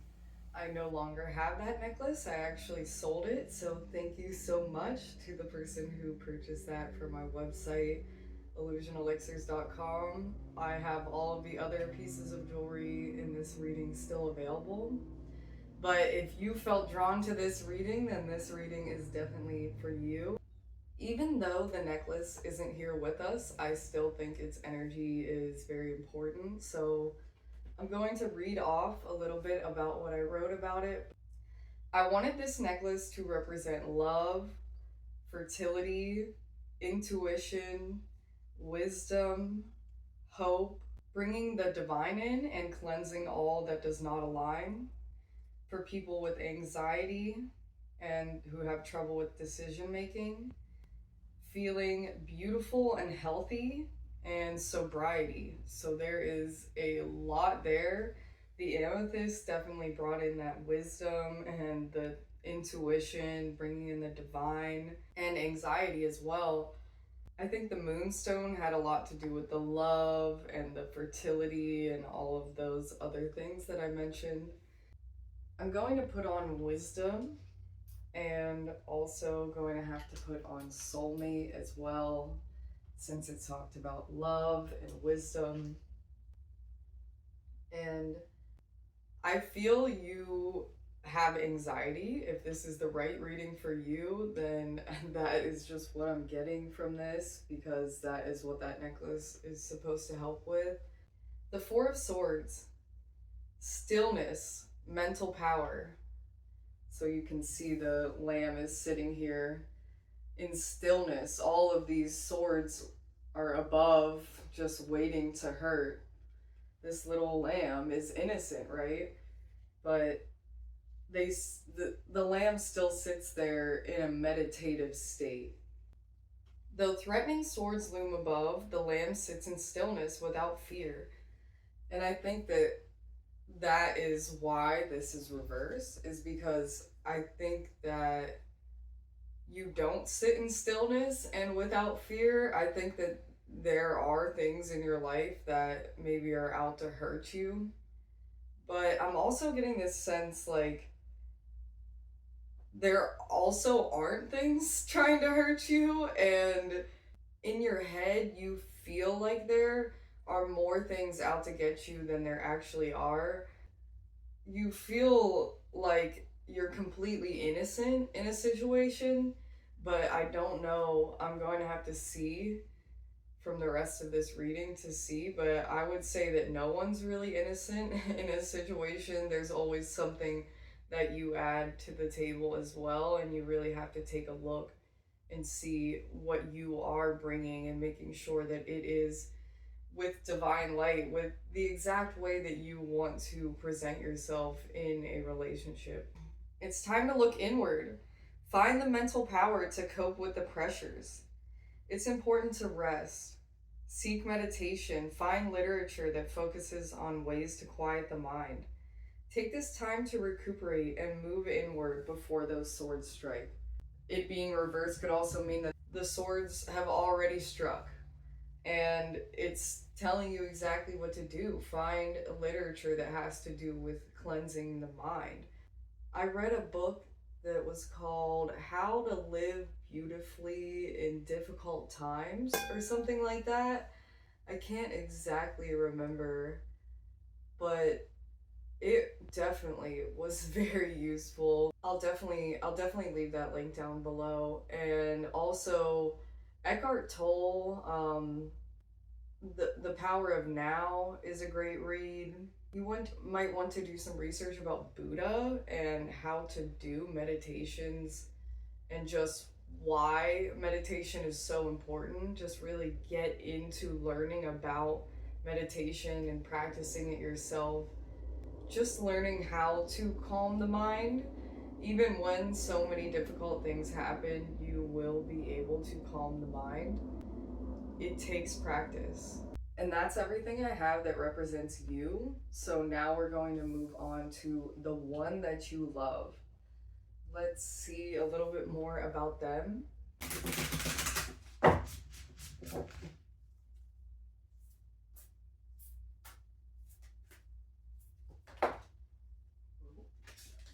Speaker 1: I no longer have that necklace. I actually sold it, so thank you so much to the person who purchased that from my website, illusionelixirs.com. I have all of the other pieces of jewelry in this reading still available. But if you felt drawn to this reading, then this reading is definitely for you. Even though the necklace isn't here with us, I still think its energy is very important. So I'm going to read off a little bit about what I wrote about it. I wanted this necklace to represent love, fertility, intuition, wisdom, hope, bringing the divine in and cleansing all that does not align. For people with anxiety and who have trouble with decision making, feeling beautiful and healthy, and sobriety. So there is a lot there. The amethyst definitely brought in that wisdom and the intuition, bringing in the divine, and anxiety as well. I think the Moonstone had a lot to do with the love and the fertility and all of those other things that I mentioned. I'm going to put on wisdom and also going to have to put on soulmate as well, since it talked about love and wisdom. And I feel you have anxiety. If this is the right reading for you, then that is just what I'm getting from this, because that is what that necklace is supposed to help with. The Four of Swords, stillness, mental power. So you can see the lamb is sitting here in stillness. All of these swords are above, just waiting to hurt. This little lamb is innocent, right? But the lamb still sits there in a meditative state. Though threatening swords loom above, the lamb sits in stillness without fear. And I think that is why this is reversed, is because I think that you don't sit in stillness and without fear. I think that there are things in your life that maybe are out to hurt you. But I'm also getting this sense like there also aren't things trying to hurt you, and in your head you feel like there are more things out to get you than there actually are. You feel like you're completely innocent in a situation, but I don't know. I'm going to have to see from the rest of this reading to see, but I would say that no one's really innocent in a situation. There's always something that you add to the table as well, and you really have to take a look and see what you are bringing and making sure that it is with divine light, with the exact way that you want to present yourself in a relationship. It's time to look inward. Find the mental power to cope with the pressures. It's important to rest. Seek meditation. Find literature that focuses on ways to quiet the mind. Take this time to recuperate and move inward before those swords strike. It being reversed could also mean that the swords have already struck, and it's telling you exactly what to do. Find literature that has to do with cleansing the mind. I read a book that was called How to Live Beautifully in Difficult Times or something like that. I can't exactly remember, but it definitely was very useful. I'll definitely leave that link down below. And also Eckhart Tolle, the Power of Now is a great read. You might want to do some research about Buddha and how to do meditations and just why meditation is so important. Just really get into learning about meditation and practicing it yourself. Just learning how to calm the mind. Even when so many difficult things happen, you will be able to calm the mind. It takes practice. And that's everything I have that represents you. So now we're going to move on to the one that you love. Let's see a little bit more about them.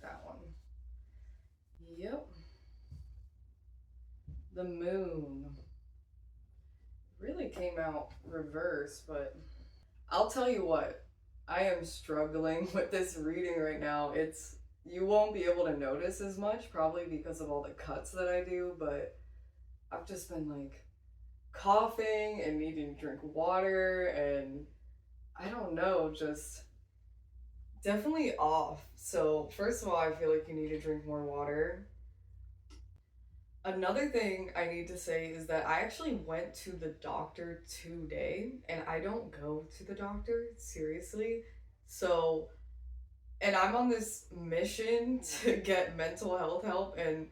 Speaker 1: That one. Yep. The moon. Really came out reverse, but I'll tell you what, I am struggling with this reading right now. You won't be able to notice as much, probably because of all the cuts that I do, but I've just been like coughing and needing to drink water, and I don't know, just definitely off. So first of all, I feel like you need to drink more water. Another thing I need to say is that I actually went to the doctor today, and I don't go to the doctor, seriously. So, and I'm on this mission to get mental health help, and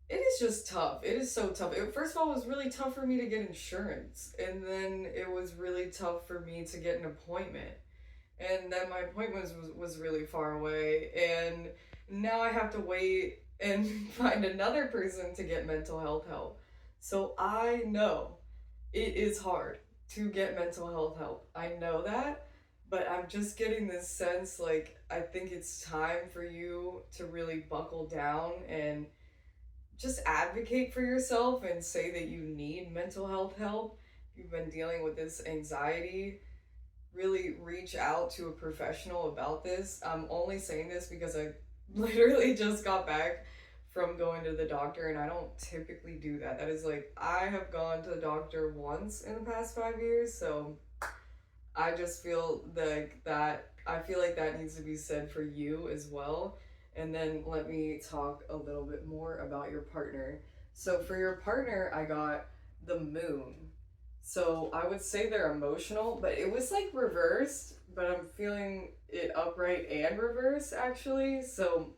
Speaker 1: it is just tough. It is so tough. First of all, it was really tough for me to get insurance, and then it was really tough for me to get an appointment. And then my appointment was really far away, and now I have to wait and find another person to get mental health help. So I know it is hard to get mental health help. I know that, but I'm just getting this sense like I think it's time for you to really buckle down and just advocate for yourself and say that you need mental health help. If you've been dealing with this anxiety, really reach out to a professional about this. I'm only saying this because I literally just got back from going to the doctor, and I don't typically do that. That is like, I have gone to the doctor once in the past 5 years, so I just feel like that, I feel like that needs to be said for you as well. And then let me talk a little bit more about your partner. So for your partner, I got the moon. So I would say they're emotional, but it was like reversed, but I'm feeling it upright and reverse actually. So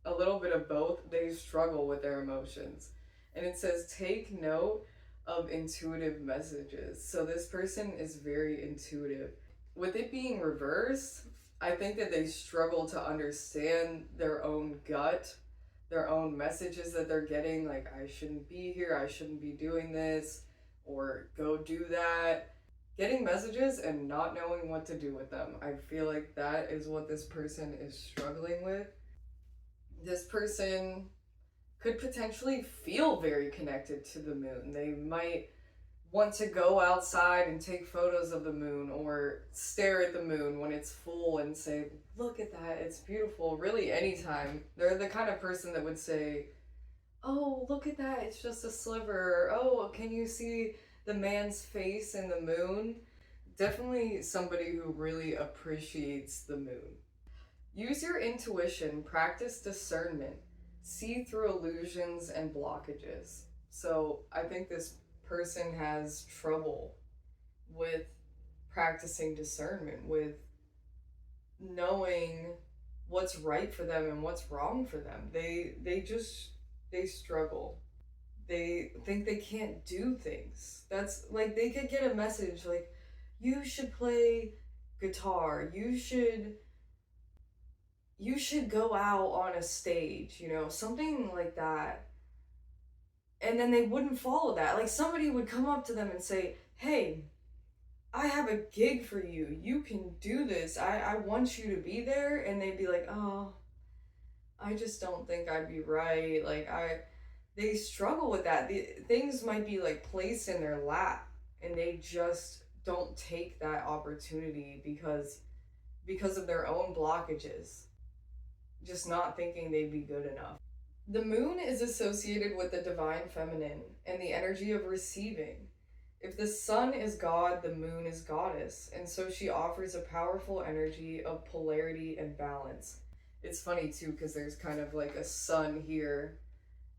Speaker 1: a little bit of both. They struggle with their emotions. And it says, take note of intuitive messages. So this person is very intuitive. With it being reversed, I think that they struggle to understand their own gut, their own messages that they're getting, like, I shouldn't be here, I shouldn't be doing this, or go do that. Getting messages and not knowing what to do with them. I feel like that is what this person is struggling with. This person could potentially feel very connected to the moon. They might want to go outside and take photos of the moon or stare at the moon when it's full and say, look at that, it's beautiful. Really, anytime. They're the kind of person that would say, oh, look at that, it's just a sliver. Oh, can you see the man's face in the moon? Definitely somebody who really appreciates the moon. Use your intuition, practice discernment, see through illusions and blockages. So I think this person has trouble with practicing discernment, with knowing what's right for them and what's wrong for them. They struggle. They think they can't do things. That's like they could get a message like, you should play guitar, you should go out on a stage, something like that. And then they wouldn't follow that. Like somebody would come up to them and say, hey, I have a gig for you. You can do this. I want you to be there. And they'd be like, oh, I just don't think I'd be right. They struggle with that. Things might be like placed in their lap and they just don't take that opportunity because of their own blockages, just not thinking they'd be good enough. The moon is associated with the divine feminine and the energy of receiving. If the sun is God, the moon is goddess, and so she offers a powerful energy of polarity and balance. It's funny too, because there's kind of like a sun here.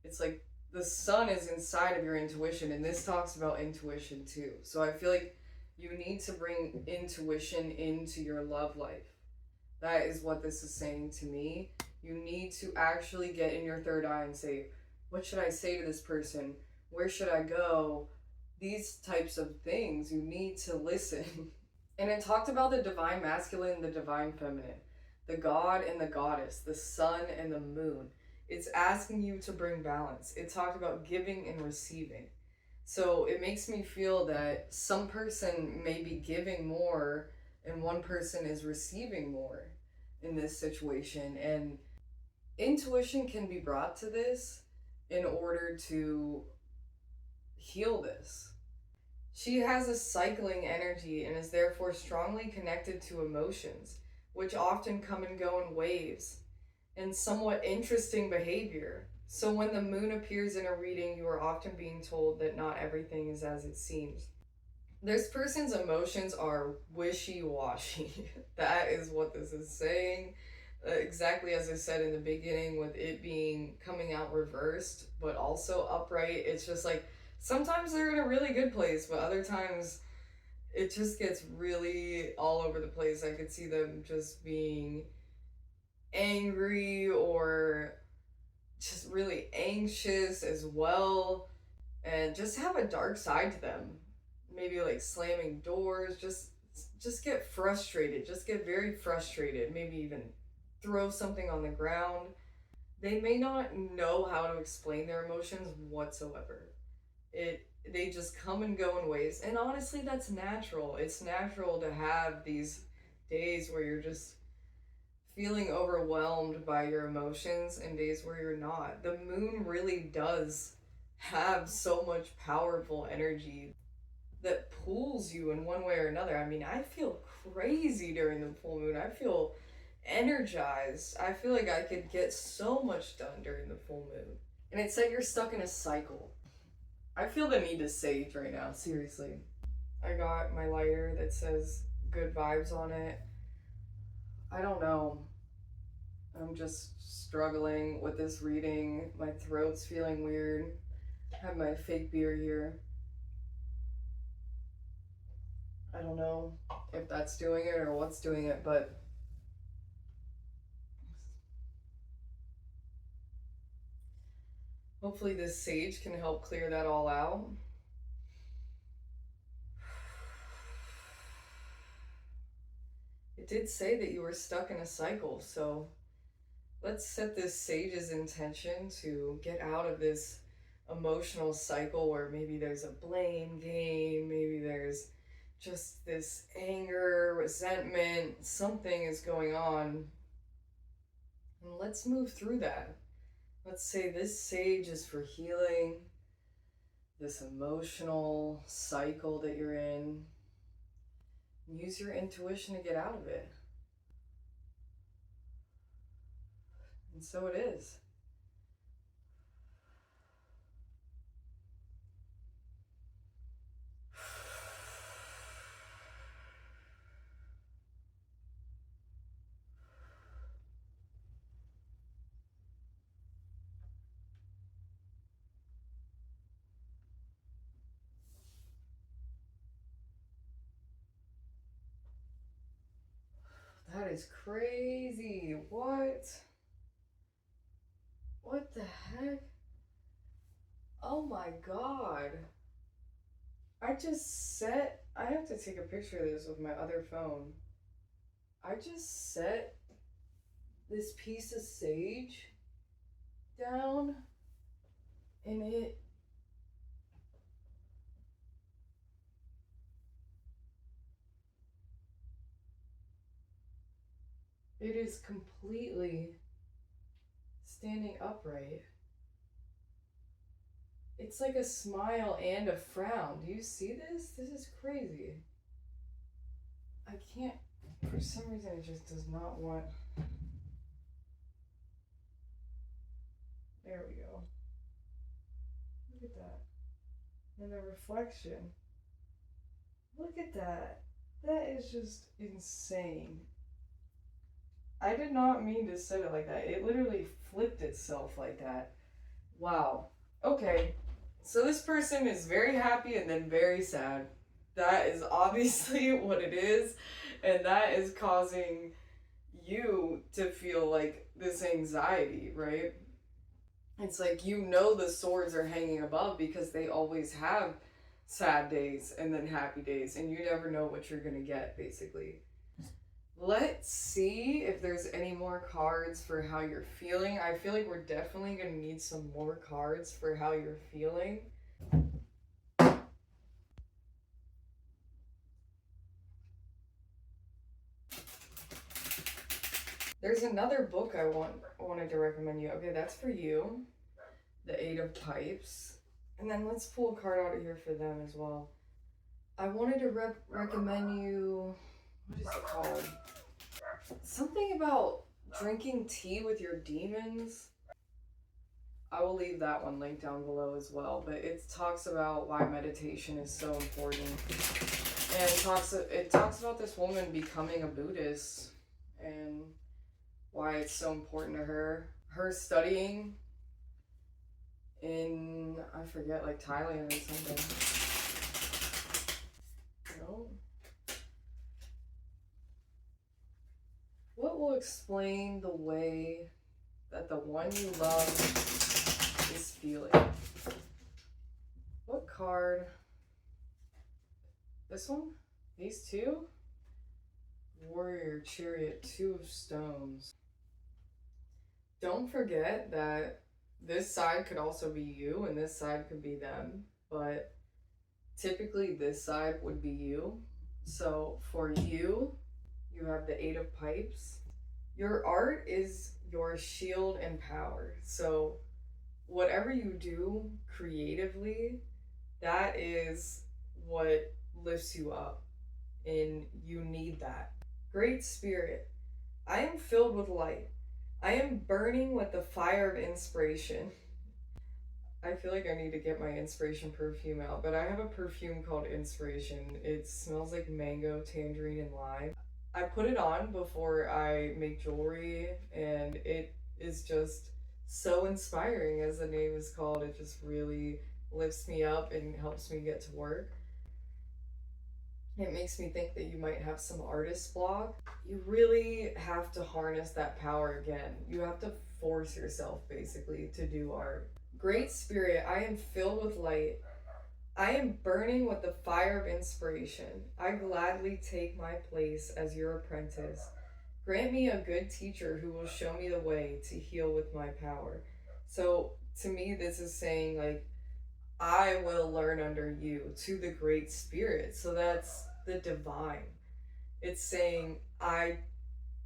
Speaker 1: It's like the sun is inside of your intuition, and this talks about intuition too. So I feel like you need to bring intuition into your love life. That is what this is saying to me. You need to actually get in your third eye and say, what should I say to this person? Where should I go? These types of things, you need to listen. And it talked about the divine masculine, the divine feminine, the god and the goddess, the sun and the moon. It's asking you to bring balance. It talked about giving and receiving. So it makes me feel that some person may be giving more and one person is receiving more in this situation. And intuition can be brought to this in order to heal this. She has a cycling energy and is therefore strongly connected to emotions, which often come and go in waves, and somewhat interesting behavior. So when the moon appears in a reading, you are often being told that not everything is as it seems. This person's emotions are wishy-washy. That is what this is saying. exactly as I said in the beginning, with it being coming out reversed, but also upright. It's just like sometimes they're in a really good place, but other times it just gets really all over the place. I could see them just being angry or just really anxious as well, and just have a dark side to them. Maybe like slamming doors, just get frustrated, just get very frustrated, maybe even throw something on the ground. They may not know how to explain their emotions whatsoever. They just come and go in waves. And honestly, that's natural. It's natural to have these days where you're just feeling overwhelmed by your emotions and days where you're not. The moon really does have so much powerful energy that pulls you in one way or another. I mean, I feel crazy during the full moon. I feel energized. I feel like I could get so much done during the full moon. And it's like you're stuck in a cycle. I feel the need to sage right now, seriously. I got my lighter that says good vibes on it. I don't know. I'm just struggling with this reading. My throat's feeling weird. I have my fake beer here. I don't know if that's doing it or what's doing it, but hopefully this sage can help clear that all out. It did say that you were stuck in a cycle, so let's set this sage's intention to get out of this emotional cycle where maybe there's a blame game, maybe there's just this anger, resentment, something is going on. And let's move through that. Let's say this sage is for healing this emotional cycle that you're in. Use your intuition to get out of it. And so it is. That is crazy. What? What the heck? Oh my god. I have to take a picture of this with my other phone. I just set this piece of sage down and it is completely standing upright. It's like a smile and a frown. Do you see this? This is crazy. I can't, for some reason it just does not want. There we go. Look at that. And the reflection. Look at that. That is just insane. I did not mean to set it like that. It literally flipped itself like that. Wow. Okay. So this person is very happy and then very sad. That is obviously what it is. And that is causing you to feel like this anxiety, right? It's like, you know, the swords are hanging above because they always have sad days and then happy days, and you never know what you're gonna get, basically. Let's see if there's any more cards for how you're feeling. I feel like we're definitely gonna need some more cards for how you're feeling. There's another book I wanted to recommend you. Okay, that's for you. The Eight of Pipes. And then let's pull a card out of here for them as well. I wanted to recommend you, what is it called? Something about drinking tea with your demons. I will leave that one linked down below as well, but it talks about why meditation is so important. And it talks about this woman becoming a Buddhist, and why it's so important to her. Her studying in, I forget, like Thailand or something. No. What will explain the way that the one you love is feeling? What card? This one? These two? Warrior, Chariot, Two of Stones. Don't forget that this side could also be you and this side could be them, but typically this side would be you. So for you, you have the Eight of Pipes. Your art is your shield and power. So whatever you do creatively, that is what lifts you up, and you need that. Great Spirit, I am filled with light. I am burning with the fire of inspiration. I feel like I need to get my inspiration perfume out, but I have a perfume called Inspiration. It smells like mango, tangerine, and lime. I put it on before I make jewelry, and it is just so inspiring, as the name is called. It just really lifts me up and helps me get to work. It makes me think that you might have some artist block. You really have to harness that power again. You have to force yourself basically to do art. Great Spirit, I am filled with light. I am burning with the fire of inspiration. I gladly take my place as your apprentice. Grant me a good teacher who will show me the way to heal with my power. So to me, this is saying, like, I will learn under you to the Great Spirit. So that's the divine. It's saying,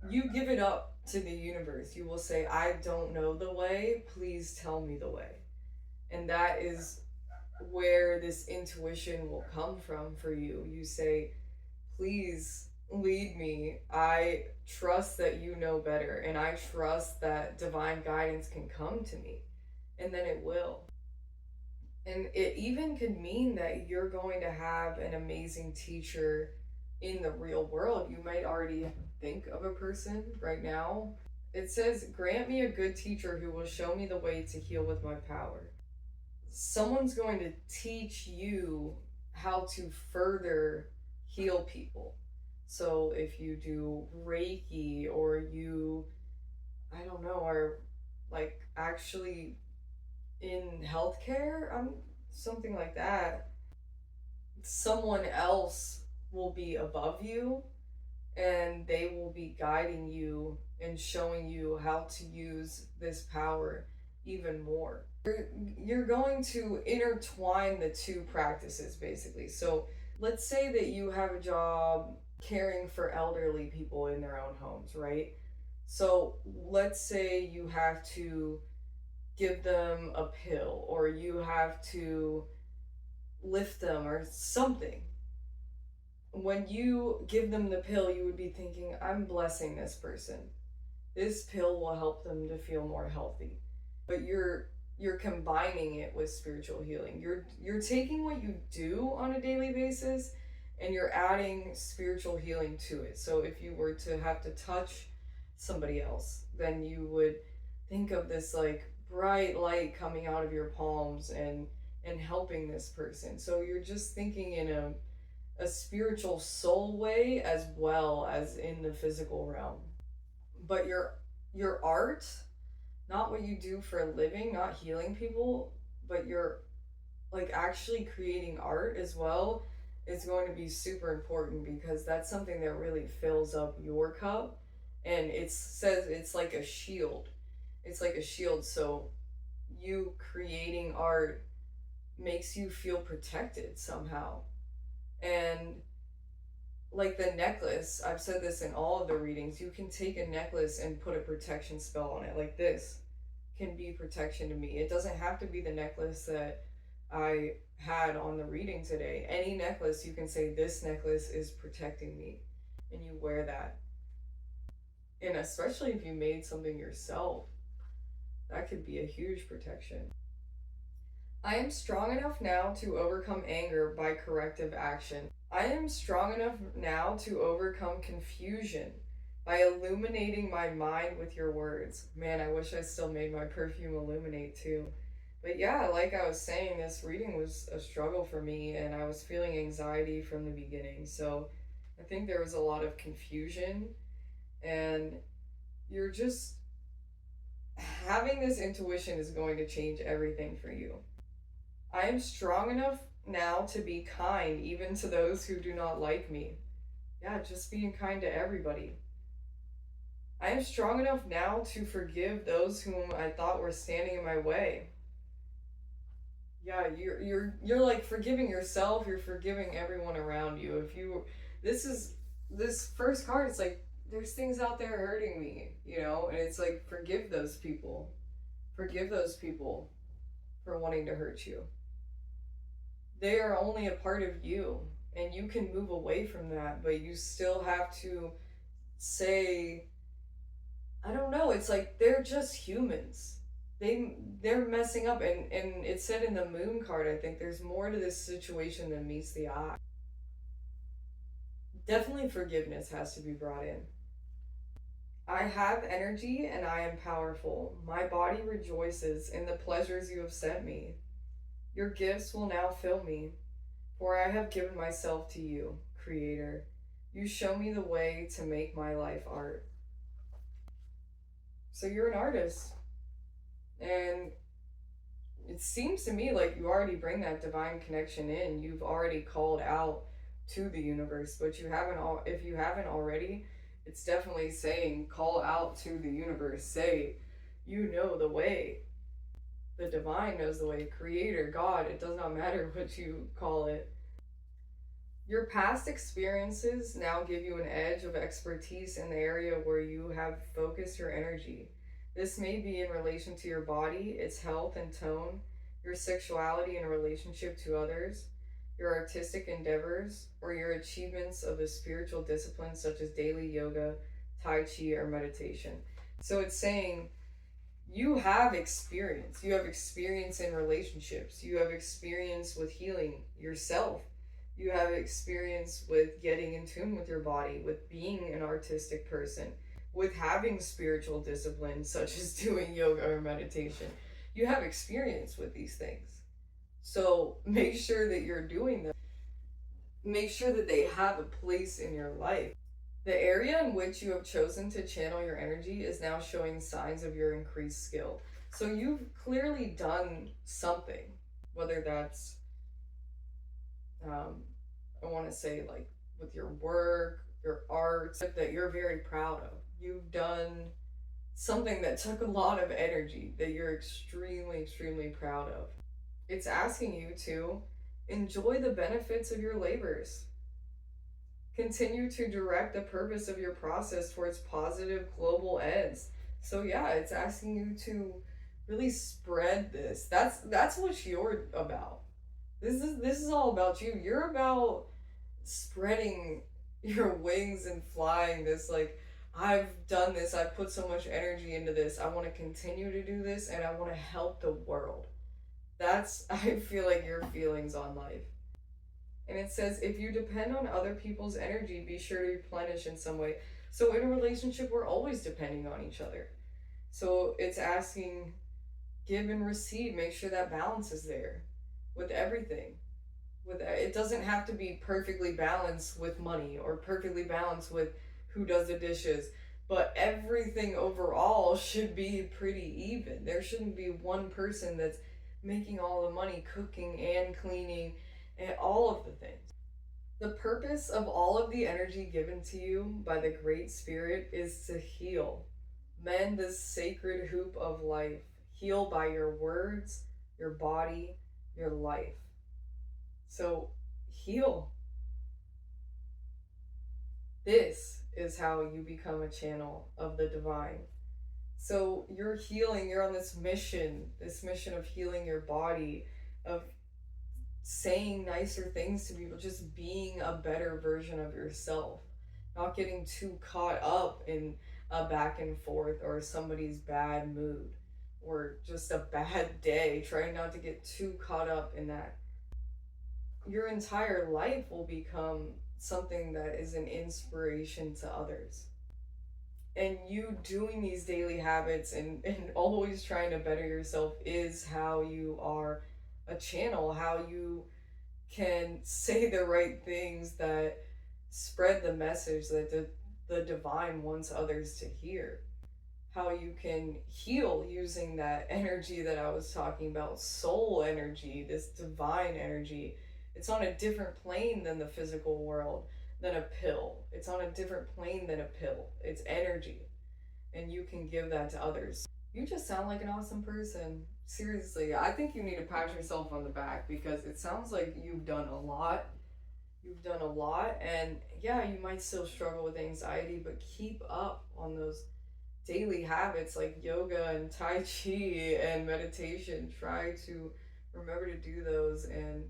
Speaker 1: you give it up to the universe. You will say, I don't know the way. Please tell me the way. And that is where this intuition will come from for you. You say, please lead me. I trust that you know better, and I trust that divine guidance can come to me, and then it will. And it even could mean that you're going to have an amazing teacher in the real world. You might already think of a person right now. It says, grant me a good teacher who will show me the way to heal with my power. Someone's going to teach you how to further heal people. So if you do Reiki, or you, I don't know, are like actually in healthcare, something like that, someone else will be above you and they will be guiding you and showing you how to use this power even more. You're going to intertwine the two practices basically. So let's say that you have a job caring for elderly people in their own homes, right? So let's say you have to give them a pill, or you have to lift them or something. When you give them the pill, you would be thinking, I'm blessing this person. This pill will help them to feel more healthy. But you're combining it with spiritual healing. You're taking what you do on a daily basis and you're adding spiritual healing to it. So if you were to have to touch somebody else, then you would think of this like bright light coming out of your palms and helping this person. So you're just thinking in a spiritual soul way as well as in the physical realm. But your art, not what you do for a living, not healing people, but you're like actually creating art as well, is going to be super important, because that's something that really fills up your cup. And it says it's like a shield. It's like a shield. So you creating art makes you feel protected somehow. And like the necklace, I've said this in all of the readings, you can take a necklace and put a protection spell on it. Like this can be protection to me. It doesn't have to be the necklace that I had on the reading today. Any necklace, you can say, this necklace is protecting me, and you wear that. And especially if you made something yourself, that could be a huge protection. I am strong enough now to overcome anger by corrective action. I am strong enough now to overcome confusion by illuminating my mind with your words. Man, I wish I still made my perfume illuminate too. But yeah, like I was saying, this reading was a struggle for me, and I was feeling anxiety from the beginning. So I think there was a lot of confusion, and you're just having this intuition is going to change everything for you. I am strong enough now to be kind even to those who do not like me. Yeah, just being kind to everybody. I am strong enough now to forgive those whom I thought were standing in my way. Yeah, you're like forgiving yourself, you're forgiving everyone around you. If you this first card, it's like there's things out there hurting me, and it's like forgive those people. Forgive those people for wanting to hurt you. They are only a part of you, and you can move away from that, but you still have to say, I don't know, it's like they're just humans. They're messing up, and it said in the moon card, I think there's more to this situation than meets the eye. Definitely forgiveness has to be brought in. I have energy and I am powerful. My body rejoices in the pleasures you have sent me. Your gifts will now fill me, for I have given myself to you, Creator. You show me the way to make my life art. So you're an artist, and it seems to me like you already bring that divine connection in. You've already called out to the universe, but if you haven't already, it's definitely saying call out to the universe. Say, you know the way. The divine knows the way. Creator, God, it does not matter what you call it. Your past experiences now give you an edge of expertise in the area where you have focused your energy. This may be in relation to your body, its health and tone, your sexuality in relationship to others, your artistic endeavors, or your achievements of a spiritual discipline such as daily yoga, tai chi, or meditation. So it's saying you have experience. You have experience in relationships. You have experience with healing yourself. You have experience with getting in tune with your body, with being an artistic person, with having spiritual disciplines such as doing yoga or meditation. You have experience with these things. So make sure that you're doing them. Make sure that they have a place in your life. The area in which you have chosen to channel your energy is now showing signs of your increased skill. So you've clearly done something, whether that's, I want to say, like with your work, your art, that you're very proud of. You've done something that took a lot of energy that you're extremely, extremely proud of. It's asking you to enjoy the benefits of your labors. Continue to direct the purpose of your process towards positive global ends. So yeah, it's asking you to really spread this. That's what you're about. This is all about you. You're about spreading your wings and flying this, like, I've done this, I've put so much energy into this, I want to continue to do this, and I want to help the world. That's, I feel like, your feelings on life. And it says, if you depend on other people's energy, be sure to replenish in some way. So in a relationship, we're always depending on each other. So it's asking, give and receive, make sure that balance is there with everything. It doesn't have to be perfectly balanced with money or perfectly balanced with who does the dishes, but everything overall should be pretty even. There shouldn't be one person that's making all the money, cooking and cleaning and all of the things. The purpose of all of the energy given to you by the Great Spirit is to heal. Mend this sacred hoop of life. Heal by your words, your body, your life. So heal. This is how you become a channel of the divine. So you're healing, you're on this mission of healing your body, of saying nicer things to people, just being a better version of yourself, not getting too caught up in a back and forth or somebody's bad mood or just a bad day, trying not to get too caught up in that. Your entire life will become something that is an inspiration to others. And you doing these daily habits and always trying to better yourself is how you are a channel, how you can say the right things that spread the message that the divine wants others to hear. How you can heal using that energy that I was talking about, soul energy, this divine energy. It's on a different plane than the physical world, than a pill. It's on a different plane than a pill. It's energy, and you can give that to others. You just sound like an awesome person. Seriously, I think you need to pat yourself on the back because it sounds like you've done a lot. You've done a lot, and yeah, you might still struggle with anxiety, but keep up on those daily habits like yoga and Tai Chi and meditation. Try to remember to do those and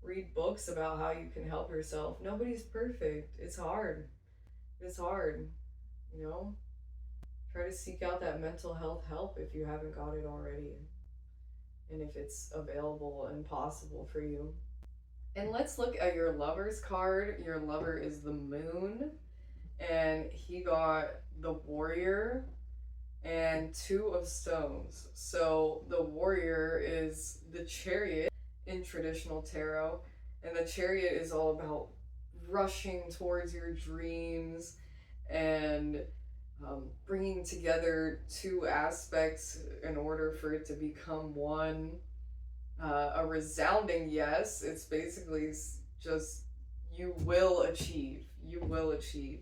Speaker 1: read books about how you can help yourself. Nobody's perfect. It's hard. It's hard, you know? Try to seek out that mental health help if you haven't got it already and if it's available and possible for you. And let's look at your lover's card. Your lover is the moon, and he got the warrior and two of stones. So the warrior is the chariot in traditional tarot, and the chariot is all about rushing towards your dreams and bringing together two aspects in order for it to become one. A resounding yes. It's basically just you will achieve. You will achieve.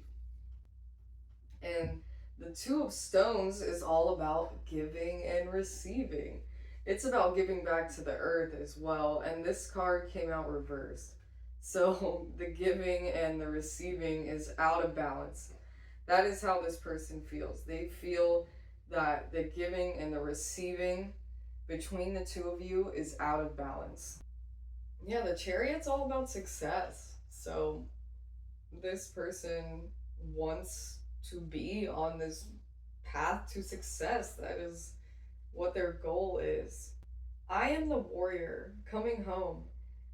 Speaker 1: And the two of stones is all about giving and receiving. It's about giving back to the earth as well. And this card came out reversed. So the giving and the receiving is out of balance. That is how this person feels. They feel that the giving and the receiving between the two of you is out of balance. Yeah, the chariot's all about success. So this person wants to be on this path to success. That is what their goal is. I am the warrior coming home.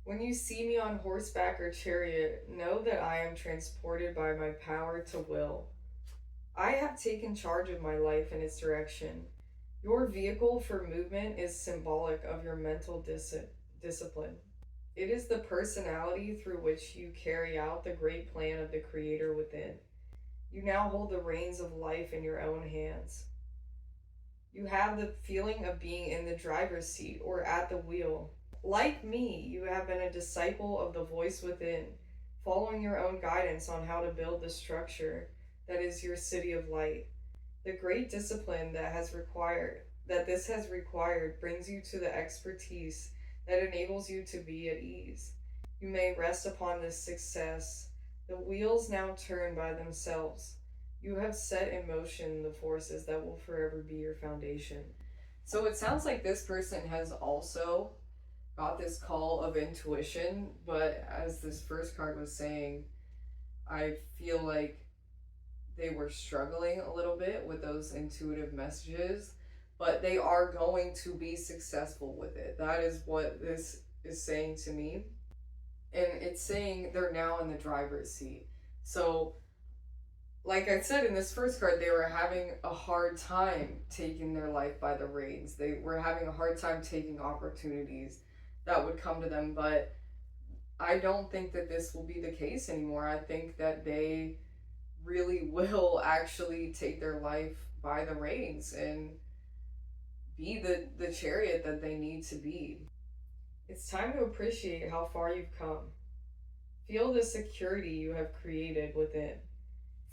Speaker 1: When you see me on horseback or chariot, know that I am transported by my power to will. I have taken charge of my life and its direction. Your vehicle for movement is symbolic of your mental discipline. It is the personality through which you carry out the great plan of the Creator within. You now hold the reins of life in your own hands. You have the feeling of being in the driver's seat or at the wheel. Like me, you have been a disciple of the voice within, following your own guidance on how to build the structure that is your city of light. The great discipline that this has required brings you to the expertise that enables you to be at ease. You may rest upon this success. The wheels now turn by themselves. You have set in motion the forces that will forever be your foundation. So it sounds like this person has also got this call of intuition, but as this first card was saying, I feel like they were struggling a little bit with those intuitive messages, but they are going to be successful with it. That is what this is saying to me. And it's saying they're now in the driver's seat. So, like I said in this first card, they were having a hard time taking their life by the reins. They were having a hard time taking opportunities that would come to them, but I don't think that this will be the case anymore. I think that they really will actually take their life by the reins and be the chariot that they need to be. It's time to appreciate how far you've come. Feel the security you have created within.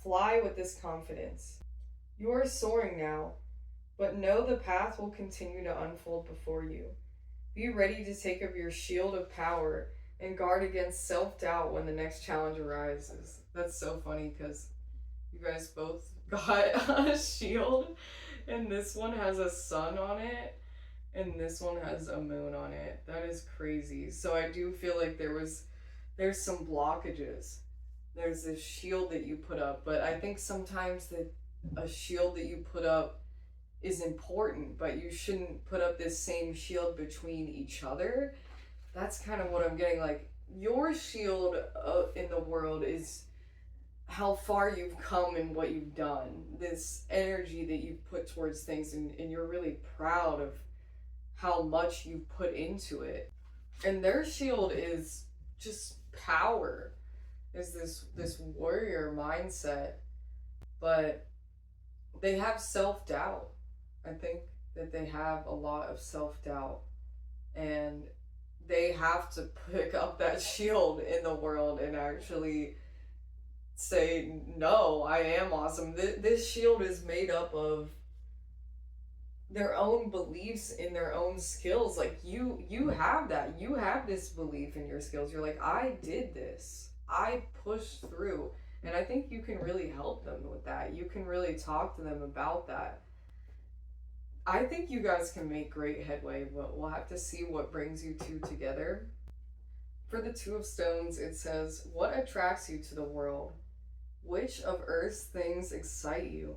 Speaker 1: Fly with this confidence. You are soaring now, but know the path will continue to unfold before you. Be ready to take up your shield of power and guard against self-doubt when the next challenge arises. That's so funny because you guys both got a shield, and this one has a sun on it, and this one has a moon on it. That is crazy. So I do feel like there's some blockages. There's this shield that you put up, but I think sometimes that a shield that you put up is important, but you shouldn't put up this same shield between each other. That's kind of what I'm getting. Like, your shield in the world is how far you've come and what you've done, this energy that you've put towards things, and you're really proud of how much you've put into it. And their shield is just power, is this warrior mindset, but they have self-doubt. I think that they have a lot of self-doubt, and they have to pick up that shield in the world and actually say, no, I am awesome. This shield is made up of their own beliefs in their own skills. Like you have that. You have this belief in your skills. You're like, I did this. I pushed through. And I think you can really help them with that. You can really talk to them about that. I think you guys can make great headway, but we'll have to see what brings you two together. For the Two of Stones, it says, what attracts you to the world? Which of Earth's things excite you?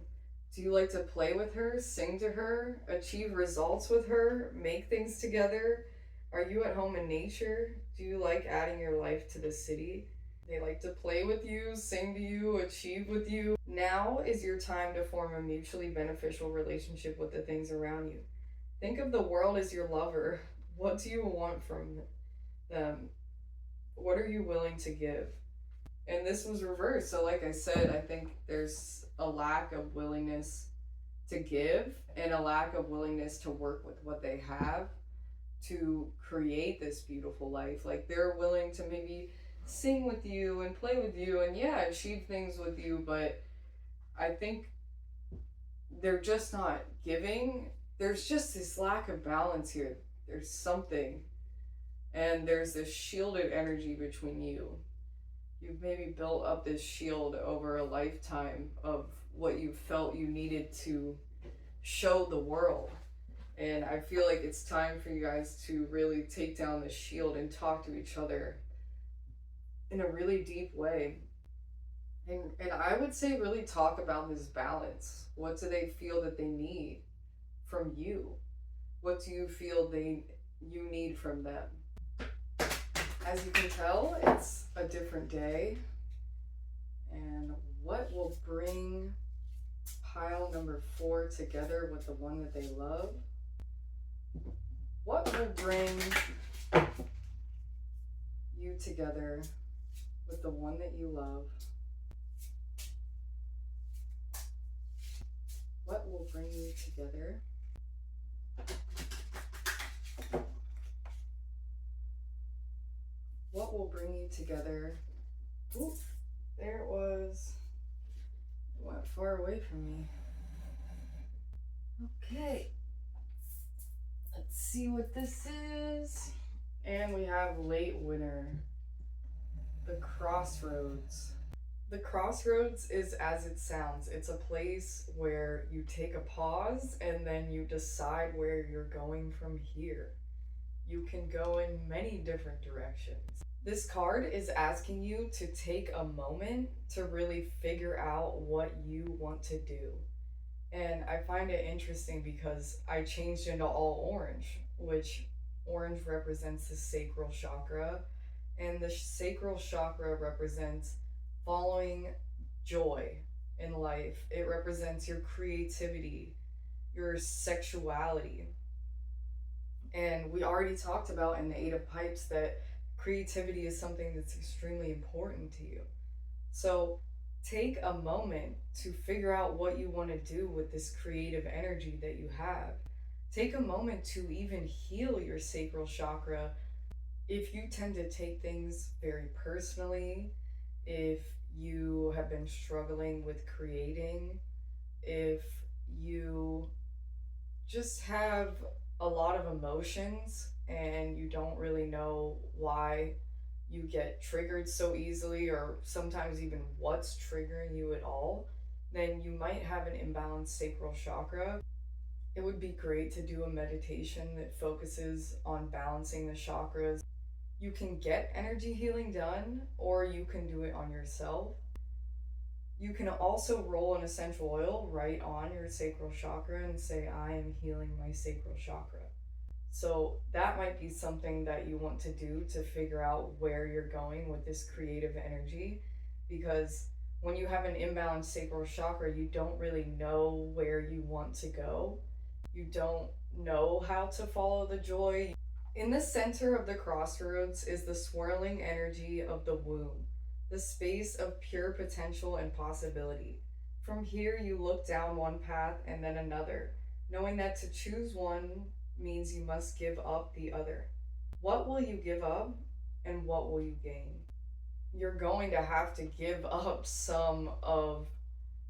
Speaker 1: Do you like to play with her, sing to her, achieve results with her, make things together? Are you at home in nature? Do you like adding your life to the city? They like to play with you, sing to you, achieve with you. Now is your time to form a mutually beneficial relationship with the things around you. Think of the world as your lover. What do you want from them? What are you willing to give? And this was reversed. So, like I said, I think there's a lack of willingness to give and a lack of willingness to work with what they have to create this beautiful life. Like, they're willing to maybe sing with you and play with you and, yeah, achieve things with you, but I think they're just not giving. There's just this lack of balance here. There's something, and there's this shielded energy between you. You've maybe built up this shield over a lifetime of what you felt you needed to show the world. And I feel like it's time for you guys to really take down the shield and talk to each other in a really deep way. And I would say really talk about this balance. What do they feel that they need from you? What do you feel you need from them? As you can tell, it's a different day. And what will bring pile number 4 together with the one that they love? What will bring you together with the one that you love? What will bring you together? What will bring you together? Oop, there it was. It went far away from me. Okay. Let's see what this is. And we have late winter. The Crossroads. The Crossroads is as it sounds. It's a place where you take a pause and then you decide where you're going from here. You can go in many different directions. This card is asking you to take a moment to really figure out what you want to do. And I find it interesting because I changed into all orange, which orange represents the sacral chakra. And the sacral chakra represents following joy in life. It represents your creativity, your sexuality. And we already talked about in the Eight of Pipes that creativity is something that's extremely important to you. So take a moment to figure out what you want to do with this creative energy that you have. Take a moment to even heal your sacral chakra. If you tend to take things very personally, if you have been struggling with creating, if you just have a lot of emotions and you don't really know why you get triggered so easily, or sometimes even what's triggering you at all, then you might have an imbalanced sacral chakra. It would be great to do a meditation that focuses on balancing the chakras. You can get energy healing done, or you can do it on yourself. You can also roll an essential oil right on your sacral chakra and say, I am healing my sacral chakra. So that might be something that you want to do to figure out where you're going with this creative energy, because When you have an imbalanced sacral chakra, you don't really know where you want to go. You don't know how to follow the joy. In the center of the crossroads is the swirling energy of the womb, the space of pure potential and possibility. From here, you look down one path and then another, knowing that to choose one means you must give up the other. What will you give up and what will you gain? You're going to have to give up some of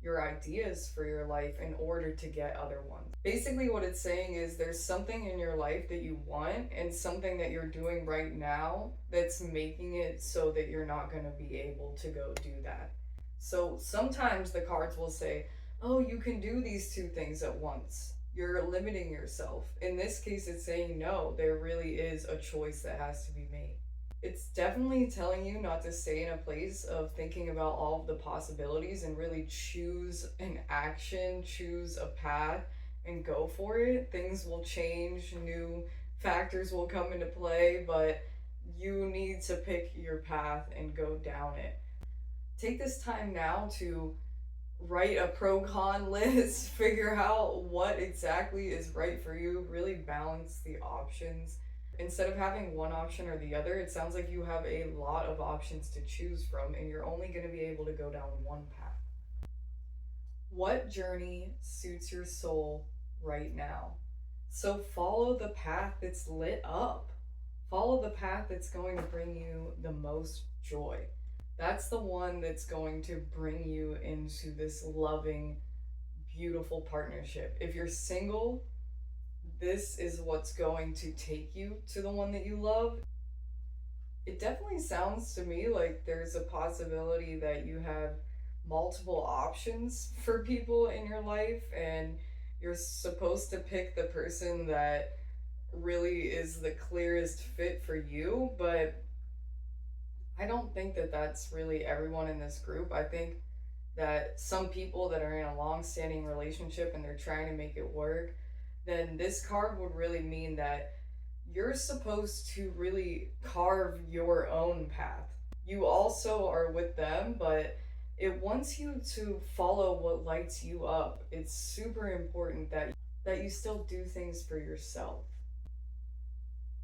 Speaker 1: your ideas for your life in order to get other ones. Basically, what it's saying is there's something in your life that you want and something that you're doing right now that's making it so that you're not going to be able to go do that. So sometimes the cards will say, oh, you can do these two things at once. You're limiting yourself. In this case, it's saying no, there really is a choice that has to be made. It's definitely telling you not to stay in a place of thinking about all of the possibilities and really choose an action, choose a path, and go for it. Things will change, new factors will come into play, but you need to pick your path and go down it. Take this time now to write a pro-con list, figure out what exactly is right for you, really balance the options. Instead of having one option or the other, it sounds like you have a lot of options to choose from and you're only going to be able to go down one path. What journey suits your soul right now? So follow the path that's lit up. Follow the path that's going to bring you the most joy. That's the one that's going to bring you into this loving, beautiful partnership. If you're single, this is what's going to take you to the one that you love. It definitely sounds to me like there's a possibility that you have multiple options for people in your life and you're supposed to pick the person that really is the clearest fit for you, but I don't think that that's really everyone in this group. I think that some people that are in a long-standing relationship and they're trying to make it work, then this card would really mean that you're supposed to really carve your own path. You also are with them, but it wants you to follow what lights you up. It's super important that you still do things for yourself.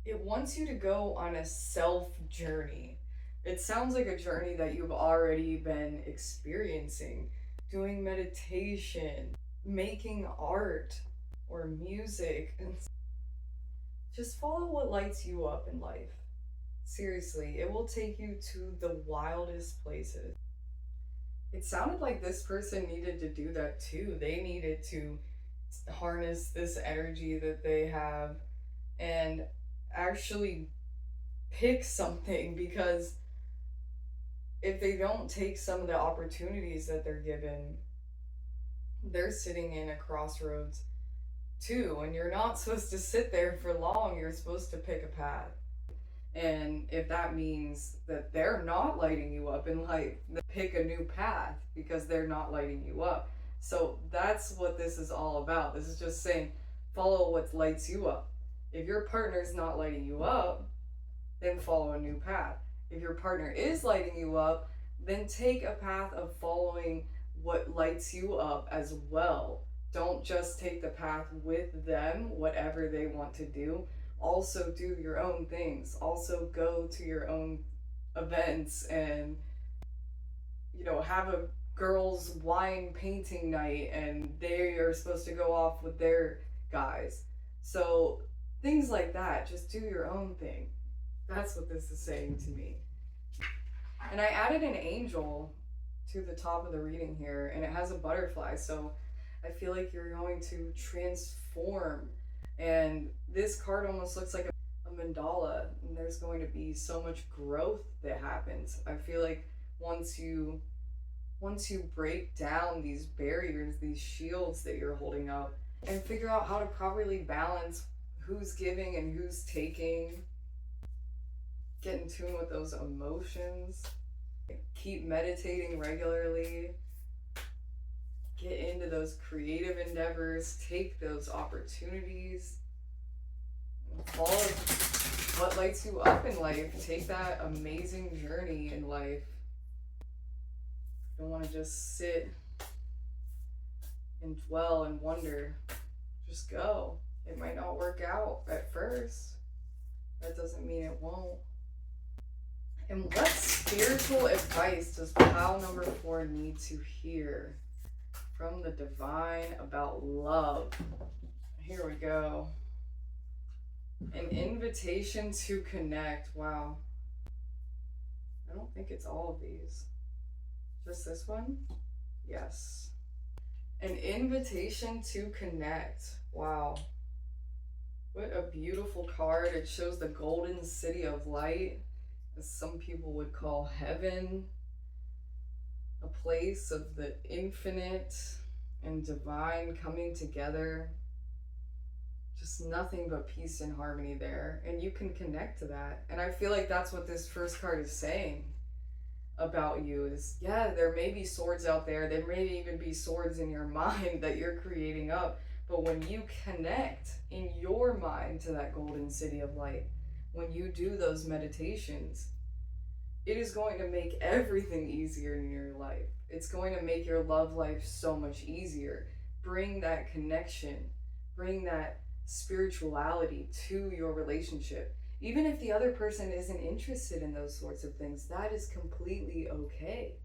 Speaker 1: It wants you to go on a self journey. It sounds like a journey that you've already been experiencing, doing meditation, making art or music. Just follow what lights you up in life. Seriously, it will take you to the wildest places. It sounded like this person needed to do that too. They needed to harness this energy that they have and actually pick something, because if they don't take some of the opportunities that they're given, they're sitting in a crossroads too, and you're not supposed to sit there for long. You're supposed to pick a path. And if that means that they're not lighting you up in life, then pick a new path because they're not lighting you up. So that's what this is all about. This is just saying, follow what lights you up. If your partner's not lighting you up, then follow a new path. If your partner is lighting you up, then take a path of following what lights you up as well. Don't just take the path with them, whatever they want to do. Also do your own things. Also go to your own events and, have a girls' wine painting night and they are supposed to go off with their guys. So things like that, just do your own thing. That's what this is saying to me. And I added an angel to the top of the reading here, and it has a butterfly, so I feel like you're going to transform. And this card almost looks like a mandala, and there's going to be so much growth that happens. I feel like once you break down these barriers, these shields that you're holding up, and figure out how to properly balance who's giving and who's taking, get in tune with those emotions, keep meditating regularly, get into those creative endeavors, take those opportunities, follow what lights you up in life, take that amazing journey in life. You don't want to just sit and dwell and wonder. Just go. It might not work out at first. That doesn't mean it won't. And what spiritual advice does pile number 4 need to hear from the divine about love? Here we go. An invitation to connect. Wow. I don't think it's all of these. Just this one? Yes. An invitation to connect. Wow. What a beautiful card. It shows the golden city of light, as some people would call heaven, a place of the infinite and divine coming together. Just nothing but peace and harmony there, and you can connect to that. And I feel like that's what this first card is saying about you is, yeah, there may be swords out there, there may even be swords in your mind that you're creating up, but when you connect in your mind to that golden city of light, when you do those meditations, it is going to make everything easier in your life. It's going to make your love life so much easier. Bring that connection, bring that spirituality to your relationship. Even if the other person isn't interested in those sorts of things, that is completely okay.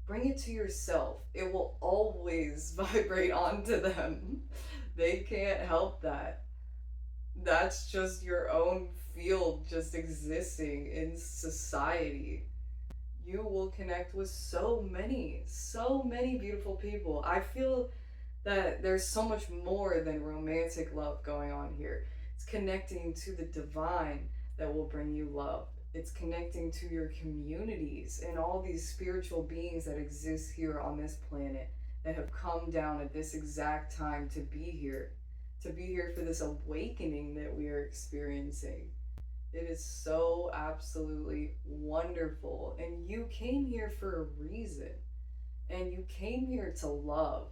Speaker 1: Bring it to yourself. It will always vibrate onto them. They can't help that. That's just your own field just existing in society. You will connect with so many beautiful people. I feel that there's so much more than romantic love going on here. It's connecting to the divine that will bring you love. It's connecting to your communities and all these spiritual beings that exist here on this planet that have come down at this exact time to be here for this awakening that we are experiencing. It is so absolutely wonderful. And you came here for a reason. And you came here to love.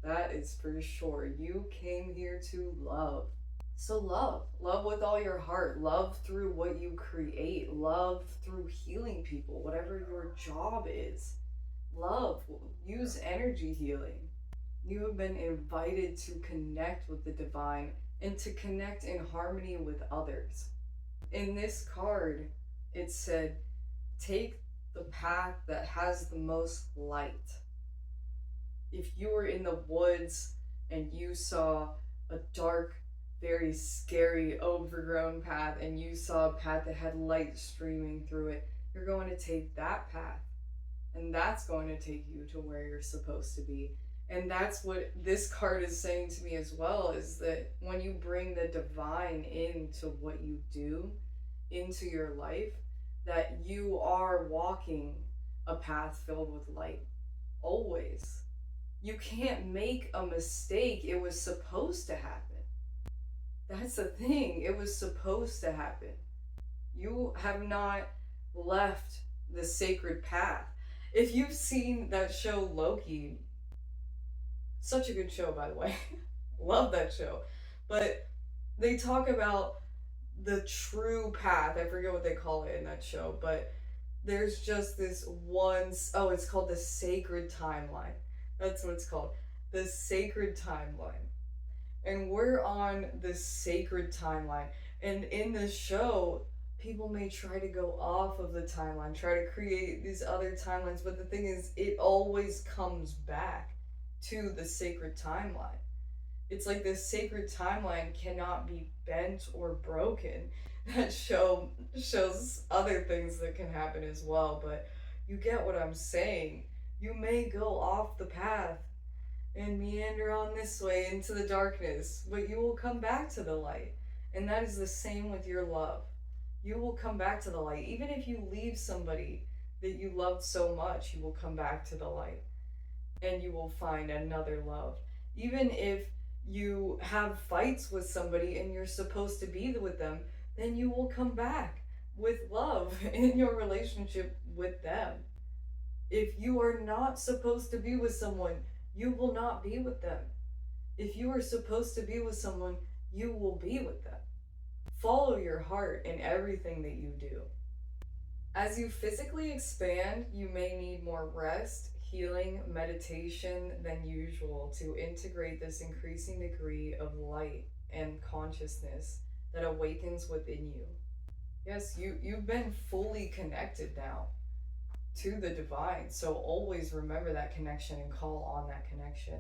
Speaker 1: That is for sure. You came here to love. So love. Love with all your heart. Love through what you create. Love through healing people, whatever your job is. Love. Use energy healing. You have been invited to connect with the divine and to connect in harmony with others. In this card, it said, take the path that has the most light. If you were in the woods and you saw a dark, very scary, overgrown path, and you saw a path that had light streaming through it, you're going to take that path. And that's going to take you to where you're supposed to be. And that's what this card is saying to me as well, is that when you bring the divine into what you do, into your life, that you are walking a path filled with light. Always. You can't make a mistake. It was supposed to happen. That's the thing. It was supposed to happen. You have not left the sacred path. If you've seen that show Loki, such a good show, by the way. Love that show. But they talk about the true path. I forget what they call it in that show, but there's just this one, oh, it's called the sacred timeline. That's what it's called. The sacred timeline. And we're on the sacred timeline. And in this show, people may try to go off of the timeline, try to create these other timelines, but the thing is, it always comes back to the sacred timeline. It's like this sacred timeline cannot be bent or broken. That shows other things that can happen as well, but you get what I'm saying. You may go off the path and meander on this way into the darkness, but you will come back to the light. And that is the same with your love. You will come back to the light. Even if you leave somebody that you loved so much, you will come back to the light. And you will find another love. Even if you have fights with somebody and you're supposed to be with them, then you will come back with love in your relationship with them. If you are not supposed to be with someone, you will not be with them. If you are supposed to be with someone, you will be with them. Follow your heart in everything that you do. As you physically expand, you may need more rest, healing meditation than usual to integrate this increasing degree of light and consciousness that awakens within you. Yes, you've been fully connected now to the divine. So always remember that connection and call on that connection.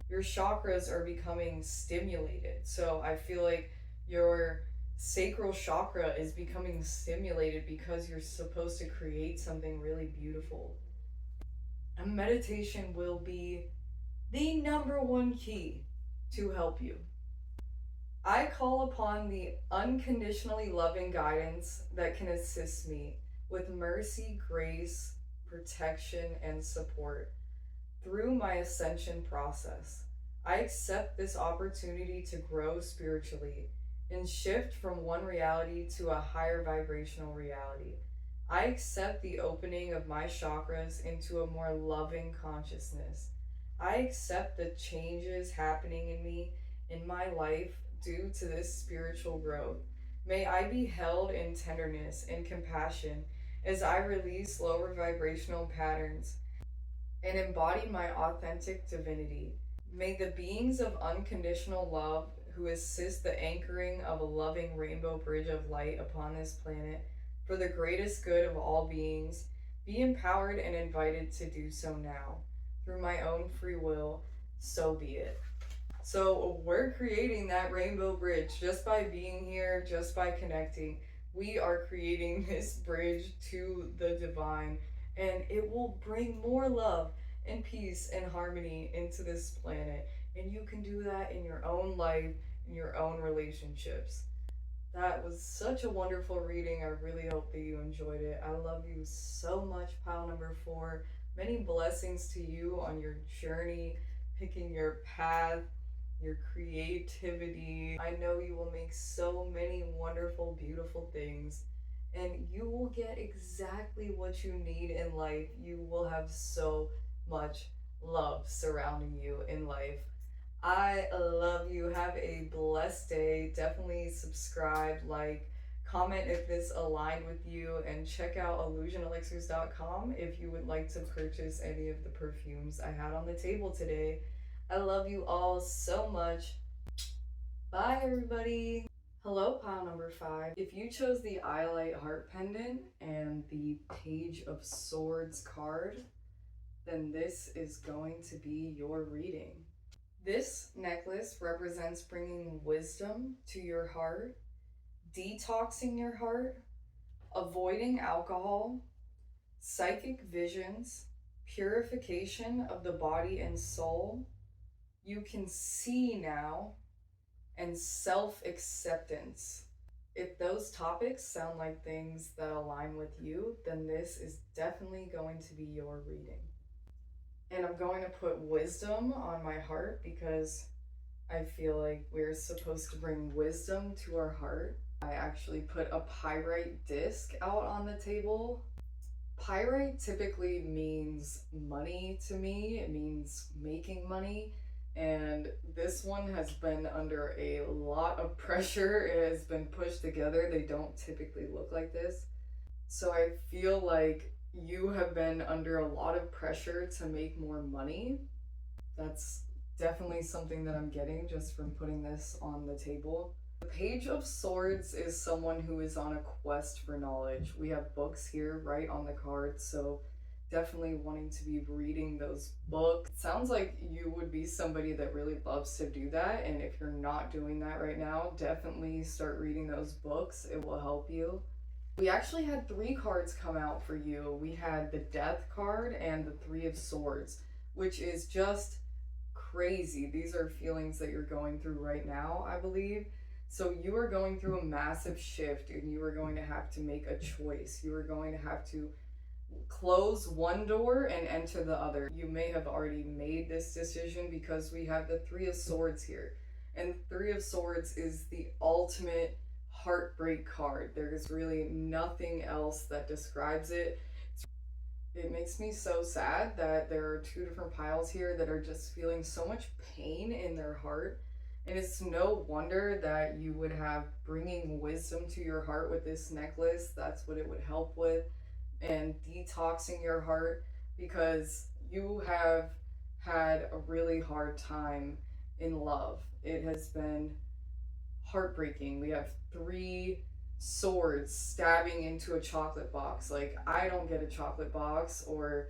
Speaker 1: Your chakras are becoming stimulated. So I feel like your sacral chakra is becoming stimulated because you're supposed to create something really beautiful. And meditation will be the number one key to help you. I call upon the unconditionally loving guidance that can assist me with mercy, grace, protection, and support through my ascension process. I accept this opportunity to grow spiritually and shift from one reality to a higher vibrational reality. I accept the opening of my chakras into a more loving consciousness. I accept the changes happening in me in my life due to this spiritual growth. May I be held in tenderness and compassion as I release lower vibrational patterns and embody my authentic divinity. May the beings of unconditional love who assist the anchoring of a loving rainbow bridge of light upon this planet for the greatest good of all beings be empowered and invited to do so now. Through my own free will, so be it. So we're creating that rainbow bridge just by being here, just by connecting. We are creating this bridge to the divine, and it will bring more love and peace and harmony into this planet. And you can do that in your own life, in your own relationships. That was such a wonderful reading. I really hope that you enjoyed it. I love you so much, pile number 4. Many blessings to you on your journey, picking your path, your creativity. I know you will make so many wonderful, beautiful things, and you will get exactly what you need in life. You will have so much love surrounding you in life. I love you. Have a blessed day. Definitely subscribe, like, comment if this aligned with you, and check out illusionelixirs.com if you would like to purchase any of the perfumes I had on the table today. I love you all so much. Bye, everybody. Hello, pile number 5. If you chose the Iolite heart pendant and the Page of Swords card, then this is going to be your reading. This necklace represents bringing wisdom to your heart, detoxing your heart, avoiding alcohol, psychic visions, purification of the body and soul. You can see now, and self-acceptance. If those topics sound like things that align with you, then this is definitely going to be your reading. And I'm going to put wisdom on my heart because I feel like we're supposed to bring wisdom to our heart. I actually put a pyrite disc out on the table. Pyrite typically means money to me. It means making money. And this one has been under a lot of pressure. It has been pushed together. They don't typically look like this. So I feel like you have been under a lot of pressure to make more money. That's definitely something that I'm getting just from putting this on the table. The Page of Swords is someone who is on a quest for knowledge. We have books here right on the card, so definitely wanting to be reading those books. It sounds like you would be somebody that really loves to do that, and if you're not doing that right now, definitely start reading those books. It will help you. We actually had 3 cards come out for you. We had the Death card and the 3 of Swords, which is just crazy. These are feelings that you're going through right now, I believe. So you are going through a massive shift, and you are going to have to make a choice. You are going to have to close one door and enter the other. You may have already made this decision because we have the 3 of Swords here. And 3 of Swords is the ultimate heartbreak card. There's really nothing else that describes it. It makes me so sad that there are 2 different piles here that are just feeling so much pain in their heart. And it's no wonder that you would have bringing wisdom to your heart with this necklace. That's what it would help with. And detoxing your heart, because You have had a really hard time in love. It has been heartbreaking. We have 3 swords stabbing into a chocolate box. Like, I don't get a chocolate box, or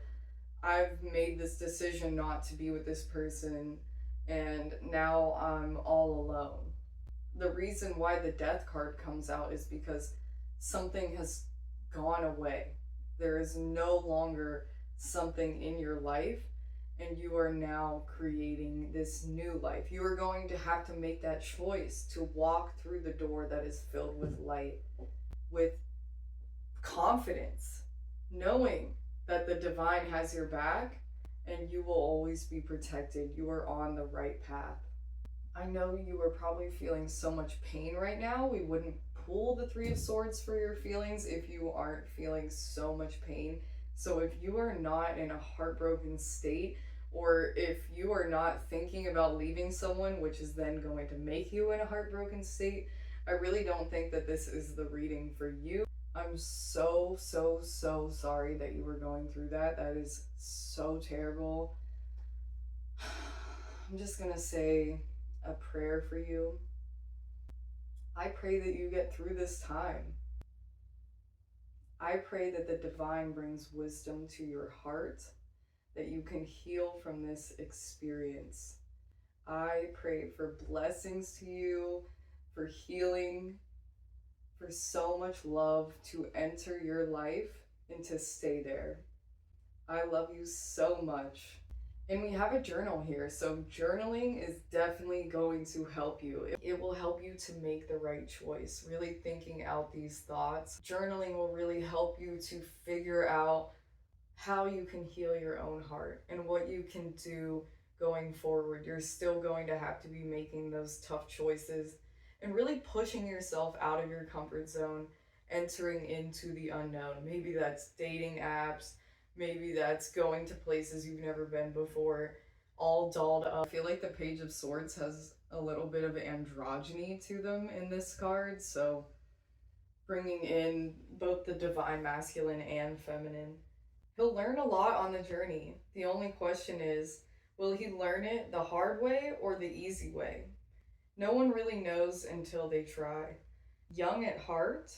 Speaker 1: I've made this decision not to be with this person, and now I'm all alone. The reason why the death card comes out is because something has gone away. There is no longer something in your life, and you are now creating this new life. You are going to have to make that choice to walk through the door that is filled with light, with confidence, knowing that the divine has your back and you will always be protected. You are on the right path. I know you are probably feeling so much pain right now. We wouldn't pull the 3 of Swords for your feelings if you aren't feeling so much pain. So if you are not in a heartbroken state, or if you are not thinking about leaving someone, which is then going to make you in a heartbroken state, I really don't think that this is the reading for you. I'm so sorry that you were going through that. That is so terrible. I'm just gonna say a prayer for you. I pray that you get through this time. I pray that the divine brings wisdom to your heart, that you can heal from this experience. I pray for blessings to you, for healing, for so much love to enter your life and to stay there. I love you so much. And we have a journal here, so journaling is definitely going to help you. It will help you to make the right choice, really thinking out these thoughts. Journaling will really help you to figure out how you can heal your own heart and what you can do going forward. You're still going to have to be making those tough choices and really pushing yourself out of your comfort zone, entering into the unknown. Maybe that's dating apps, maybe that's going to places you've never been before, all dolled up. I feel like the Page of Swords has a little bit of androgyny to them in this card, so bringing in both the divine masculine and feminine. He'll learn a lot on the journey. The only question is, will he learn it the hard way or the easy way? No one really knows until they try. Young at heart,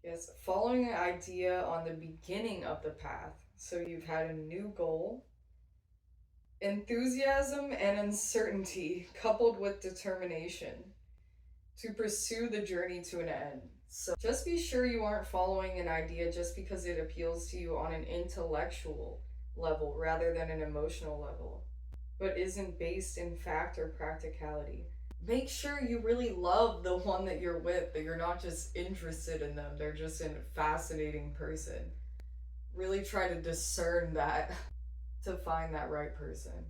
Speaker 1: yes, following an idea on the beginning of the path. So you've had a new goal. Enthusiasm and uncertainty coupled with determination to pursue the journey to an end. So just be sure you aren't following an idea just because it appeals to you on an intellectual level rather than an emotional level, but isn't based in fact or practicality. Make sure you really love the one that you're with, that you're not just interested in them, they're just a fascinating person. Really try to discern that to find that right person.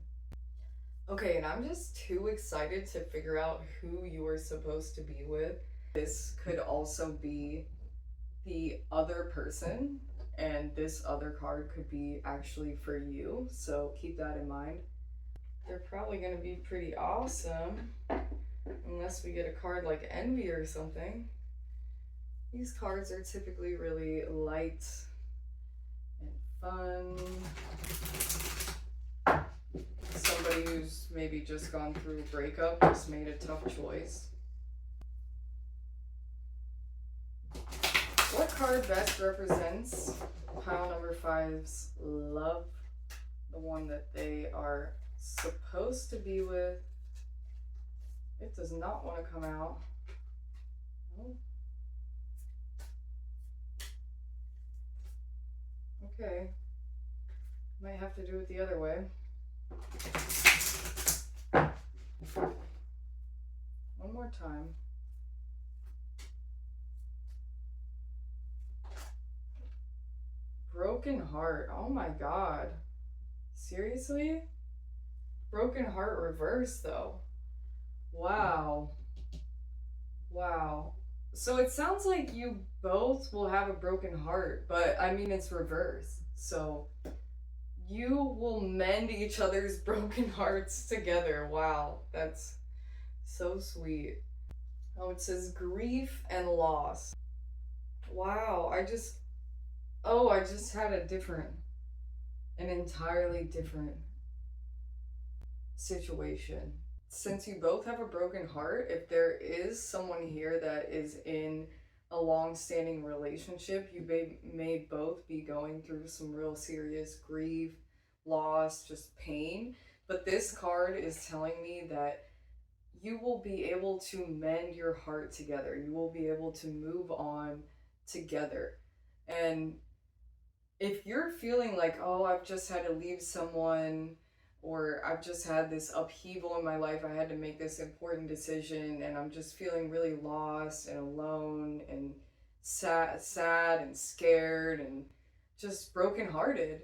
Speaker 1: Okay, and I'm just too excited to figure out who you are supposed to be with. This could also be the other person, and this other card could be actually for you, so keep that in mind. They're probably going to be pretty awesome, unless we get a card like Envy or something. These cards are typically really light and fun. Somebody who's maybe just gone through a breakup, just made a tough choice. What card best represents pile number 5's love? The one that they are supposed to be with. It does not want to come out. Oh. Okay. Might have to do it the other way. One more time. Broken heart. Oh my god. Seriously? Broken heart reverse though. Wow. Wow. So it sounds like you both will have a broken heart, but I mean it's reverse. So you will mend each other's broken hearts together. Wow, that's so sweet. Oh, it says grief and loss. Wow, I just had a different an entirely different situation. Since you both have a broken heart, if there is someone here that is in a long-standing relationship, you may both be going through some real serious grief, loss, just pain. But this card is telling me that you will be able to mend your heart together. You will be able to move on together. And if you're feeling like, oh, I've just had to leave someone, or I've just had this upheaval in my life, I had to make this important decision, and I'm just feeling really lost and alone and sad and scared and just brokenhearted.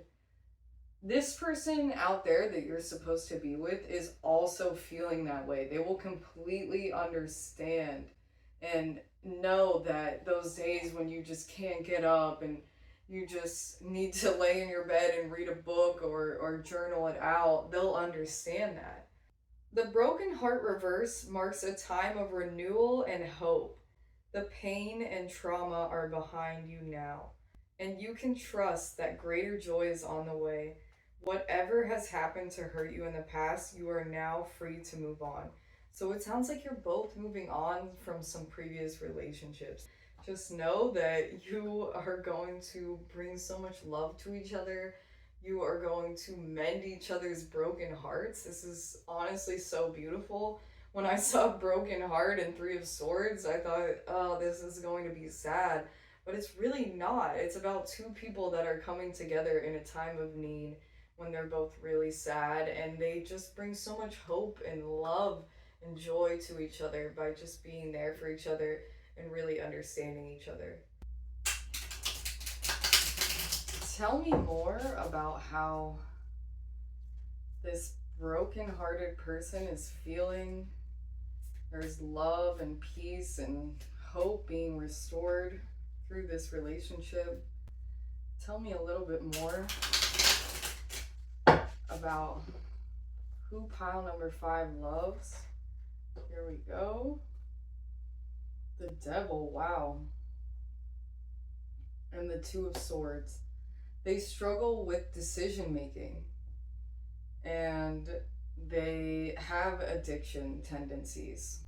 Speaker 1: This person out there that you're supposed to be with is also feeling that way. They will completely understand and know that those days when you just can't get up and you just need to lay in your bed and read a book or journal it out, they'll understand that. The broken heart reverse marks a time of renewal and hope. The pain and trauma are behind you now, and you can trust that greater joy is on the way. Whatever has happened to hurt you in the past, you are now free to move on. So it sounds like you're both moving on from some previous relationships. Just know that you are going to bring so much love to each other. You are going to mend each other's broken hearts. This is honestly so beautiful. When I saw Broken Heart and Three of Swords, I thought, oh, this is going to be sad. But it's really not. It's about two people that are coming together in a time of need when they're both really sad, and they just bring so much hope and love and joy to each other by just being there for each other and really understanding each other. Tell me more about how this broken-hearted person is feeling. There's love and peace and hope being restored through this relationship. Tell me a little bit more about who pile number 5 loves. Here we go. The Devil, wow. And the Two of Swords. They struggle with decision making, and they have addiction tendencies,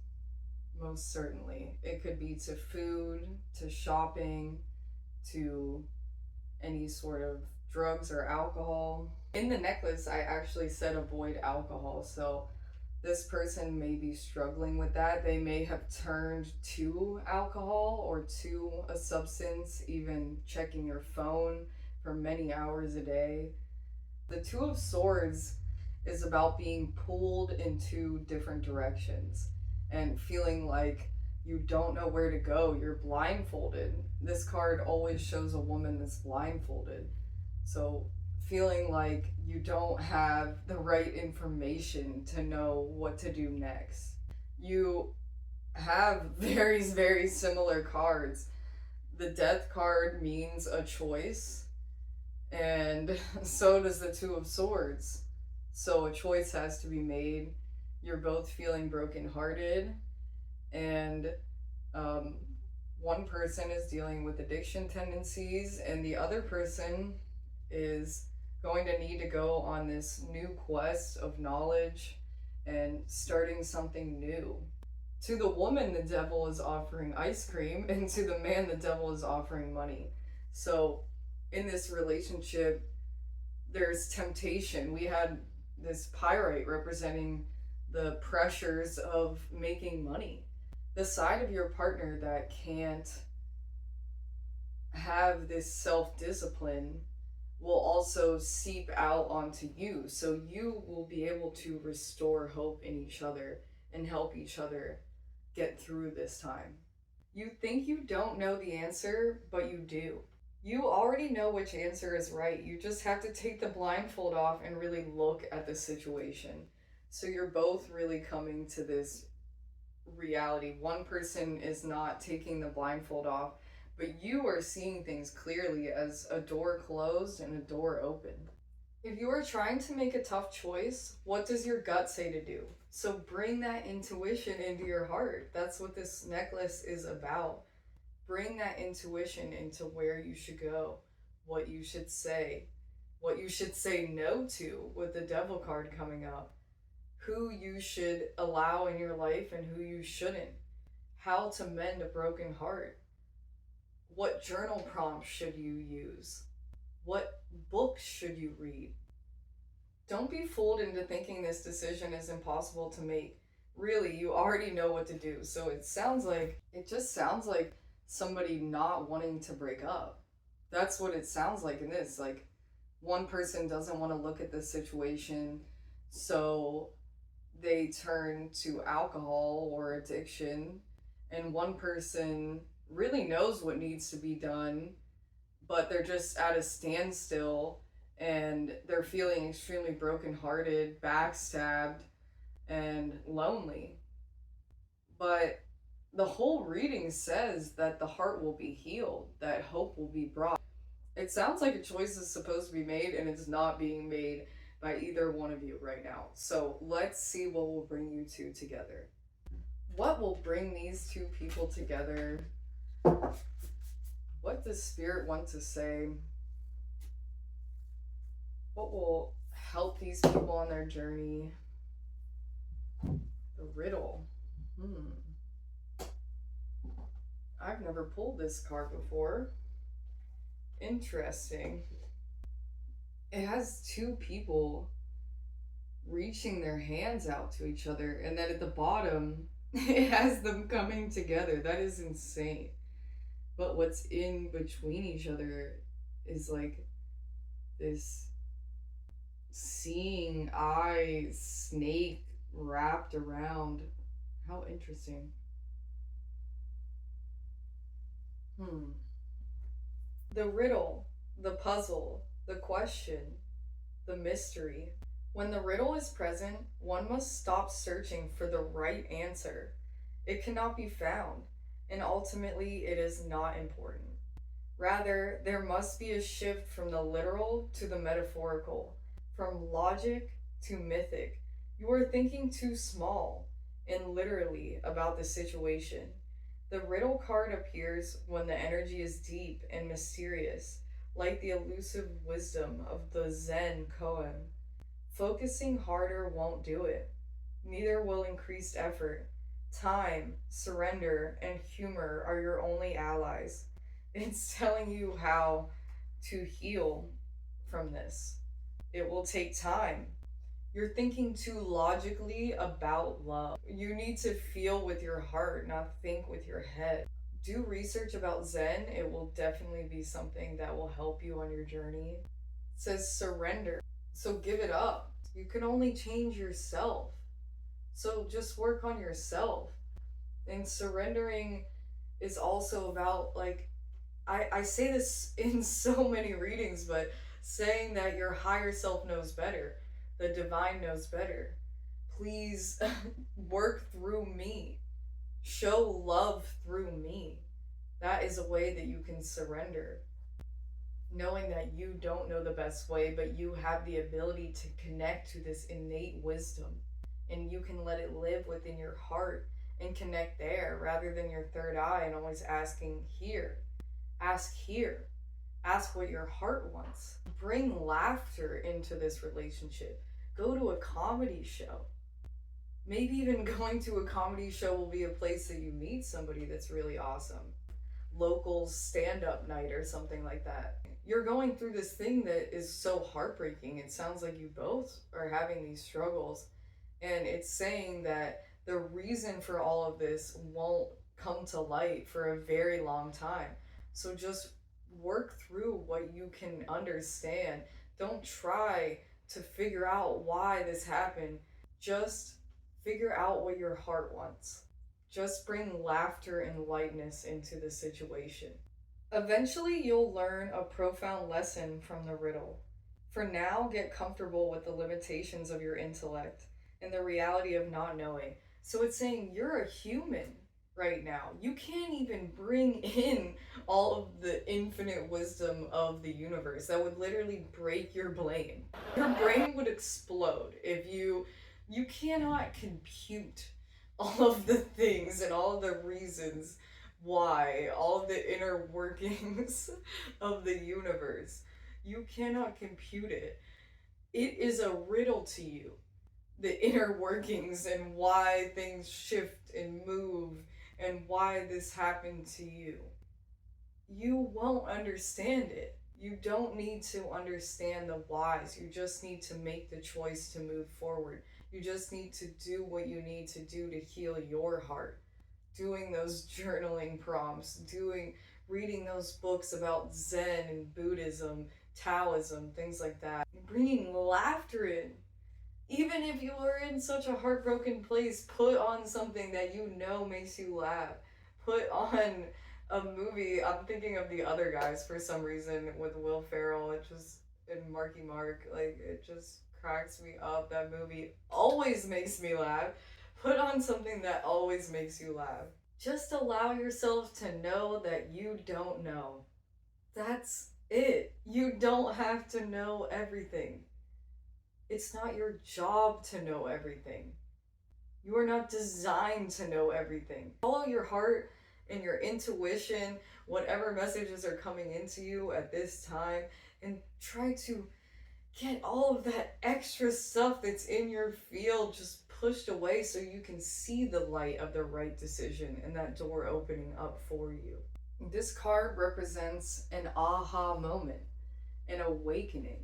Speaker 1: most certainly. It could be to food, to shopping, to any sort of drugs or alcohol. In the necklace, I actually said avoid alcohol, so this person may be struggling with that. They may have turned to alcohol or to a substance, even checking your phone for many hours a day. The Two of Swords is about being pulled in two different directions and feeling like you don't know where to go. You're blindfolded. This card always shows a woman that's blindfolded. So feeling like you don't have the right information to know what to do next. You have very, very similar cards. The Death card means a choice, and so does the Two of Swords. So a choice has to be made. You're both feeling brokenhearted, and one person is dealing with addiction tendencies, and the other person is going to need to go on this new quest of knowledge and starting something new. To the woman, the Devil is offering ice cream, and to the man, the Devil is offering money. So in this relationship, there's temptation. We had this pyrite representing the pressures of making money. The side of your partner that can't have this self-discipline will also seep out onto you. So you will be able to restore hope in each other and help each other get through this time. You think you don't know the answer, but you do. You already know which answer is right. You just have to take the blindfold off and really look at the situation. So you're both really coming to this reality. One person is not taking the blindfold off, but you are seeing things clearly as a door closed and a door open. If you are trying to make a tough choice, what does your gut say to do? So bring that intuition into your heart. That's what this necklace is about. Bring that intuition into where you should go, what you should say. what you should say no to with the Devil card coming up, who you should allow in your life and who you shouldn't, how to mend a broken heart, what journal prompts should you use, what books should you read. Don't be fooled into thinking this decision is impossible to make. Really, you already know what to do. So it just sounds like somebody not wanting to break up. That's what it sounds like in this. Like, one person doesn't want to look at the situation, so they turn to alcohol or addiction, and one person really knows what needs to be done, but they're just at a standstill and they're feeling extremely brokenhearted, backstabbed, and lonely. But the whole reading says that the heart will be healed, that hope will be brought. It sounds like a choice is supposed to be made, and it's not being made by either one of you right now. So let's see what will bring you two together. What will bring these two people together? What does Spirit want to say? What will help these people on their journey? The riddle. I've never pulled this card before. Interesting. It has two people reaching their hands out to each other, and then at the bottom, it has them coming together. That is insane. But what's in between each other is like this seeing eye snake wrapped around. How interesting. The riddle, the puzzle, the question, the mystery. When the riddle is present, one must stop searching for the right answer. It cannot be found, and ultimately it is not important. Rather, there must be a shift from the literal to the metaphorical, from logic to mythic. You are thinking too small and literally about the situation. The riddle card appears when the energy is deep and mysterious, like the elusive wisdom of the Zen koan. Focusing harder won't do it. Neither will increased effort. Time, surrender, and humor are your only allies. It's telling you how to heal from this. It will take time. You're thinking too logically about love. You need to feel with your heart, not think with your head. Do research about Zen. It will definitely be something that will help you on your journey. It says surrender. So give it up. You can only change yourself. So just work on yourself. And surrendering is also about, like, I say this in so many readings, but saying that your higher self knows better. The divine knows better. Please work through me. Show love through me. That is a way that you can surrender. Knowing that you don't know the best way, but you have the ability to connect to this innate wisdom, and you can let it live within your heart and connect there rather than your third eye and always asking here. Ask here. Ask what your heart wants. Bring laughter into this relationship. Go to a comedy show. Maybe even going to a comedy show will be a place that you meet somebody that's really awesome. Local stand-up night or something like that. You're going through this thing that is so heartbreaking. It sounds like you both are having these struggles, and it's saying that the reason for all of this won't come to light for a very long time. So just work through what you can understand. Don't try to figure out why this happened. Just figure out what your heart wants. Just bring laughter and lightness into the situation. Eventually, you'll learn a profound lesson from the riddle. For now, get comfortable with the limitations of your intellect and the reality of not knowing. So it's saying you're a human right now. You can't even bring in all of the infinite wisdom of the universe. That would literally break your brain. Your brain would explode if you cannot compute all of the things and all of the reasons why, all of the inner workings of the universe. You cannot compute it. It is a riddle to you. The inner workings and why things shift and move and why this happened to you. You won't understand it. You don't need to understand the whys. You just need to make the choice to move forward. You just need to do what you need to do to heal your heart. Doing those journaling prompts, reading those books about Zen and Buddhism, Taoism, things like that. Bringing laughter in. Even if you are in such a heartbroken place, put on something that you know makes you laugh. Put on a movie. I'm thinking of The Other Guys for some reason with Will Ferrell. It just, and Marky Mark, like, it just cracks me up. That movie always makes me laugh. Put on something that always makes you laugh. Just allow yourself to know that you don't know. That's it. You don't have to know everything. It's not your job to know everything. You are not designed to know everything. Follow your heart and your intuition, whatever messages are coming into you at this time, and try to get all of that extra stuff that's in your field just pushed away so you can see the light of the right decision and that door opening up for you. This card represents an aha moment, an awakening.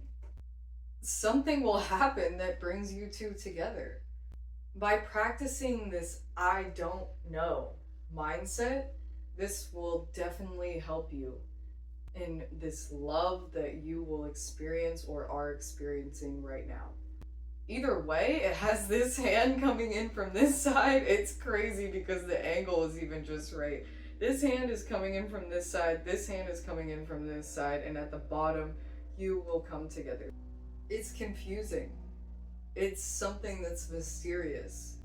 Speaker 1: Something will happen that brings you two together. By practicing this I don't know mindset, this will definitely help you in this love that you will experience or are experiencing right now. Either way, it has this hand coming in from this side. It's crazy because the angle is even just right. This hand is coming in from this side, this hand is coming in from this side, and at the bottom, you will come together. It's confusing. It's something that's mysterious.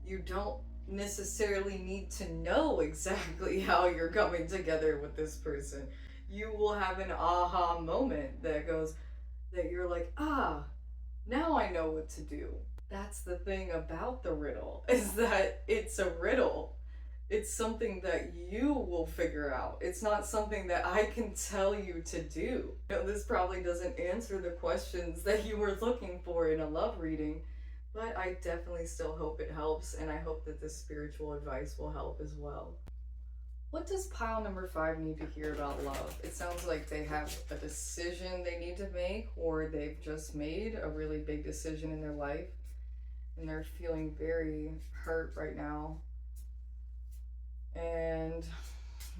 Speaker 1: You don't necessarily need to know exactly how you're coming together with this person. You will have an aha moment that you're like, now I know what to do. That's the thing about the riddle, is that it's a riddle. It's something that you will figure out. It's not something that I can tell you to do. This probably doesn't answer the questions that you were looking for in a love reading, but I definitely still hope it helps, and I hope that this spiritual advice will help as well. What does pile number 5 need to hear about love? It sounds like they have a decision they need to make, or they've just made a really big decision in their life, and they're feeling very hurt right now. And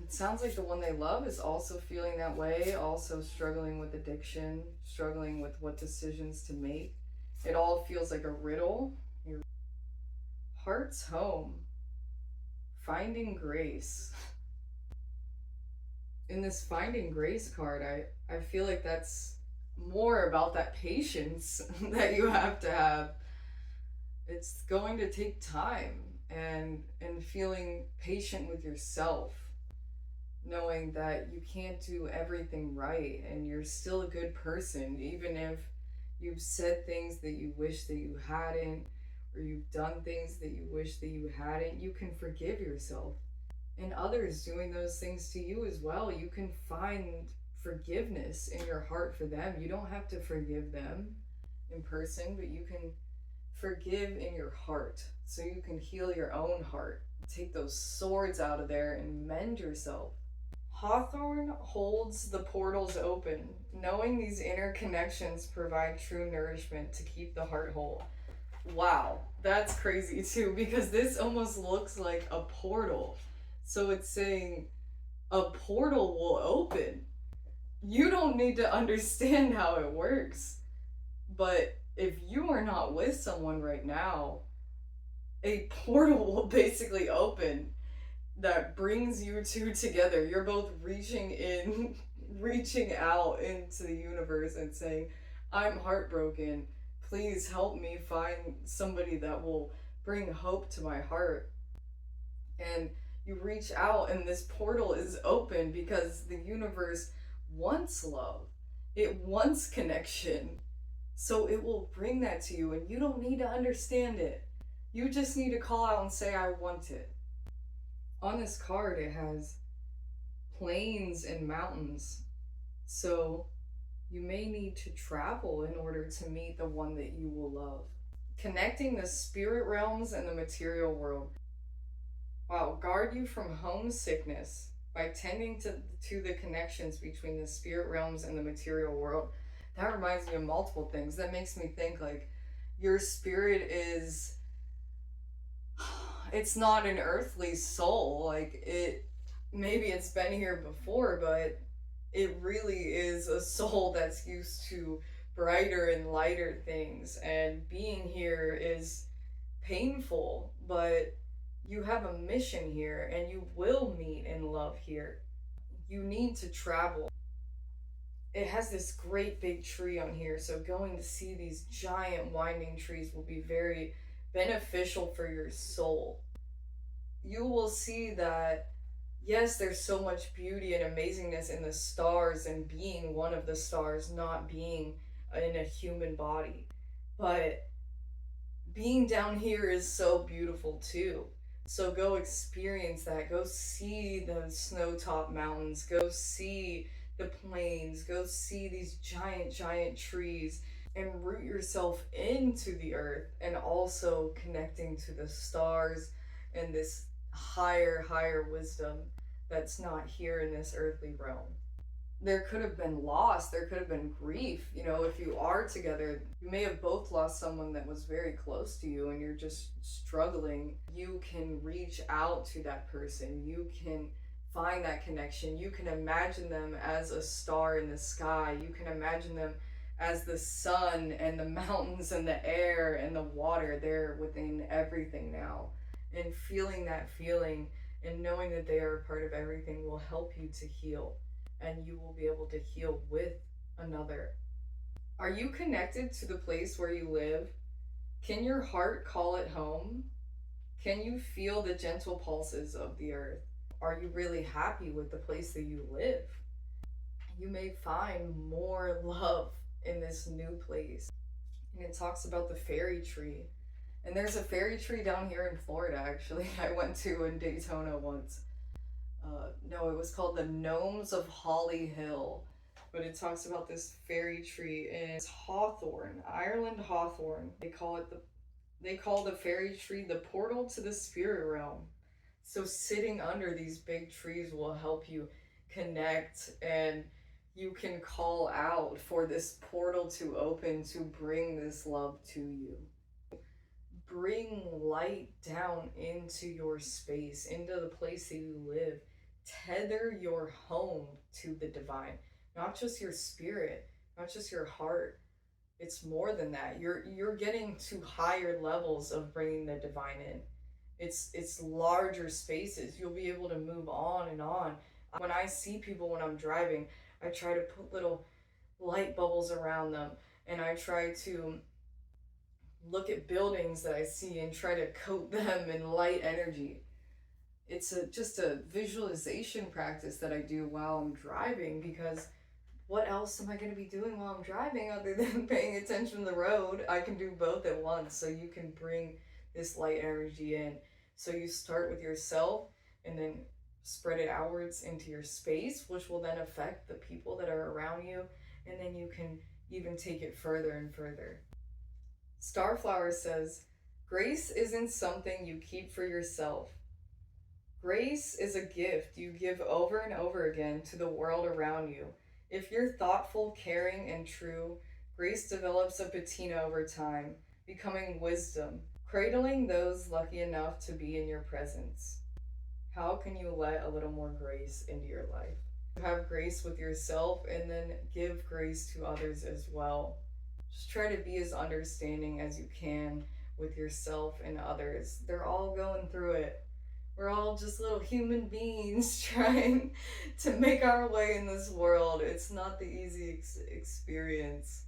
Speaker 1: it sounds like the one they love is also feeling that way, also struggling with addiction, struggling with what decisions to make. It all feels like a riddle. Your heart's home. Finding grace. In this Finding Grace card, I feel like that's more about that patience that you have to have. It's going to take time. And feeling patient with yourself, knowing that you can't do everything right and you're still a good person, even if you've said things that you wish that you hadn't, or you've done things that you wish that you hadn't. You can forgive yourself and others doing those things to you as well. You can find forgiveness in your heart for them. You don't have to forgive them in person, but you can forgive in your heart so you can heal your own heart. Take those swords out of there and mend yourself. Hawthorn holds the portals open, knowing these inner connections provide true nourishment to keep the heart whole. Wow, that's crazy too, because this almost looks like a portal. So it's saying a portal will open. You don't need to understand how it works, but if you are not with someone right now, a portal will basically open that brings you two together. You're both reaching out into the universe and saying, I'm heartbroken. Please help me find somebody that will bring hope to my heart. And you reach out and this portal is open because the universe wants love. It wants connection. So it will bring that to you, and you don't need to understand it. You just need to call out and say, I want it. On this card, it has plains and mountains. So You may need to travel in order to meet the one that you will love. Connecting the spirit realms and the material world. Wow, guard you from homesickness by tending to the connections between the spirit realms and the material world. That reminds me of multiple things. That makes me think like your spirit is, it's not an earthly soul. Like maybe it's been here before, but it really is a soul that's used to brighter and lighter things. And being here is painful, but you have a mission here and you will meet in love here. You need to travel. It has this great big tree on here, so going to see these giant winding trees will be very beneficial for your soul. You will see that, yes, there's so much beauty and amazingness in the stars and being one of the stars, not being in a human body. But being down here is so beautiful too. So go experience that. Go see the snow-topped mountains. Go see the plains. Go see these giant, giant trees and root yourself into the earth, and also connecting to the stars and this higher, higher wisdom that's not here in this earthly realm. There could have been loss, there could have been grief. You know, if you are together, you may have both lost someone that was very close to you and you're just struggling. You can reach out to that person, you can find that connection, you can imagine them as a star in the sky, you can imagine them as the sun and the mountains and the air and the water. They're within everything now, and feeling that feeling and knowing that they are a part of everything will help you to heal, and you will be able to heal with another. Are you connected to the place where you live? Can your heart call it home? Can you feel the gentle pulses of the earth? Are you really happy with the place that you live? You may find more love in this new place. And it talks about the fairy tree. And there's a fairy tree down here in Florida, actually. I went to in Daytona once. No, it was called the Gnomes of Holly Hill. But it talks about this fairy tree, and it's hawthorn, Ireland hawthorn. They call the fairy tree the portal to the spirit realm. So sitting under these big trees will help you connect, and you can call out for this portal to open to bring this love to you. Bring light down into your space, into the place that you live. Tether your home to the divine, not just your spirit, not just your heart. It's more than that. You're getting to higher levels of bringing the divine in. It's larger spaces. You'll be able to move on and on. When I see people when I'm driving, I try to put little light bubbles around them, and I try to look at buildings that I see and try to coat them in light energy. It's just a visualization practice that I do while I'm driving, because what else am I going to be doing while I'm driving other than paying attention to the road? I can do both at once, so you can bring this light energy in. So you start with yourself and then spread it outwards into your space, which will then affect the people that are around you, and then you can even take it further and further. Starflower says, grace isn't something you keep for yourself. Grace is a gift you give over and over again to the world around you. If you're thoughtful, caring, and true, grace develops a patina over time, becoming wisdom, cradling those lucky enough to be in your presence. How can you let a little more grace into your life? Have grace with yourself and then give grace to others as well. Just try to be as understanding as you can with yourself and others. They're all going through it. We're all just little human beings trying to make our way in this world. It's not the easy experience.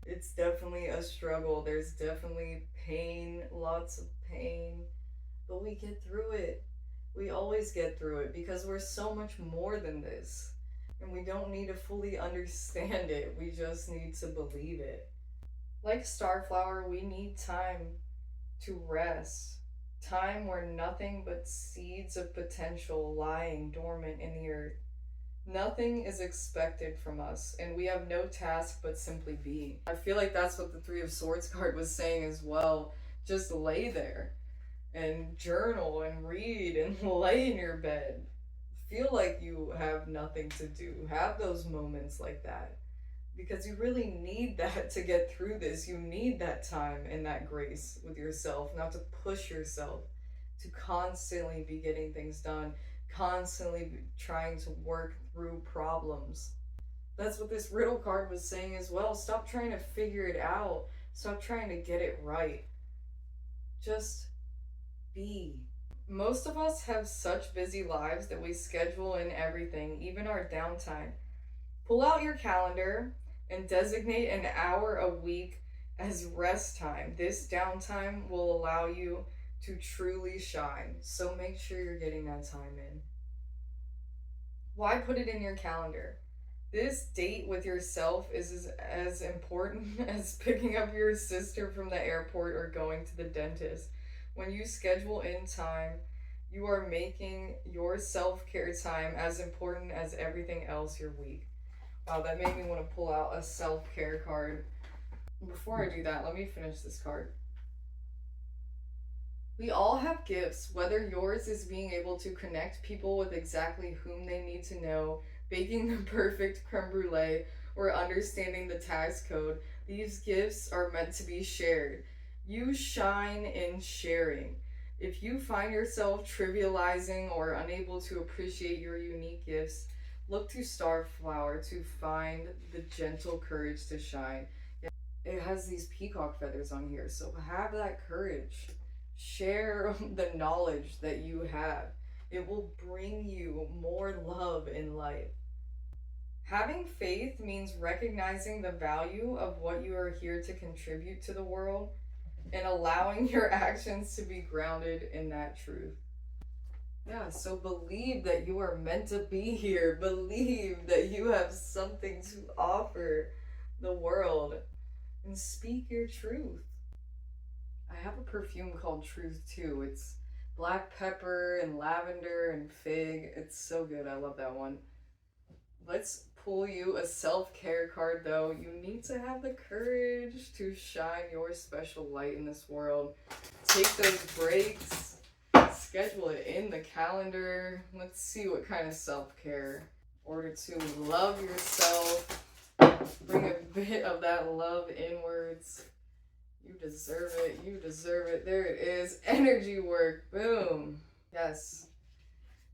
Speaker 1: It's definitely a struggle. There's definitely pain, lots of pain, but we get through it. We always get through it because we're so much more than this. And we don't need to fully understand it. We just need to believe it. Like Starflower, we need time to rest. Time where nothing but seeds of potential lying dormant in the earth. Nothing is expected from us, and we have no task but simply being. I feel like that's what the Three of Swords card was saying as well. Just lay there and journal and read and lay in your bed. Feel like you have nothing to do. Have those moments like that. Because you really need that to get through this. You need that time and that grace with yourself, not to push yourself, to constantly be getting things done, constantly be trying to work through problems. That's what this riddle card was saying as well. Stop trying to figure it out. Stop trying to get it right. Just be. Most of us have such busy lives that we schedule in everything, even our downtime. Pull out your calendar and designate an hour a week as rest time. This downtime will allow you to truly shine. So make sure you're getting that time in. Why put it in your calendar? This date with yourself is as important as picking up your sister from the airport or going to the dentist. When you schedule in time, you are making your self care time as important as everything else your week. Wow, that made me want to pull out a self care card. Before I do that, let me finish this card. We all have gifts, whether yours is being able to connect people with exactly whom they need to know, baking the perfect creme brulee, or understanding the tax code. These gifts are meant to be shared. You shine in sharing. If you find yourself trivializing or unable to appreciate your unique gifts, look to Starflower to find the gentle courage to shine. It has these peacock feathers on here, so have that courage. Share the knowledge that you have. It will bring you more love in life. Having faith means recognizing the value of what you are here to contribute to the world and allowing your actions to be grounded in that truth. Yeah, so believe that you are meant to be here. Believe that you have something to offer the world and speak your truth. I have a perfume called Truth too. It's black pepper and lavender and fig. It's so good. I love that one. Let's pull you a self-care card though. You need to have the courage to shine your special light in this world. Take those breaks. Schedule it in the calendar. Let's see what kind of self-care. Order to love yourself. Bring a bit of that love inwards. You deserve it. You deserve it. There it is. Energy work. Boom. Yes.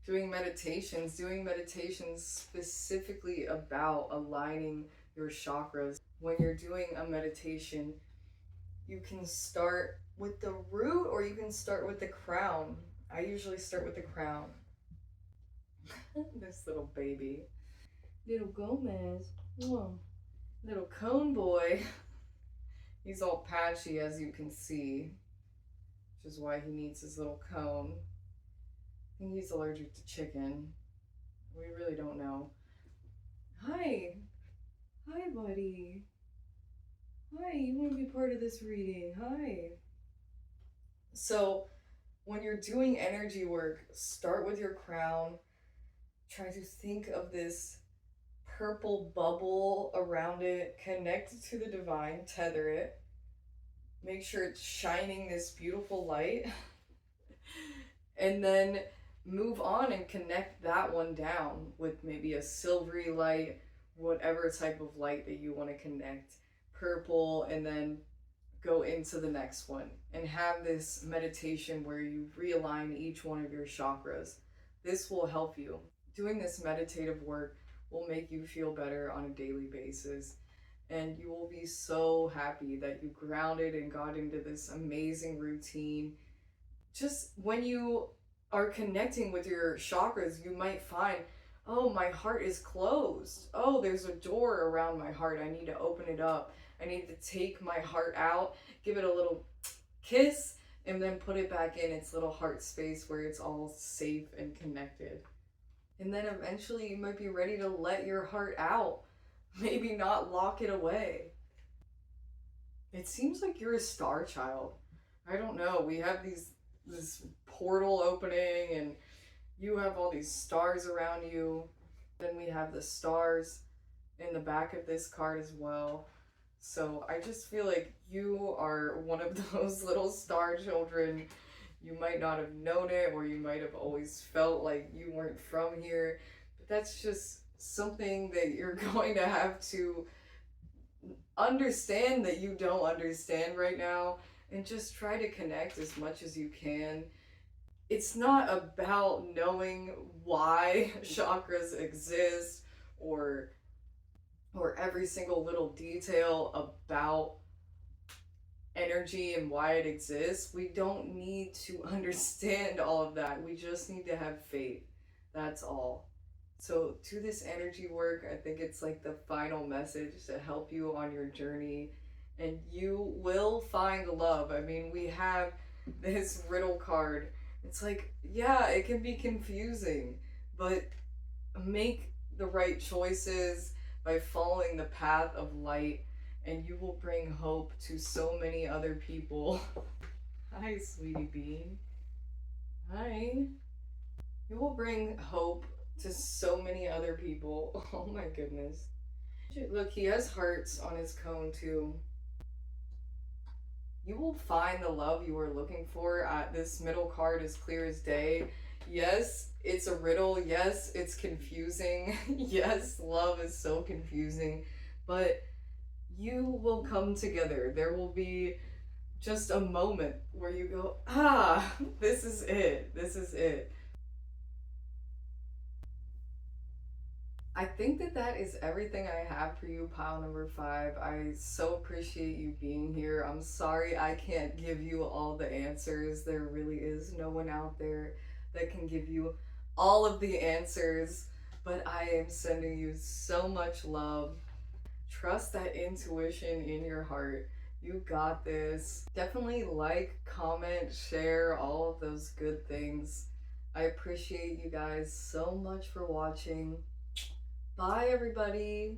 Speaker 1: Doing meditations specifically about aligning your chakras. When you're doing a meditation, you can start with the root or you can start with the crown. I usually start with the crown. This little baby. Little Gomez. Oh, little cone boy. He's all patchy as you can see, which is why he needs his little cone. I think he's allergic to chicken. We really don't know. Hi. Hi, buddy. Hi, you want to be part of this reading? Hi. So, when you're doing energy work, start with your crown. Try to think of this purple bubble around it. Connect to the divine, tether it. Make sure it's shining this beautiful light. And then move on and connect that one down with maybe a silvery light, whatever type of light that you want to connect. Purple, and then go into the next one and have this meditation where you realign each one of your chakras. This will help you. Doing this meditative work will make you feel better on a daily basis, and you will be so happy that you grounded and got into this amazing routine. Just when you are connecting with your chakras, you might find, oh, my heart is closed. Oh, there's a door around my heart. I need to open it up. I need to take my heart out, give it a little kiss, and then put it back in its little heart space where it's all safe and connected. And then eventually you might be ready to let your heart out. Maybe not lock it away. It seems like you're a star child. I don't know. We have this portal opening and you have all these stars around you. Then we have the stars in the back of this card as well. So I just feel like you are one of those little star children. You might not have known it, or you might have always felt like you weren't from here, but that's just something that you're going to have to understand that you don't understand right now, and just try to connect as much as you can. It's not about knowing why chakras exist, or every single little detail about energy and why it exists. We don't need to understand all of that. We just need to have faith. That's all. So, to this energy work, I think it's like the final message to help you on your journey, and you will find love. I mean, we have this riddle card. It's like, yeah, it can be confusing, but make the right choices by following the path of light, and you will bring hope to so many other people. Hi, sweetie bean. Hi. You will bring hope to so many other people. Oh my goodness. Look, he has hearts on his cone too. You will find the love you are looking for. This middle card is clear as day. Yes, it's a riddle. Yes, it's confusing. Yes, love is so confusing. But you will come together. There will be just a moment where you go, ah, this is it. This is it. I think that that is everything I have for you, pile number 5. I so appreciate you being here. I'm sorry I can't give you all the answers. There really is no one out there that can give you all of the answers, but I am sending you so much love. Trust that intuition in your heart. You got this. Definitely like, comment, share, all of those good things. I appreciate you guys so much for watching. Bye, everybody.